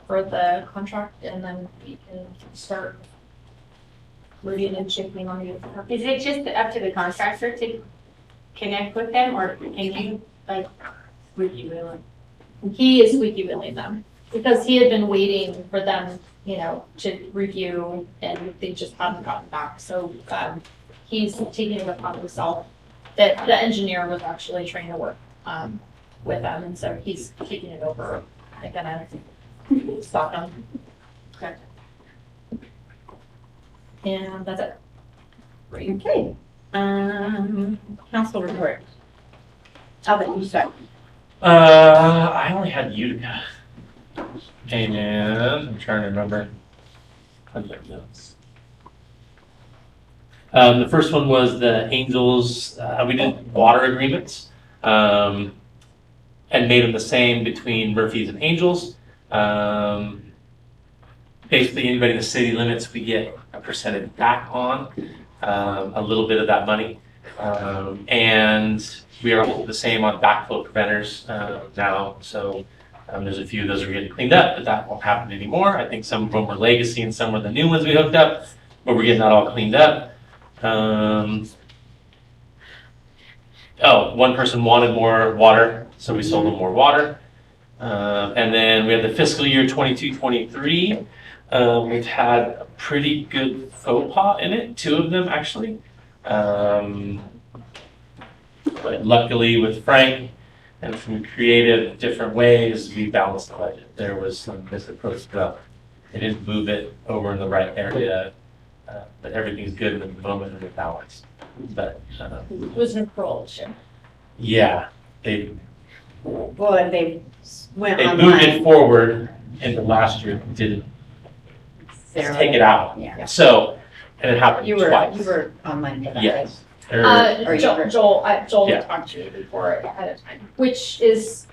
for the contract, and then we can start moving and shipping on you. Is it just up to the contractor to connect with them, or can you, like, squeaky wheel? He is squeaky wheeling them because he had been waiting for them, you know, to review, and they just hadn't gotten back. So he's taking it upon himself. That the engineer was actually trying to work with them, and so he's taking it over. I'm gonna stop him. Okay. And that's it. Okay. Council report. Albert, you start. I only had Utica. And I'm trying to remember. Notes. The first one was the Angels, we did water agreements, and made them the same between Murphy's and Angels. Basically, anybody in the city limits, we get a percentage back on, a little bit of that money. And we are the same on backflow preventers now, so there's a few of those are getting cleaned up, but that won't happen anymore. I think some of them were legacy and some were the new ones we hooked up, but we're getting that all cleaned up. One person wanted more water, so we sold them more water. And then we had the fiscal year 22-23. We've had a pretty good faux pas in it, 2 of them actually. But luckily with Frank and some creative different ways, we balanced the budget. There was some misapproach, but they didn't move it over in the right area. But everything's good in the moment and with balance. But It was an accrual issue. yeah, they Boy, they went moved online. it forward into last year, didn't Sarah. take it out. Yeah. So, and it happened You twice. were online for that, right? Yes. Or you were- Joel Yeah. had talked to you before ahead of time, which is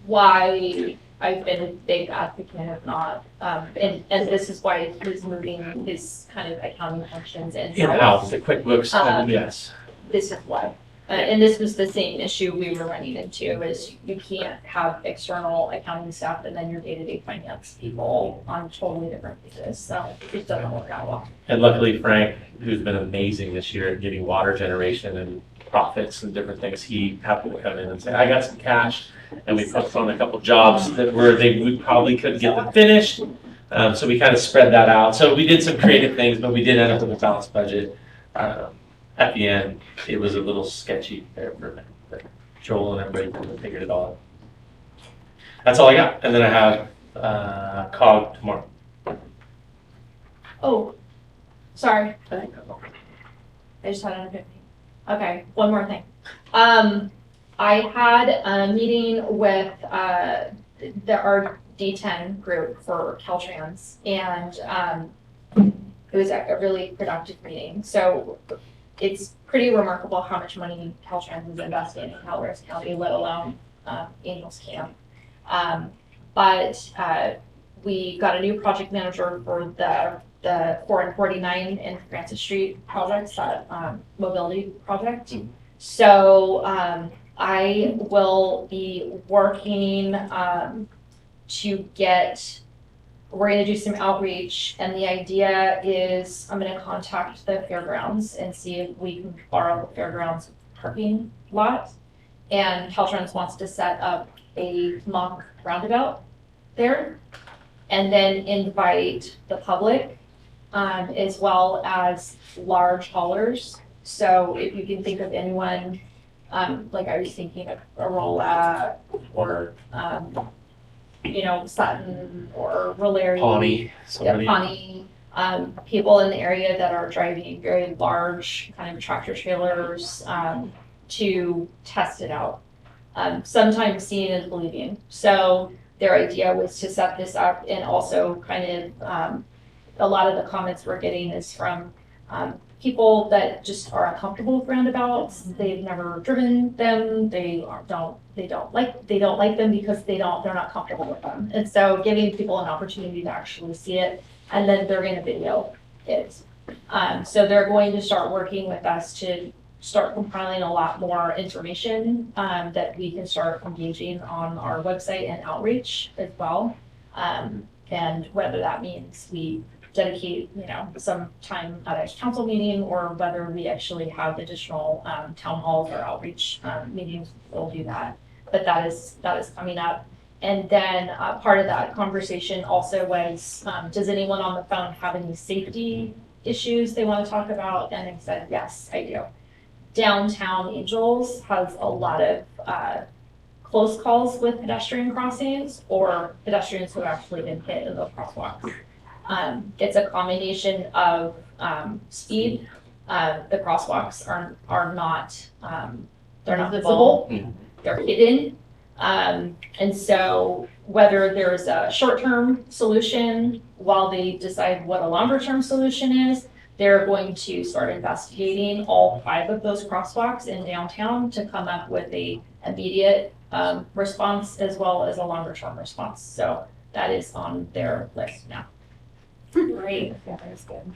why I've been a big advocate of not, and this is why he's moving his kind of accounting functions In-house, the QuickBooks, yes. This is why. And this was the same issue we were running into, is you can't have external accounting staff and then your day-to-day finance people on totally different pieces, so it doesn't work out well. And luckily Frank, who's been amazing this year at getting water generation and profits and different things, he happened to come in and say, I got some cash, and we postponed a couple jobs that we probably couldn't get them finished. So we kind of spread that out. So we did some creative things, but we did end up with a balanced budget. At the end, it was a little sketchy there for a minute, but Joel and everybody figured it all out. That's all I got. And then I have COG tomorrow. Oh, sorry. I just had an epiphany. Okay, one more thing. I had a meeting with our D10 group for Caltrans, and it was a really productive meeting. So it's pretty remarkable how much money Caltrans is investing in Calaveras County, let alone Angels Camp. But we got a new project manager for the 4 and 49 in Francis Street projects, that mobility project. So I will be working we're going to do some outreach, and the idea is I'm going to contact the fairgrounds and see if we can borrow the fairgrounds parking lot. And Caltrans wants to set up a mock roundabout there, and then invite the public as well as large haulers. So if you can think of anyone, like I was thinking of Arola or Sutton or Rolary. Pawnee. Pawnee. People in the area that are driving very large kind of tractor trailers to test it out. Sometimes seeing is believing. So their idea was to set this up, and also kind of a lot of the comments we're getting is from people that just are uncomfortable with roundabouts. They've never driven them. They don't like them because they're not comfortable with them. And so giving people an opportunity to actually see it, and then they're going to video it. So they're going to start working with us to start compiling a lot more information that we can start engaging on our website and outreach as well. And whether that means we dedicate, some time at a council meeting, or whether we actually have additional town halls or outreach meetings, we'll do that. But that is coming up. And then part of that conversation also was, does anyone on the phone have any safety issues they want to talk about? And I said, yes, I do. Downtown Angels has a lot of close calls with pedestrian crossings, or pedestrians who have actually been hit in those crosswalks. It's a combination of speed. The crosswalks are not they're not visible. They're hidden. And so whether there's a short-term solution while they decide what a longer-term solution is, they're going to start investigating all 5 of those crosswalks in downtown to come up with a immediate response as well as a longer-term response. So that is on their list now. Great. Yeah, that's good.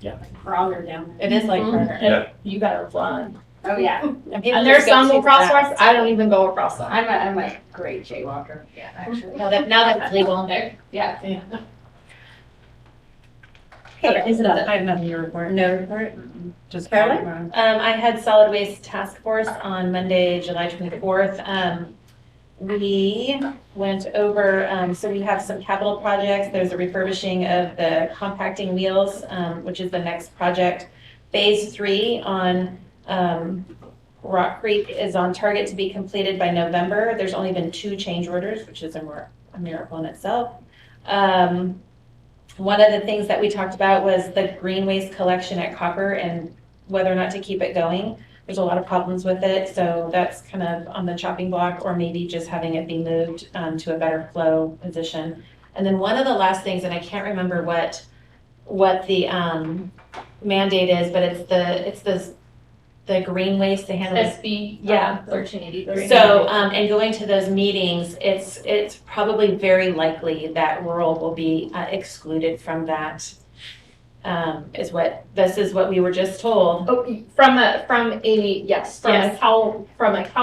Yeah. Further down. It is like murder. Yeah. You gotta run. Oh, yeah. And there's some crosswalks, I don't even go across them. I'm a great jaywalker. Yeah, actually. Now that it's legal in there. Yeah. Okay, is it I have nothing to report. No report. Just Caroline? I had solid waste task force on Monday, July 24th. We went over, so we have some capital projects. There's a refurbishing of the compacting wheels, which is the next project. Phase 3 on Rock Creek is on target to be completed by November. There's only been 2 change orders, which is a miracle in itself. One of the things that we talked about was the green waste collection at Copper and whether or not to keep it going. There's a lot of problems with it, so that's kind of on the chopping block, or maybe just having it be moved to a better flow position. And then one of the last things, and I can't remember what the mandate is, but it's the green waste to handle. SB 1383. So, and going to those meetings, it's probably very likely that rural will be excluded from that. This is what we were just told. Oh, from a Cal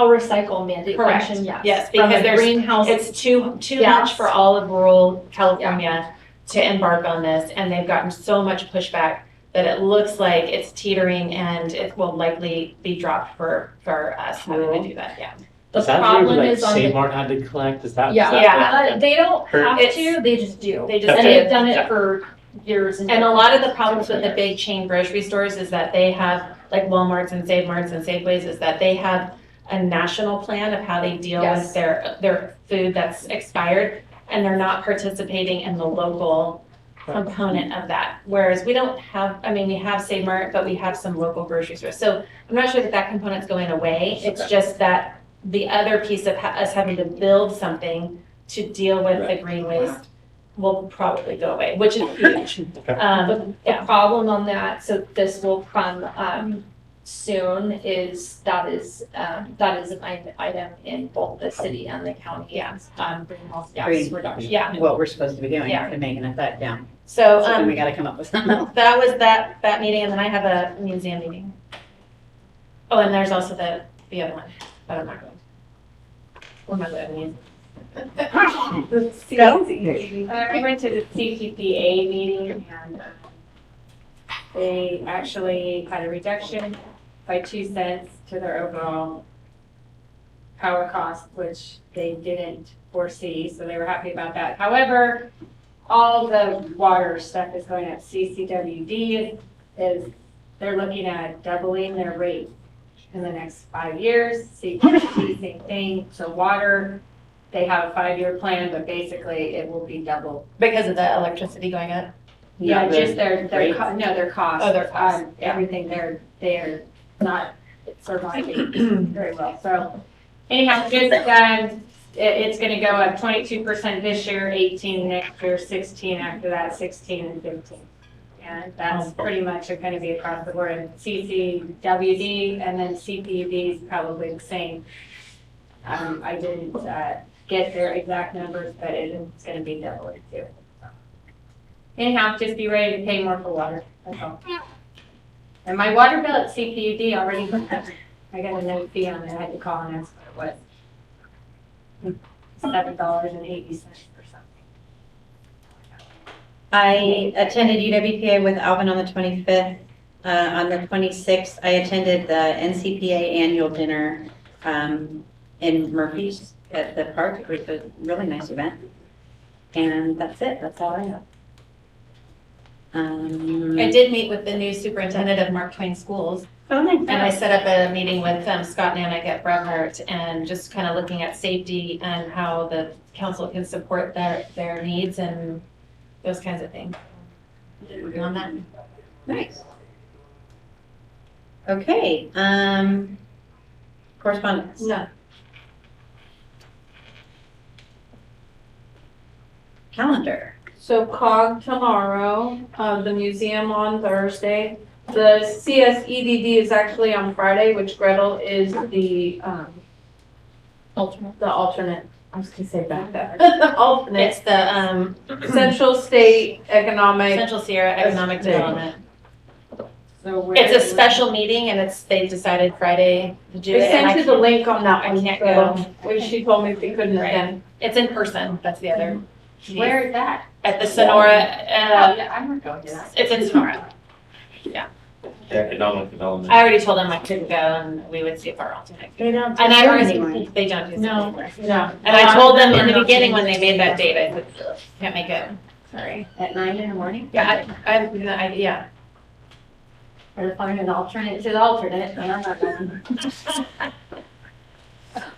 recycle mandate. Correct. Function, yes. Yes, From because a greenhouse. It's too Yes. much for all of rural California to embark on this, and they've gotten so much pushback that it looks like it's teetering and it will likely be dropped for us having to do that, yeah. The Is that where problem like is on Save the, Mart had to collect? Is that? yeah, is that they don't have It's- to, they just do. They just And do. they've done it for years and. And a lot of the problems with the big chain grocery stores is that they have, like Walmarts and Save Marts and Safeways, is that they have a national plan of how they deal Yes. with their food that's expired, and they're not participating in the local component of that. Whereas we don't have, I mean, we have Save Mart, but we have some local grocery stores. So I'm not sure that that component's going away. It's just that the other piece of us having to build something to deal with the green waste will probably go away, which is huge. The Yeah. problem on that, so this will come soon, is that is an item in both the city and the county. Yeah. Greenhouse gas Green. reduction. Yeah, What we're supposed to be doing Yeah. and making it that down. so, So then we gotta come up with something else. that was that meeting, and then I have a museum meeting. Oh, and there's also the other one, but I'm not going. What am I going We went to the CPPA meeting and they actually had a reduction by 2 cents to their overall power cost, which they didn't foresee, so they were happy about that. However, all the water stuff is going up. CCWD is, they're looking at doubling their rate in the next 5 years. CPPD, same thing. So water, they have a 5-year plan, but basically it will be double. Because of the electricity going up? Yeah, No, the just their rates. their costs. Oh, their costs, yeah. Everything, they're not surviving very well. So anyhow, just, it's gonna go up 22% this year, 18 next year, 16 after that, 16 and 15. And that's pretty much gonna be across the board. And CCWD and then CPUD is probably the same. I didn't get their exact numbers, but it's gonna be double it too. Anyhow, just be ready to pay more for water, that's all. And my water bill at CPUD already went up. I got a no fee on it, I had to call and ask what it was. $7.80 or something. I attended UWPA with Alvin on the 25th. On the 26th, I attended the NCPA annual dinner in Murphy's at the park. It was a really nice event. And that's it. That's all I have. I did meet with the new superintendent of Mark Twain Schools, Oh, nice. and I set up a meeting with Scott Nanick at Brevard, and just kind of looking at safety and how the council can support their needs and those kinds of things. Working on that. Nice. Okay, correspondence. No. Calendar. So COG tomorrow, the museum on Thursday. The CSEDD is actually on Friday, which Gretel is the alternate. I was gonna say back there. The alternate. It's the Central State Economic. Central Sierra Economic Development. So where- It's a special meeting, and they decided Friday to do I it. and sent you the link on that I one. can't so, go. When she told me she couldn't Right. attend. It's in person, that's the other. Where is that? At the Sonora, Yeah, I'm not going to that. it's in Sonora. Economic development. I already told them I couldn't go, and we would see if our alternate. They don't. And I do already, anymore. they don't do Zoom No. anymore. No. And I told them in the beginning when they made that date, I said, can't make it, sorry. At 9 in the morning? Yeah, yeah. Or to find an alternate to the alternate, but I'm not going.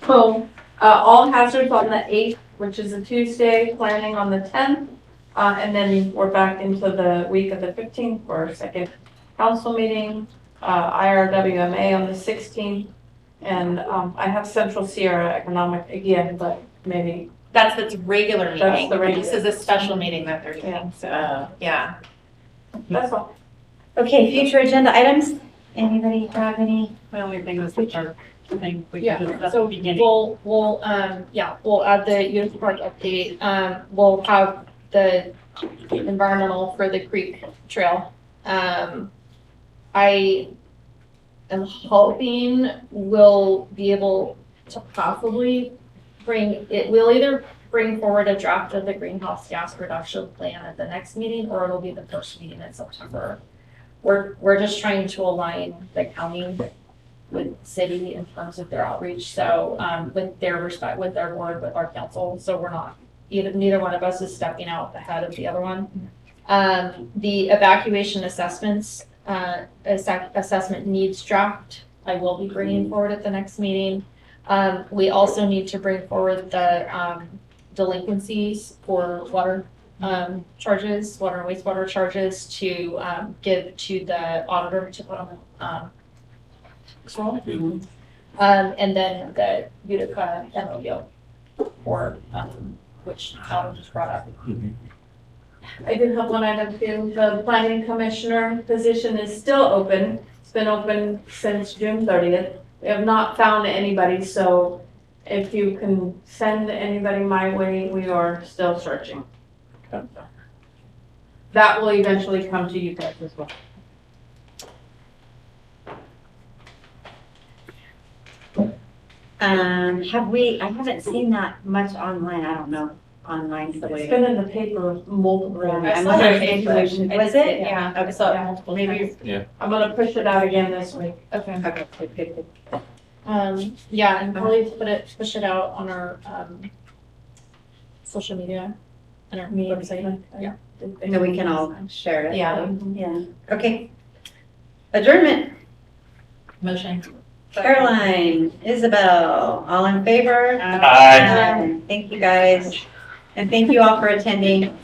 So, all hazards on the 8th, which is a Tuesday, planning on the 10th. And then we're back into the week of the 15th for our second council meeting, IRWMA on the 16th. And I have Central Sierra Economic again, but maybe, That's the regular That's meeting. the regular. This is a special meeting that they're Yeah. doing, so, yeah. that's all. Okay, future agenda items. Anybody have any? My only thing was the park thing. We Yeah, could do at the so beginning. we'll add the youth park update. We'll have the environmental for the creek trail. I am hoping we'll be able to possibly we'll either bring forward a draft of the greenhouse gas reduction plan at the next meeting, or it'll be the first meeting in September. we're just trying to align the county with city in terms of their outreach, so, with their board, with our council, so we're not, neither one of us is stepping out ahead of the other one. The evacuation assessments, assessment needs draft, I will be bringing forward at the next meeting. We also need to bring forward the, delinquencies for water, charges, water and wastewater charges to, give to the auditor to put on the, scroll. And then the Utica MOU for, which Alan just brought up. I do have one item too. The planning commissioner position is still open. It's been open since June 30th. We have not found anybody, so if you can send anybody my way, we are still searching. That will eventually come to you guys as well. I haven't seen that much online, I don't know, online. It's been in the paper multiple times. I'm wondering if was it? Yeah. Okay, so Yeah. maybe, I'm gonna push it out again this week. Okay. okay, good. Yeah, and probably push it out on our, social media and our website. Yeah. So we can all share it. Yeah. Yeah, okay. Adjournment. Motion. Caroline, Isabel, all in favor? Aye. Thank you, guys. And thank you all for attending.